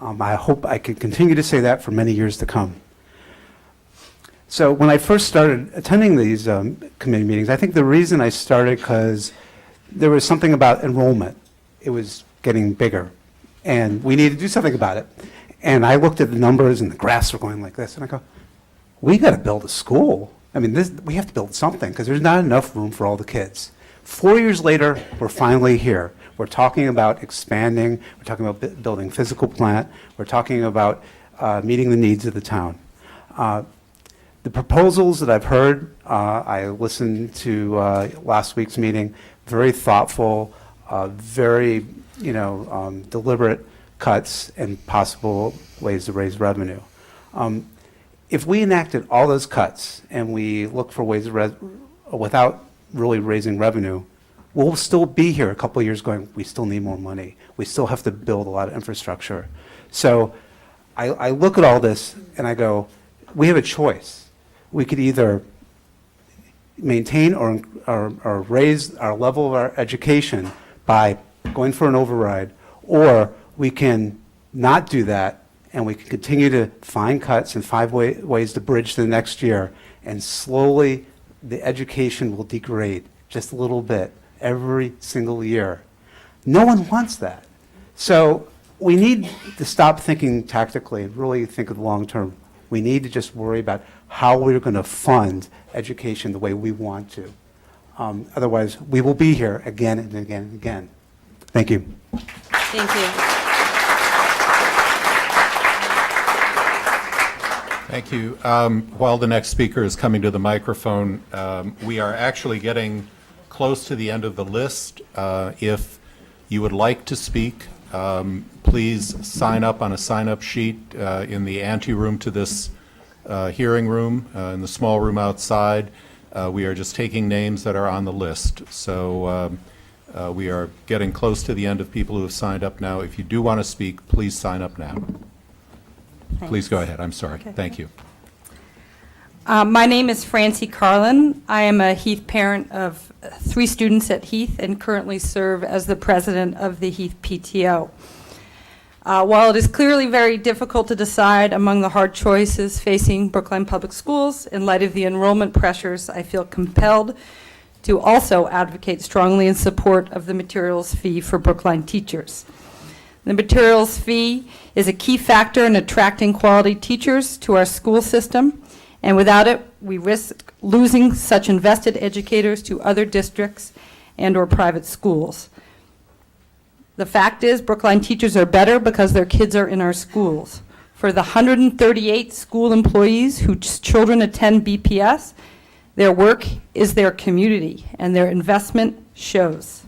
I hope I can continue to say that for many years to come. So when I first started attending these committee meetings, I think the reason I started because there was something about enrollment. It was getting bigger, and we needed to do something about it. And I looked at the numbers, and the graphs were going like this, and I go, we got to build a school. I mean, we have to build something because there's not enough room for all the kids. 4 years later, we're finally here. We're talking about expanding. We're talking about building physical plant. We're talking about meeting the needs of the town. The proposals that I've heard, I listened to last week's meeting, very thoughtful, very deliberate cuts and possible ways to raise revenue. If we enacted all those cuts and we look for ways without really raising revenue, we'll still be here a couple of years going, we still need more money. We still have to build a lot of infrastructure. So I look at all this and I go, we have a choice. We could either maintain or raise our level of our education by going for an override, or we can not do that and we can continue to find cuts and find ways to bridge to the next year, and slowly the education will degrade just a little bit every single year. No one wants that. So we need to stop thinking tactically and really think of the long term. We need to just worry about how we're going to fund education the way we want to. Otherwise, we will be here again and again and again. Thank you. Thank you. Thank you. While the next speaker is coming to the microphone, we are actually getting close to the end of the list. If you would like to speak, please sign up on a sign-up sheet in the anteroom to this hearing room, in the small room outside. We are just taking names that are on the list. So we are getting close to the end of people who have signed up now. If you do want to speak, please sign up now. Thanks. Please go ahead. I'm sorry. Okay. Thank you. My name is Francie Carlin. I am a Heath parent of 3 students at Heath and currently serve as the president of the Heath PTO. While it is clearly very difficult to decide among the hard choices facing Brookline Public Schools, in light of the enrollment pressures, I feel compelled to also advocate strongly in support of the materials fee for Brookline teachers. The materials fee is a key factor in attracting quality teachers to our school system, and without it, we risk losing such invested educators to other districts and/or private schools. The fact is, Brookline teachers are better because their kids are in our schools. For the 138 school employees whose children attend BPS, their work is their community, and their investment shows.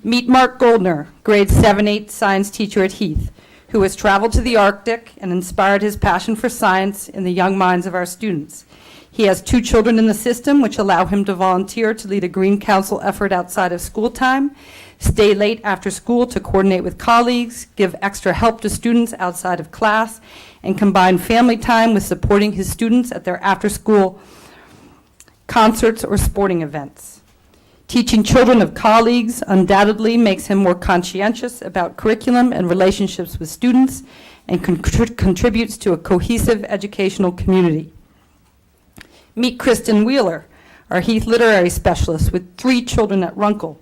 Meet Mark Goldner, grade 7-8 science teacher at Heath, who has traveled to the Arctic and inspired his passion for science in the young minds of our students. He has 2 children in the system, which allow him to volunteer to lead a Green Council effort outside of school time, stay late after school to coordinate with colleagues, give extra help to students outside of class, and combine family time with supporting his students at their after-school concerts or sporting events. Teaching children of colleagues undoubtedly makes him more conscientious about curriculum and relationships with students, and contributes to a cohesive educational community. Meet Kristen Wheeler, our Heath literary specialist with 3 children at Runkle,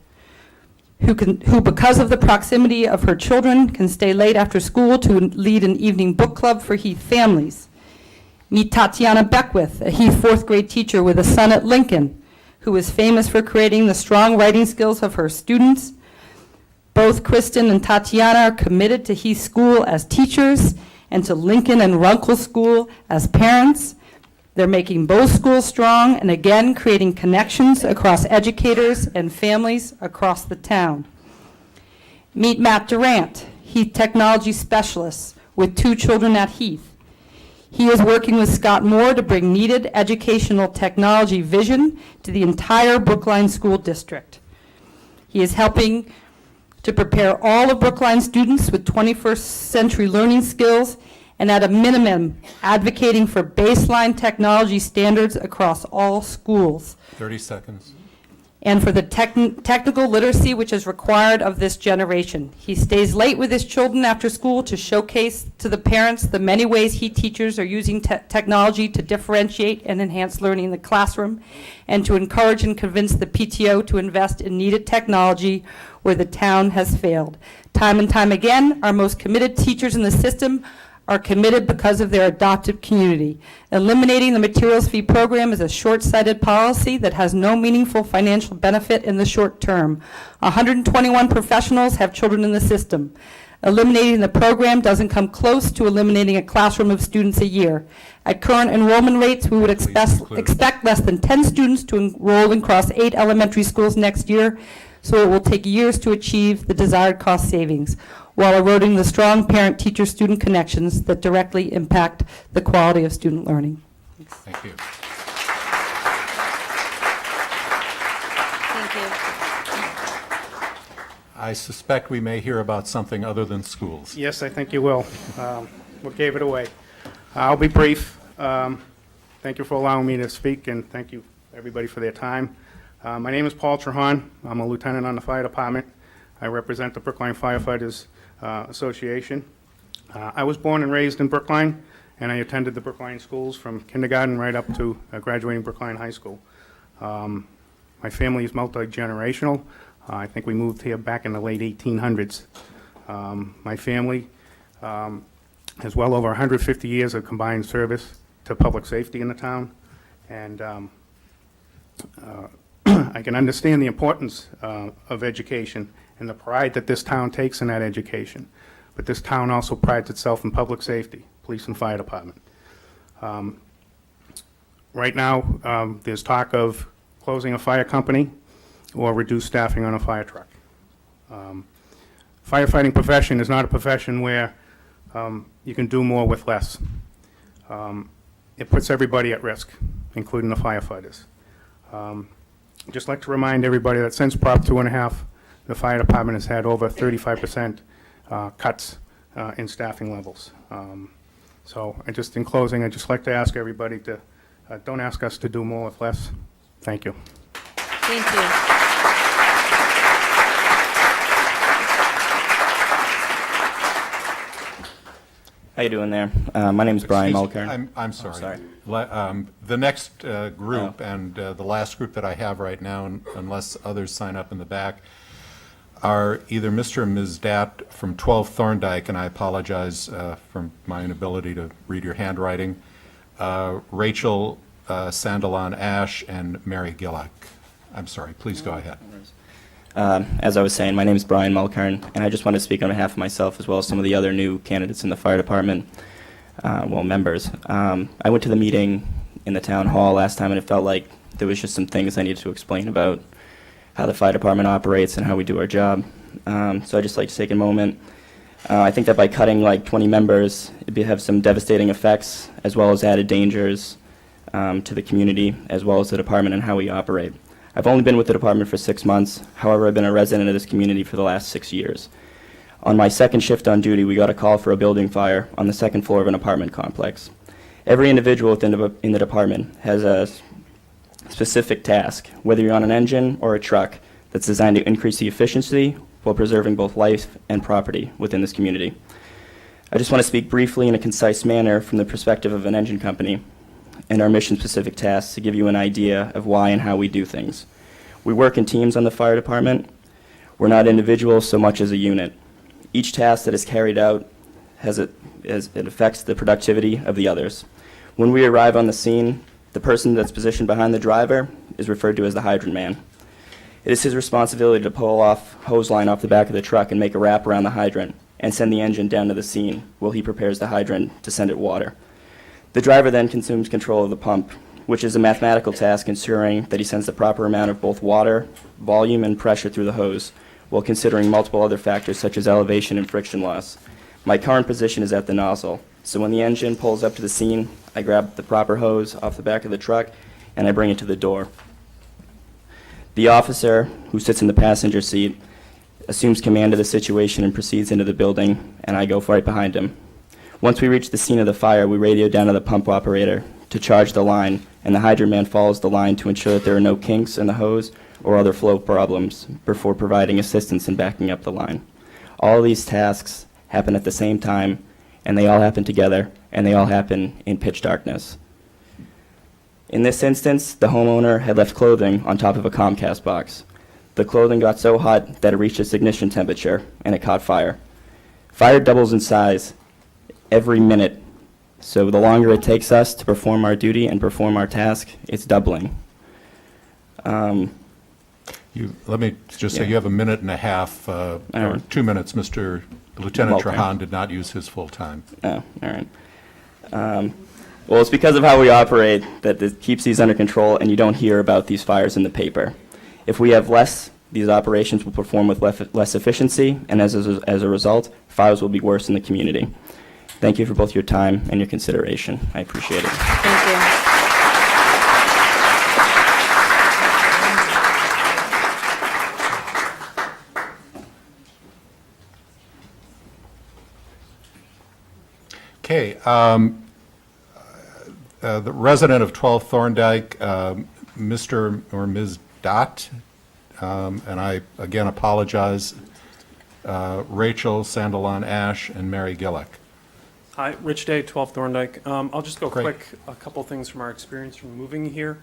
who, because of the proximity of her children, can stay late after school to lead an evening book club for Heath families. Meet Tatiana Beckwith, a Heath 4th grade teacher with a son at Lincoln, who is famous for creating the strong writing skills of her students. Both Kristen and Tatiana are committed to Heath School as teachers and to Lincoln and Runkle School as parents. They're making both schools strong and again creating connections across educators and families across the town. Meet Matt Durant, Heath technology specialist with 2 children at Heath. He is working with Scott Moore to bring needed educational technology vision to the entire Brookline School District. He is helping to prepare all of Brookline students with 21st century learning skills, and at a minimum, advocating for baseline technology standards across all schools. 30 seconds. And for the technical literacy which is required of this generation. He stays late with his children after school to showcase to the parents the many ways he teachers are using technology to differentiate and enhance learning in the classroom, and to encourage and convince the PTO to invest in needed technology where the town has failed. Time and time again, our most committed teachers in the system are committed because of their adoptive community. Eliminating the materials fee program is a short-sighted policy that has no meaningful financial benefit in the short term. 121 professionals have children in the system. Eliminating the program doesn't come close to eliminating a classroom of students a year. At current enrollment rates, we would expect less than 10 students to enroll across 8 elementary schools next year, so it will take years to achieve the desired cost savings, while eroding the strong parent-teacher-student connections that directly impact the quality of student learning. Thank you. Thank you. I suspect we may hear about something other than schools. Yes, I think you will. What gave it away? I'll be brief. Thank you for allowing me to speak, and thank you, everybody, for their time. My name is Paul Trahan. I'm a lieutenant on the fire department. I represent the Brookline Firefighters Association. I was born and raised in Brookline, and I attended the Brookline schools from kindergarten right up to graduating Brookline High School. My family is multi-generational. I think we moved here back in the late 1800s. My family has well over 150 years of combined service to public safety in the town, and I can understand the importance of education and the pride that this town takes in that education. But this town also prides itself in public safety, police and fire department. Right now, there's talk of closing a fire company or reduced staffing on a fire truck. Firefighting profession is not a profession where you can do more with less. It puts everybody at risk, including the firefighters. I'd just like to remind everybody that since Prop 2.5, the fire department has had over 35% cuts in staffing levels. So in closing, I'd just like to ask everybody to don't ask us to do more with less. Thank you. Thank you. How you doing there? My name is Brian Mulcairn. I'm sorry. The next group and the last group that I have right now, unless others sign up in the back, are either Mr. and Ms. Dat from 12 Thorndike, and I apologize for my inability to read your handwriting, Rachel Sandalon Ash, and Mary Gillock. I'm sorry, please go ahead. As I was saying, my name is Brian Mulcairn, and I just want to speak on behalf of myself as well as some of the other new candidates in the fire department. members. I went to the meeting in the town hall last time, and it felt like there was just some things I needed to explain about how the fire department operates and how we do our job. So I'd just like to take a moment. I think that by cutting like 20 members, it would have some devastating effects, as well as added dangers to the community, as well as the department and how we operate. I've only been with the department for 6 months. However, I've been a resident of this community for the last 6 years. On my second shift on duty, we got a call for a building fire on the second floor of an apartment complex. Every individual in the department has a specific task, whether you're on an engine or a truck, that's designed to increase the efficiency while preserving both life and property within this community. I just want to speak briefly in a concise manner from the perspective of an engine company and our mission-specific tasks to give you an idea of why and how we do things. We work in teams on the fire department. We're not individuals so much as a unit. Each task that is carried out it affects the productivity of the others. When we arrive on the scene, the person that's positioned behind the driver is referred to as the hydrant man. It is his responsibility to pull off hose line off the back of the truck and make a wrap around the hydrant and send the engine down to the scene while he prepares the hydrant to send it water. The driver then consumes control of the pump, which is a mathematical task ensuring that he sends the proper amount of both water, volume, and pressure through the hose, while considering multiple other factors such as elevation and friction loss. My current position is at the nozzle, so when the engine pulls up to the scene, I grab the proper hose off the back of the truck and I bring it to the door. The officer, who sits in the passenger seat, assumes command of the situation and proceeds into the building, and I go right behind him. Once we reach the scene of the fire, we radio down to the pump operator to charge the line, and the hydrant man follows the line to ensure that there are no kinks in the hose or other flow problems before providing assistance in backing up the line. All of these tasks happen at the same time, and they all happen together, and they all happen in pitch darkness. In this instance, the homeowner had left clothing on top of a Comcast box. The clothing got so hot that it reached its ignition temperature, and it caught fire. Fire doubles in size every minute, so the longer it takes us to perform our duty and perform our task, it's doubling. Let me just say, you have a minute and a half, or 2 minutes. Mr. Lieutenant Trahan did not use his full time. Oh, all right. Well, it's because of how we operate that it keeps these under control, and you don't hear about these fires in the paper. If we have less, these operations will perform with less efficiency, and as a result, fires will be worse in the community. Thank you for both your time and your consideration. I appreciate it. Thank you. Okay. The resident of 12 Thorndike, Mr. or Ms. Dott, and I again apologize, Rachel Sandelon Ash and Mary Gillick. Hi, Rich Day, 12 Thorndike. I'll just go quick, a couple things from our experience from moving here.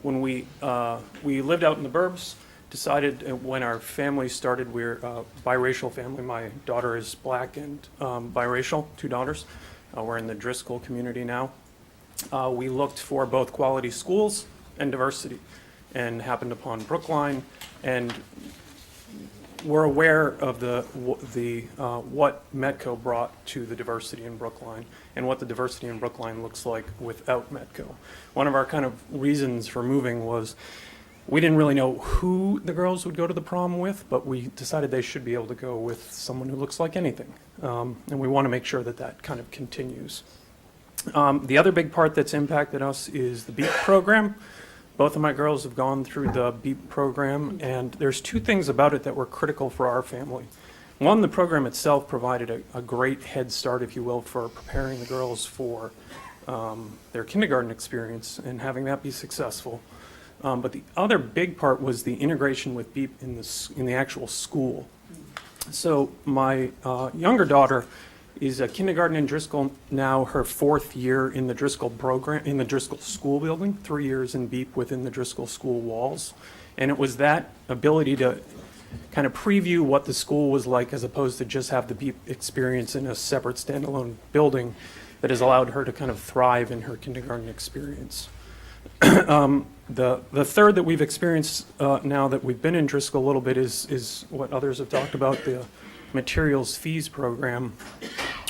When we lived out in the burbs, decided when our family started, we're a biracial family. My daughter is black and biracial, 2 daughters. We're in the Driscoll community now. We looked for both quality schools and diversity and happened upon Brookline, and we're aware of what Metco brought to the diversity in Brookline and what the diversity in Brookline looks like without Metco. One of our kind of reasons for moving was we didn't really know who the girls would go to the prom with, but we decided they should be able to go with someone who looks like anything. And we want to make sure that that kind of continues. The other big part that's impacted us is the BEAP program. Both of my girls have gone through the BEAP program, and there's 2 things about it that were critical for our family. One, the program itself provided a great head start, if you will, for preparing the girls for their kindergarten experience and having that be successful. But the other big part was the integration with BEAP in the actual school. So my younger daughter is a kindergarten in Driscoll, now her 4th year in the Driscoll program, in the Driscoll school building, 3 years in BEAP within the Driscoll school walls. And it was that ability to kind of preview what the school was like as opposed to just have the BEAP experience in a separate standalone building that has allowed her to kind of thrive in her kindergarten experience. The third that we've experienced now that we've been in Driscoll a little bit is what others have talked about, the materials fees program,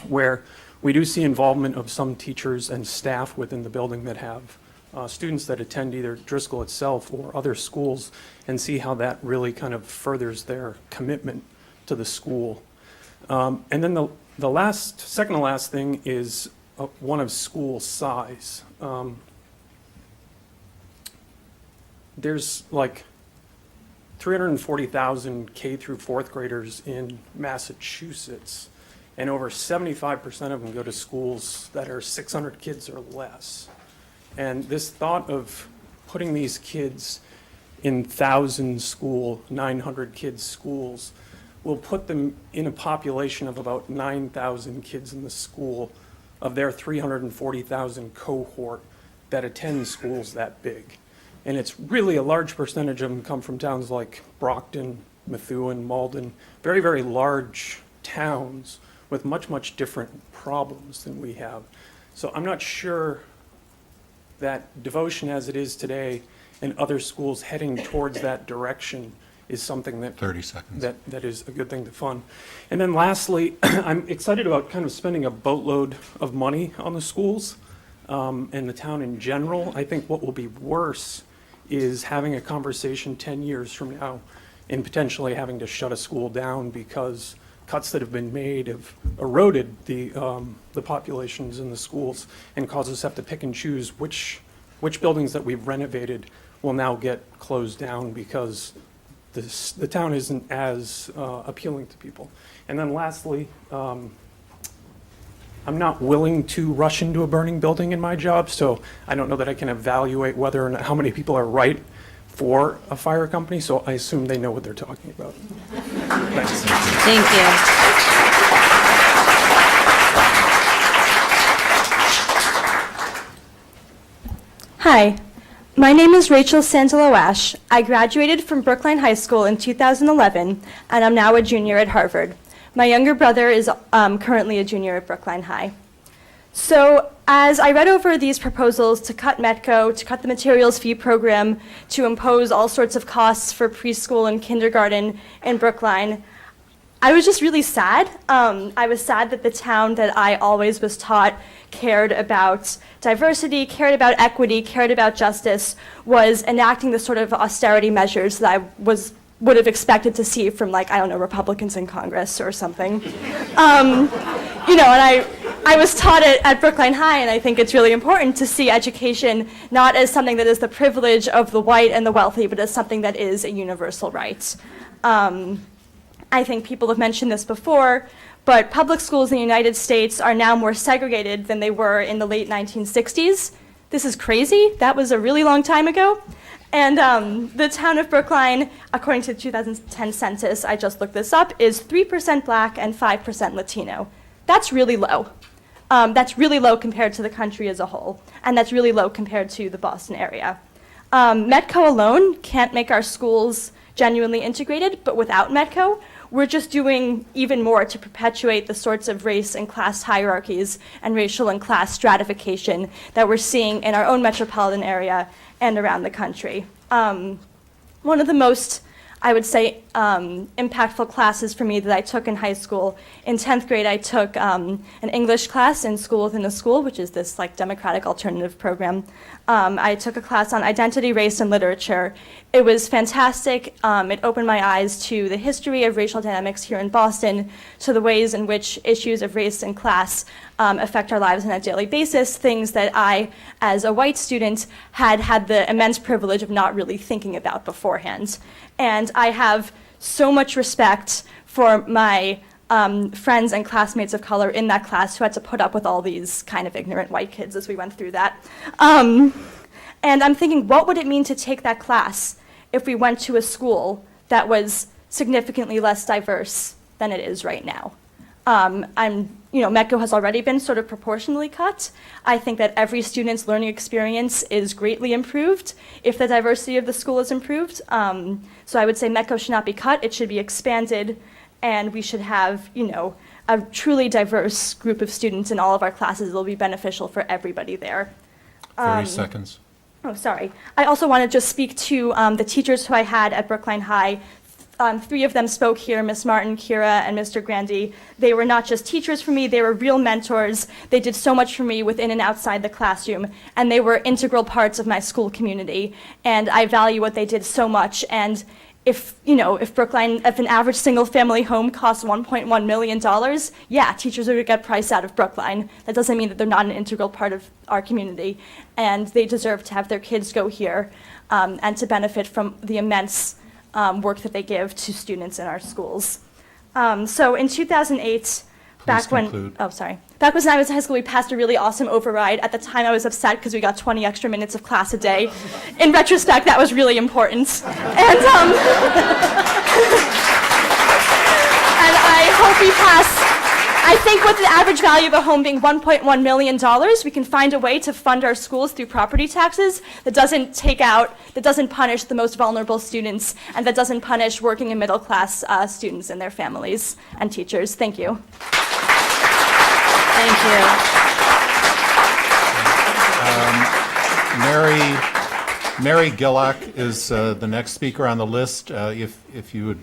where We do see involvement of some teachers and staff within the building that have students that attend either Driscoll itself or other schools, and see how that really kind of furthers their commitment to the school. And then the second to last thing is one of school size. There's like 340,000 K through fourth graders in Massachusetts, and over 75% of them go to schools that are 600 kids or less. And this thought of putting these kids in 1,000 school, 900 kids schools, will put them in a population of about 9,000 kids in the school of their 340,000 cohort that attend schools that big. And it's really a large percentage of them come from towns like Brockton, Methuen, Malden, very, very large towns with much, much different problems than we have. So I'm not sure that devotion as it is today and other schools heading towards that direction is something that 30 seconds. that is a good thing to fund. And then lastly, I'm excited about kind of spending a boatload of money on the schools and the town in general. I think what will be worse is having a conversation 10 years from now and potentially having to shut a school down because cuts that have been made have eroded the populations in the schools and cause us to have to pick and choose which buildings that we've renovated will now get closed down because the town isn't as appealing to people. And then lastly, I'm not willing to rush into a burning building in my job, so I don't know that I can evaluate whether or not how many people are right for a fire company, so I assume they know what they're talking about. Thanks. Thank you. Hi, my name is Rachel Santalo-Ash. I graduated from Brookline High School in 2011, and I'm now a junior at Harvard. My younger brother is currently a junior at Brookline High. So as I read over these proposals to cut METCO, to cut the materials fee program, to impose all sorts of costs for preschool and kindergarten in Brookline, I was just really sad. I was sad that the town that I always was taught cared about diversity, cared about equity, cared about justice, was enacting the sort of austerity measures that I would have expected to see from, like, I don't know, Republicans in Congress or something. You know, and I was taught it at Brookline High, and I think it's really important to see education not as something that is the privilege of the white and the wealthy, but as something that is a universal right. I think people have mentioned this before, but public schools in the United States are now more segregated than they were in the late 1960s. This is crazy. That was a really long time ago. And the town of Brookline, according to the 2010 census, I just looked this up, is 3% Black and 5% Latino. That's really low. That's really low compared to the country as a whole, and that's really low compared to the Boston area. METCO alone can't make our schools genuinely integrated, but without METCO, we're just doing even more to perpetuate the sorts of race and class hierarchies and racial and class stratification that we're seeing in our own metropolitan area and around the country. One of the most, I would say, impactful classes for me that I took in high school, in 10th grade I took an English class in School Within a School, which is this like democratic alternative program. I took a class on identity, race, and literature. It was fantastic. It opened my eyes to the history of racial dynamics here in Boston, to the ways in which issues of race and class affect our lives on a daily basis, things that I, as a white student, had the immense privilege of not really thinking about beforehand. And I have so much respect for my friends and classmates of color in that class who had to put up with all these kind of ignorant white kids as we went through that. And I'm thinking, what would it mean to take that class if we went to a school that was significantly less diverse than it is right now? METCO has already been sort of proportionally cut. I think that every student's learning experience is greatly improved if the diversity of the school is improved. So I would say METCO should not be cut, it should be expanded, and we should have, a truly diverse group of students in all of our classes that will be beneficial for everybody there. 30 seconds. Oh, sorry. I also want to just speak to the teachers who I had at Brookline High. three of them spoke here, Ms. Martin, Kira, and Mr. Grandy. They were not just teachers for me, they were real mentors. They did so much for me within and outside the classroom, and they were integral parts of my school community. And I value what they did so much. And if an average single-family home costs $1.1 million, yeah, teachers are going to get priced out of Brookline. That doesn't mean that they're not an integral part of our community, and they deserve to have their kids go here and to benefit from the immense work that they give to students in our schools. So in 2008, back when I was in high school, we passed a really awesome override. At the time, I was upset because we got 20 extra minutes of class a day. In retrospect, that was really important. And and I hope we pass. I think with the average value of a home being $1.1 million, we can find a way to fund our schools through property taxes that doesn't punish the most vulnerable students, and that doesn't punish working and middle class students and their families and teachers. Thank you. Thank you. Mary Gillock is the next speaker on the list. If you would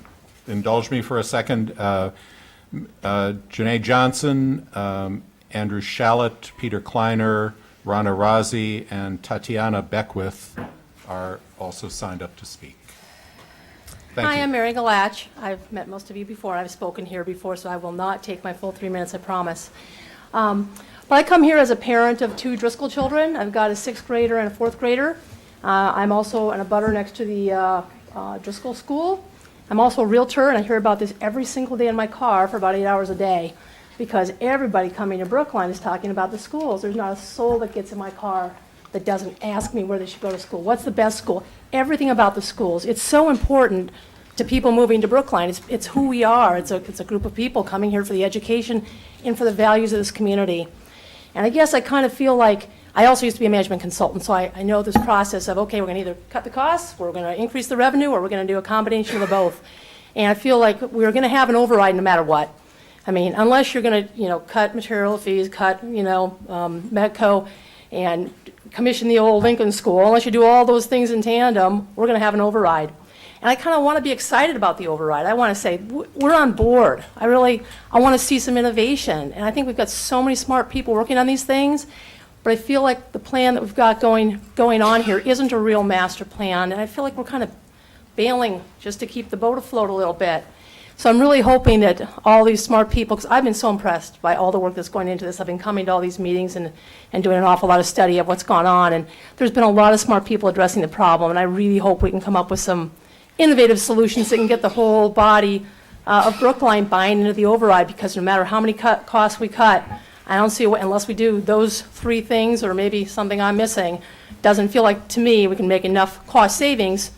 indulge me for a second. Janae Johnson, Andrew Shallett, Peter Kleiner, Rana Razi, and Tatiana Beckwith are also signed up to speak. Thank Hi, you. I'm Mary Galach. I've met most of you before. I've spoken here before, so I will not take my full 3 minutes, I promise. But I come here as a parent of two Driscoll children. I've got a 6th grader and a 4th grader. I'm also an abutter next to the Driscoll School. I'm also a realtor, and I hear about this every single day in my car for about 8 hours a day, because everybody coming to Brookline is talking about the schools. There's not a soul that gets in my car that doesn't ask me where they should go to school. What's the best school? Everything about the schools. It's so important to people moving to Brookline. It's who we are. It's a group of people coming here for the education and for the values of this community. And I guess I kind of feel like, I also used to be a management consultant, so I know this process of, okay, we're going to either cut the costs, we're going to increase the revenue, or we're going to do a combination of the both. And I feel like we're going to have an override no matter what. I mean, unless you're going to, cut material fees, cut, Medco, and commission the old Lincoln School, unless you do all those things in tandem, we're going to have an override. And I kind of want to be excited about the override. I want to say, we're on board. I want to see some innovation. And I think we've got so many smart people working on these things. But I feel like the plan that we've got going on here isn't a real master plan, and I feel like we're kind of bailing just to keep the boat afloat a little bit. So I'm really hoping that all these smart people, because I've been so impressed by all the work that's going into this. I've been coming to all these meetings and doing an awful lot of study of what's gone on, and there's been a lot of smart people addressing the problem, and I really hope we can come up with some innovative solutions that can get the whole body of Brookline buying into the override, because no matter how many costs we cut, I don't see a way, unless we do those 3 things, or maybe something I'm missing, doesn't feel like, to me, we can make enough cost savings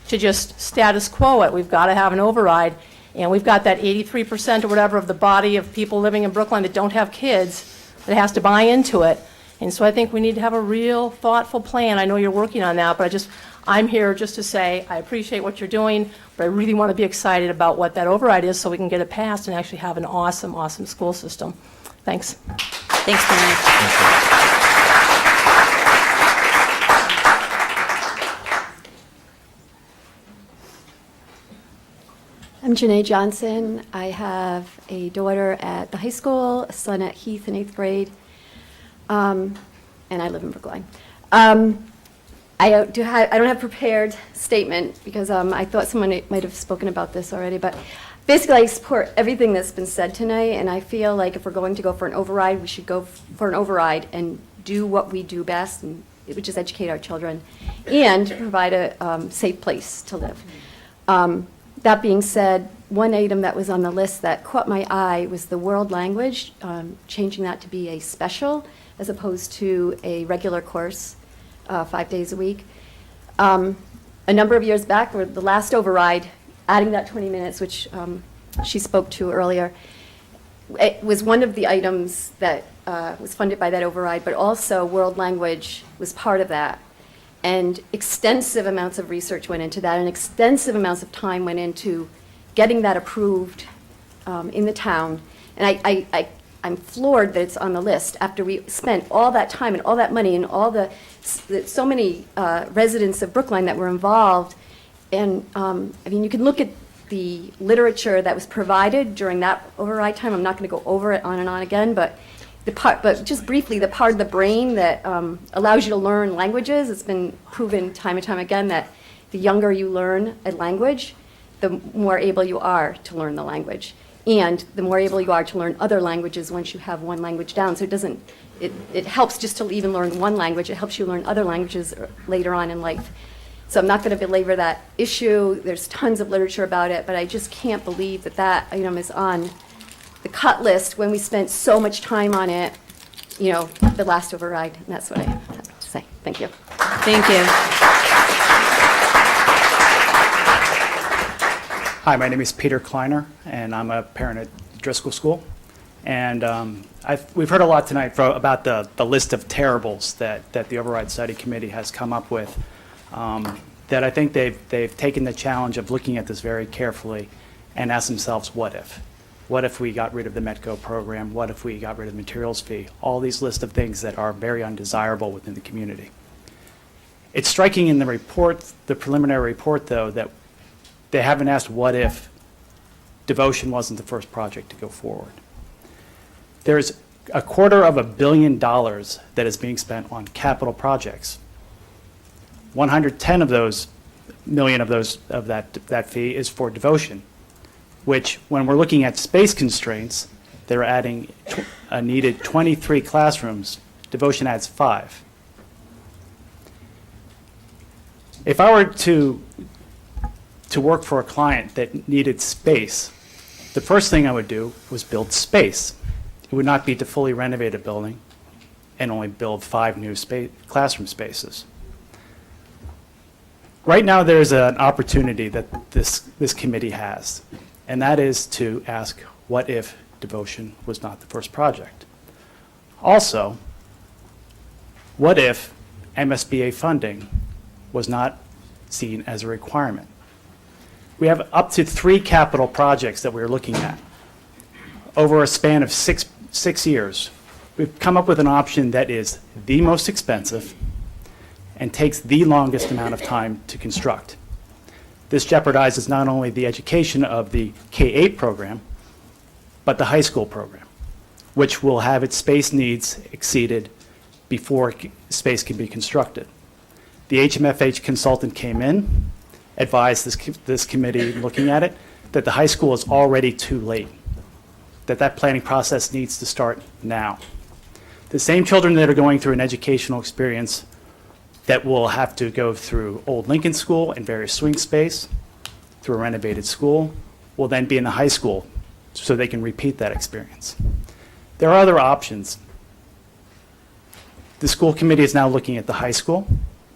to just status quo it. We've got to have an override, and we've got that 83% or whatever of the body of people living in Brookline that don't have kids that has to buy into it. And so I think we need to have a real thoughtful plan. I know you're working on that, but I'm here just to say I appreciate what you're doing, but I really want to be excited about what that override is so we can get it passed and actually have an awesome, awesome school system. Thanks. Thanks, Mary. I'm Janae Johnson. I have a daughter at the high school, a son at Heath in 8th grade, and I live in Brookline. I don't have a prepared statement because I thought someone might have spoken about this already, but basically I support everything that's been said tonight, and I feel like if we're going to go for an override, we should go for an override and do what we do best, which is educate our children and provide a safe place to live. That being said, one item that was on the list that caught my eye was the world language, changing that to be a special as opposed to a regular course, 5 days a week. A number of years back, or the last override, adding that 20 minutes, which she spoke to earlier, it was one of the items that was funded by that override, but also world language was part of that. And extensive amounts of research went into that, and extensive amounts of time went into getting that approved in the town. And I'm floored that it's on the list after we spent all that time and all that money and all so many residents of Brookline that were involved. And I mean, you can look at the literature that was provided during that override time. I'm not going to go over it on and on again, but just briefly, the part of the brain that allows you to learn languages, it's been proven time and time again that the younger you learn a language, the more able you are to learn the language. And the more able you are to learn other languages once you have one language down. So it helps just to even learn one language. It helps you learn other languages later on in life. So I'm not going to belabor that issue. There's tons of literature about it, but I just can't believe that that item is on the cut list when we spent so much time on it, the last override. And that's what I have to say. Thank you. Thank you. Hi, my name is Peter Kleiner, and I'm a parent at Driscoll School. And we've heard a lot tonight about the list of terribles that the Override Study Committee has come up with. That I think they've taken the challenge of looking at this very carefully and asked themselves, what if? What if we got rid of the METCO program? What if we got rid of the materials fee? All these lists of things that are very undesirable within the community. It's striking in the report, the preliminary report, though, that they haven't asked what if devotion wasn't the first project to go forward. There's $250 million that is being spent on capital projects. 110 of those million of that fee is for devotion, which when we're looking at space constraints, they're adding a needed 23 classrooms. Devotion adds 5. If I were to work for a client that needed space, the first thing I would do was build space. It would not be to fully renovate a building and only build 5 new classroom spaces. Right now, there's an opportunity that this committee has, and that is to ask, what if devotion was not the first project? Also, what if MSBA funding was not seen as a requirement? We have up to 3 capital projects that we're looking at. Over a span of six years, we've come up with an option that is the most expensive and takes the longest amount of time to construct. This jeopardizes not only the education of the K-8 program, but the high school program, which will have its space needs exceeded before space can be constructed. The HMFH consultant came in, advised this committee looking at it, that the high school is already too late, that planning process needs to start now. The same children that are going through an educational experience that will have to go through Old Lincoln School and various swing space, through a renovated school, will then be in the high school so they can repeat that experience. There are other options. The school committee is now looking at the high school.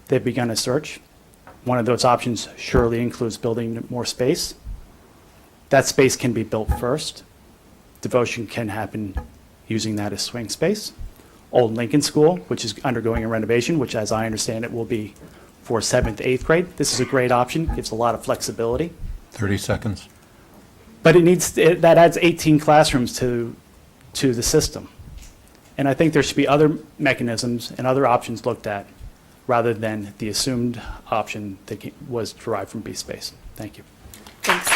They've begun a search. One of those options surely includes building more space. That space can be built first. Devotion can happen using that as swing space. Old Lincoln School, which is undergoing a renovation, which as I understand it will be for 7th, 8th grade. This is a great option, gives a lot of flexibility. 30 seconds. But that adds 18 classrooms to the system. And I think there should be other mechanisms and other options looked at rather than the assumed option that was derived from B-Space. Thank you. Thanks.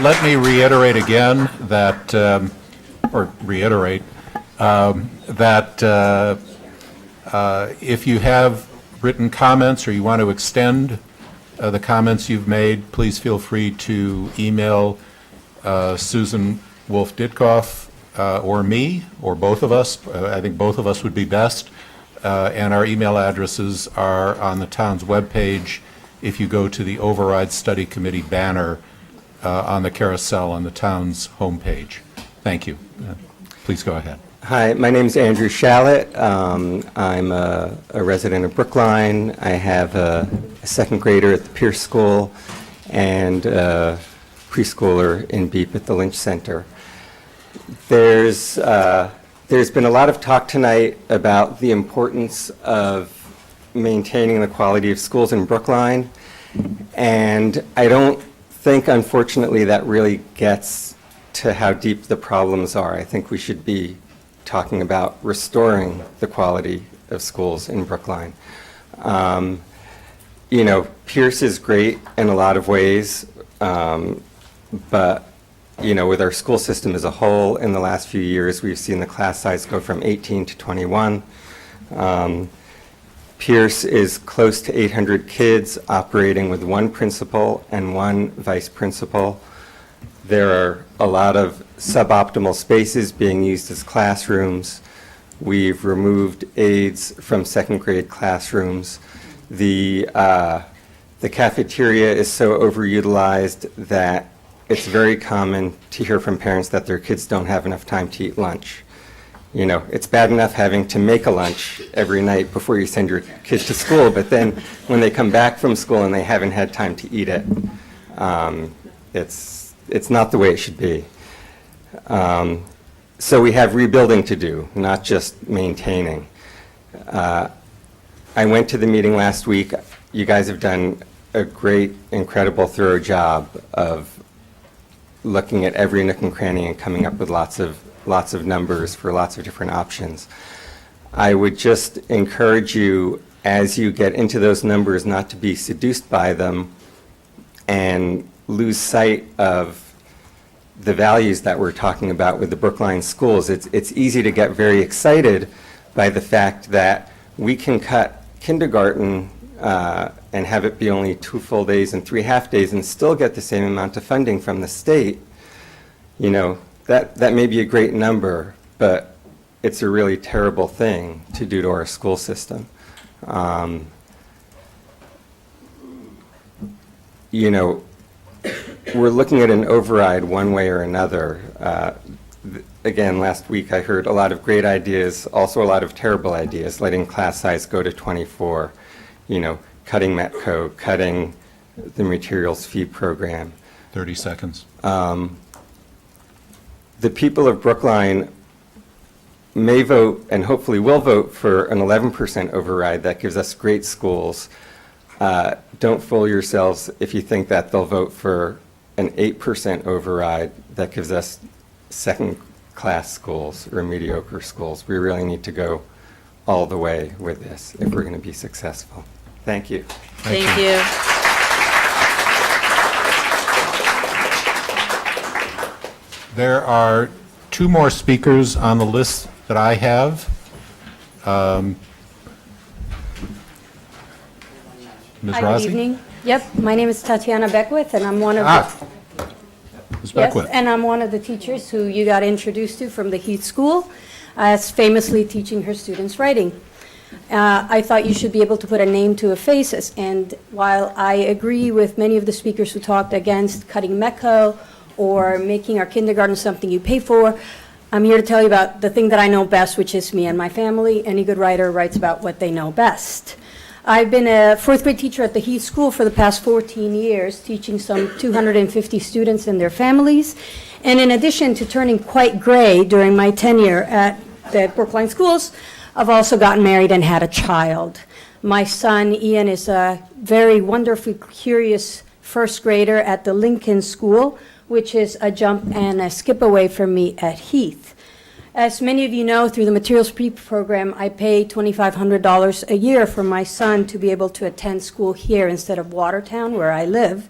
Let me reiterate again that, if you have written comments or you want to extend the comments you've made, please feel free to email Susan Wolf-Ditkoff or me, or both of us. I think both of us would be best. And our email addresses are on the town's webpage if you go to the Override Study Committee banner on the carousel on the town's homepage. Thank you. Please go ahead. Hi, my name is Andrew Shallett. I'm a resident of Brookline. I have a second grader at the Pierce School and a preschooler in Beep at the Lynch Center. There's been a lot of talk tonight about the importance of maintaining the quality of schools in Brookline, and I don't think, unfortunately, that really gets to how deep the problems are. I think we should be talking about restoring the quality of schools in Brookline. you know, Pierce is great in a lot of ways, but, you know, with our school system as a whole, in the last few years, we've seen the class size go from 18 to 21. Pierce is close to 800 kids operating with one principal and one vice principal. There are a lot of suboptimal spaces being used as classrooms. We've removed aides from second grade classrooms. The cafeteria is so overutilized that it's very common to hear from parents that their kids don't have enough time to eat lunch. You know, it's bad enough having to make a lunch every night before you send your kids to school, but then when they come back from school and they haven't had time to eat it, it's not the way it should be. So we have rebuilding to do, not just maintaining. I went to the meeting last week. You guys have done a great, incredible, thorough job of looking at every nook and cranny and coming up with lots of numbers for lots of different options. I would just encourage you, as you get into those numbers, not to be seduced by them and lose sight of the values that we're talking about with the Brookline schools. It's easy to get very excited by the fact that we can cut kindergarten and have it be only 2 full days and 3 half days and still get the same amount of funding from the state. You know, that may be a great number, but it's a really terrible thing to do to our school system. You know, we're looking at an override one way or another. Again, last week I heard a lot of great ideas, also a lot of terrible ideas, letting class size go to 24, you know, cutting Metco, cutting the materials fee program. 30 seconds. The people of Brookline may vote and hopefully will vote for an 11% override that gives us great schools. Don't fool yourselves if you think that they'll vote for an 8% override that gives us second-class schools or mediocre schools. We really need to go all the way with this if we're going to be successful. Thank you. Thank you. There are 2 more speakers on the list that I have. Ms. Hi, Rossi? good evening. Yep, my name is Tatiana Beckwith, and I'm one of Ms. yes, Beckwith. and I'm one of the teachers who you got introduced to from the Heath School, as famously teaching her students writing. I thought you should be able to put a name to a face, and while I agree with many of the speakers who talked against cutting MECO or making our kindergarten something you pay for, I'm here to tell you about the thing that I know best, which is me and my family. Any good writer writes about what they know best. I've been a 4th grade teacher at the Heath School for the past 14 years, teaching some 250 students and their families. And in addition to turning quite gray during my tenure at the Brookline schools, I've also gotten married and had a child. My son, Ian, is a very wonderfully curious 1st grader at the Lincoln School, which is a jump and a skip away from me at Heath. As many of you know, through the Materials Free program, I pay $2,500 a year for my son to be able to attend school here instead of Watertown, where I live.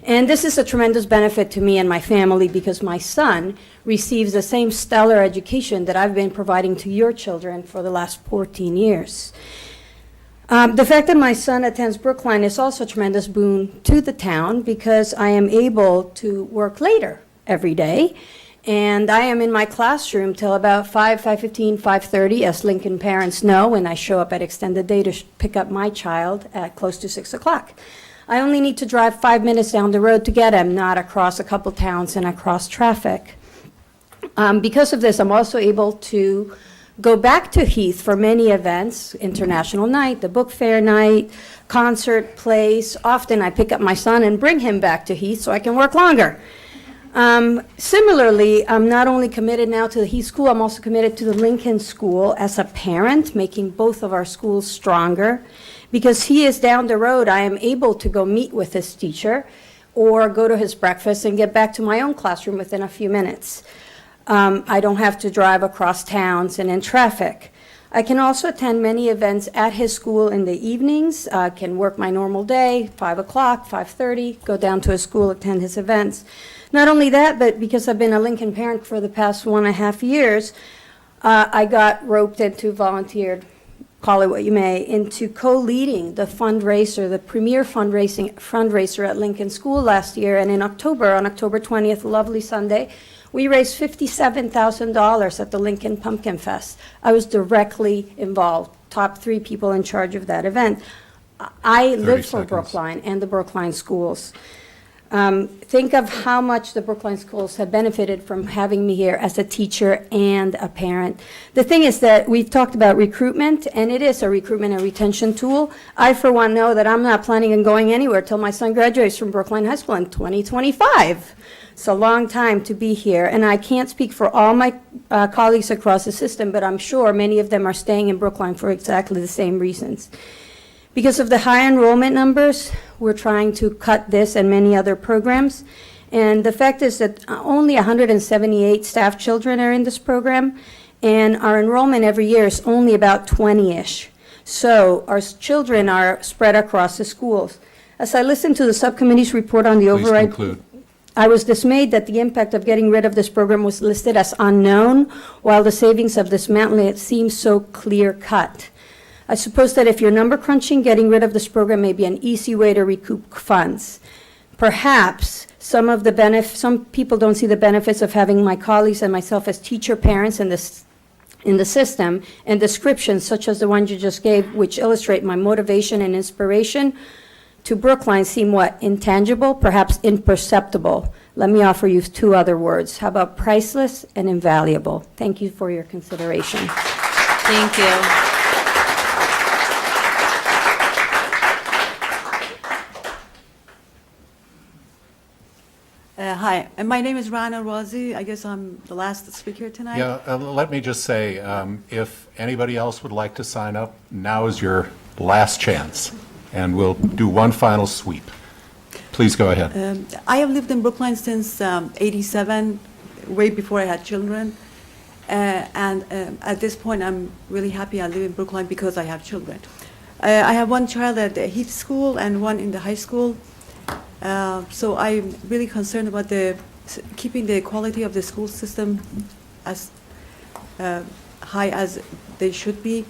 And this is a tremendous benefit to me and my family because my son receives the same stellar education that I've been providing to your children for the last 14 years. The fact that my son attends Brookline is also a tremendous boon to the town because I am able to work later every day. And I am in my classroom till about 5:15, 5:30, as Lincoln parents know, when I show up at extended day to pick up my child at close to 6 o'clock. I only need to drive 5 minutes down the road to get him, not across a couple towns and across traffic. Because of this, I'm also able to go back to Heath for many events, International Night, the Book Fair Night, concert, plays. Often I pick up my son and bring him back to Heath so I can work longer. Similarly, I'm not only committed now to the Heath School, I'm also committed to the Lincoln School as a parent, making both of our schools stronger. Because he is down the road, I am able to go meet with his teacher or go to his breakfast and get back to my own classroom within a few minutes. I don't have to drive across towns and in traffic. I can also attend many events at his school in the evenings, can work my normal day, 5 o'clock, 5:30, go down to his school, attend his events. Not only that, but because I've been a Lincoln parent for the past 1.5 years, I got roped into, volunteered, call it what you may, into co-leading the fundraiser, the premier fundraiser at Lincoln School last year. And in October, on October 20th, lovely Sunday, we raised $57,000 at the Lincoln Pumpkin Fest. I was directly involved, top 3 people in charge of that event. I live for Brookline and the Brookline schools. Think of how much the Brookline schools have benefited from having me here as a teacher and a parent. The thing is that we've talked about recruitment, and it is a recruitment and retention tool. I, for one, know that I'm not planning on going anywhere till my son graduates from Brookline High School in 2025. It's a long time to be here, and I can't speak for all my colleagues across the system, but I'm sure many of them are staying in Brookline for exactly the same reasons. Because of the high enrollment numbers, we're trying to cut this and many other programs. And the fact is that only 178 staff children are in this program, and our enrollment every year is only about 20-ish. So our children are spread across the schools. As I listened to the subcommittee's report on the override, I was dismayed that the impact of getting rid of this program was listed as unknown, while the savings of dismantling it seems so clear-cut. I suppose that if you're number crunching, getting rid of this program may be an easy way to recoup funds. Perhaps some people don't see the benefits of having my colleagues and myself as teacher parents in the system, and descriptions such as the one you just gave, which illustrate my motivation and inspiration to Brookline, seem what? Intangible, perhaps imperceptible. Let me offer you 2 other words. How about priceless and invaluable? Thank you for your consideration. Thank you. Hi, and my name is Rana Razi. I guess I'm the last speaker tonight. Yeah, let me just say, if anybody else would like to sign up, now is your last chance, and we'll do one final sweep. Please go ahead. I have lived in Brookline since '87, way before I had children. And at this point, I'm really happy I live in Brookline because I have children. I have one child at the Heath School and one in the high school. So I'm really concerned about keeping the quality of the school system as high as they should be.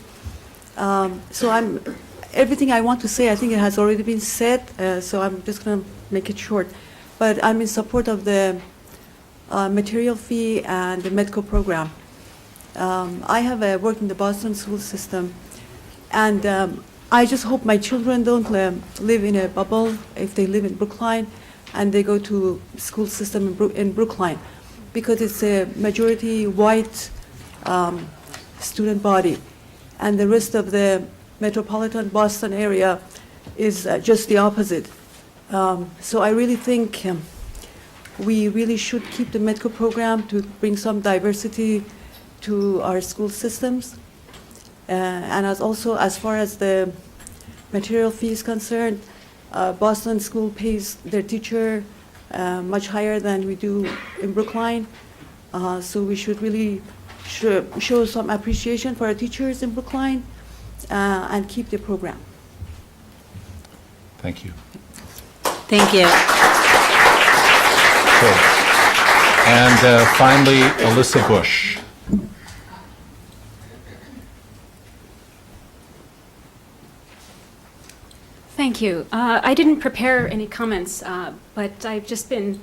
So everything I want to say, I think it has already been said, so I'm just going to make it short. But I'm in support of the material fee and the medical program. I have worked in the Boston school system, and I just hope my children don't live in a bubble if they live in Brookline and they go to school system in Brookline, because it's a majority white student body, and the rest of the metropolitan Boston area is just the opposite. So I really think we really should keep the medical program to bring some diversity to our school systems. And as far as the material fee is concerned, Boston school pays their teacher much higher than we do in Brookline. So we should really show some appreciation for our teachers in Brookline and keep the program. Thank you. Thank you. Okay. And finally, Alyssa Bush. Thank you. I didn't prepare any comments, but I've just been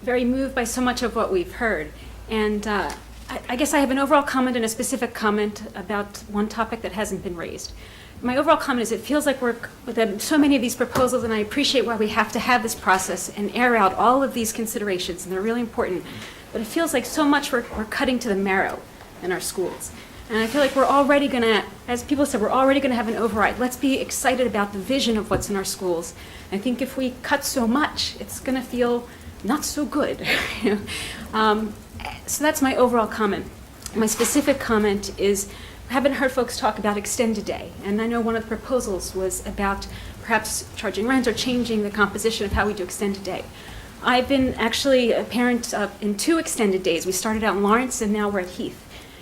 very moved by so much of what we've heard. And I guess I have an overall comment and a specific comment about one topic that hasn't been raised. My overall comment is it feels like we're with so many of these proposals, and I appreciate why we have to have this process and air out all of these considerations, and they're really important. But it feels like so much we're cutting to the marrow in our schools. And I feel like we're already going to, as people said, we're already going to have an override. Let's be excited about the vision of what's in our schools. I think if we cut so much, it's going to feel not so good. So that's my overall comment. My specific comment is, I haven't heard folks talk about extended day. And I know one of the proposals was about perhaps charging rent or changing the composition of how we do extended day. I've been actually a parent in 2 extended days. We started out in Lawrence, and now we're at Heath.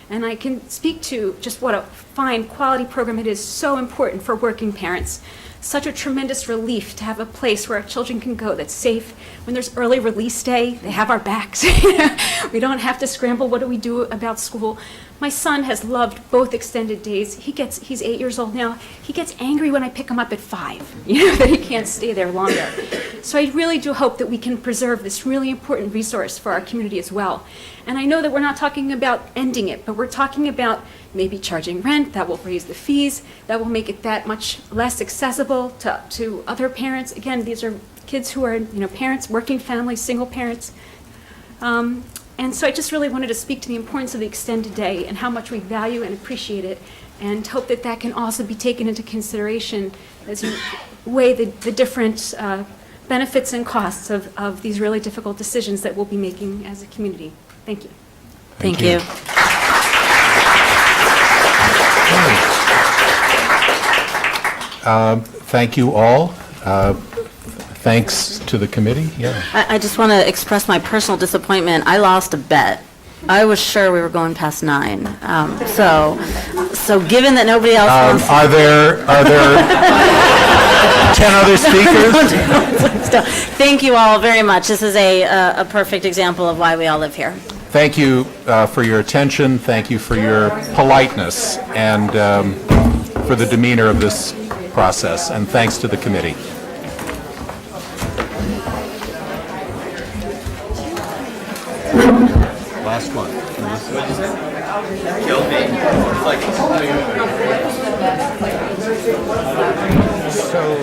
And I can speak to just what a fine quality program it is, so important for working parents. Such a tremendous relief to have a place where our children can go that's safe. When there's early release day, they have our backs. We don't have to scramble, what do we do about school? My son has loved both extended days. He's 8 years old now. He gets angry when I pick him up at 5, that he can't stay there longer. So I really do hope that we can preserve this really important resource for our community as well. And I know that we're not talking about ending it, but we're talking about maybe charging rent, that will raise the fees, that will make it that much less accessible to other parents. Again, these are kids who are, parents, working families, single parents. And so I just really wanted to speak to the importance of the extended day and how much we value and appreciate it, and hope that that can also be taken into consideration as you weigh the different benefits and costs of these really difficult decisions that we'll be making as a community. Thank you. Thank you. Thank you all. Thanks to the committee. Yeah. I just want to express my personal disappointment. I lost a bet. I was sure we were going past 9. So given that nobody else wants... Are there 10 other speakers? Thank you all very much. This is a perfect example of why we all live here. Thank you for your attention. Thank you for your politeness and for the demeanor of this process. And thanks to the committee. Last one. So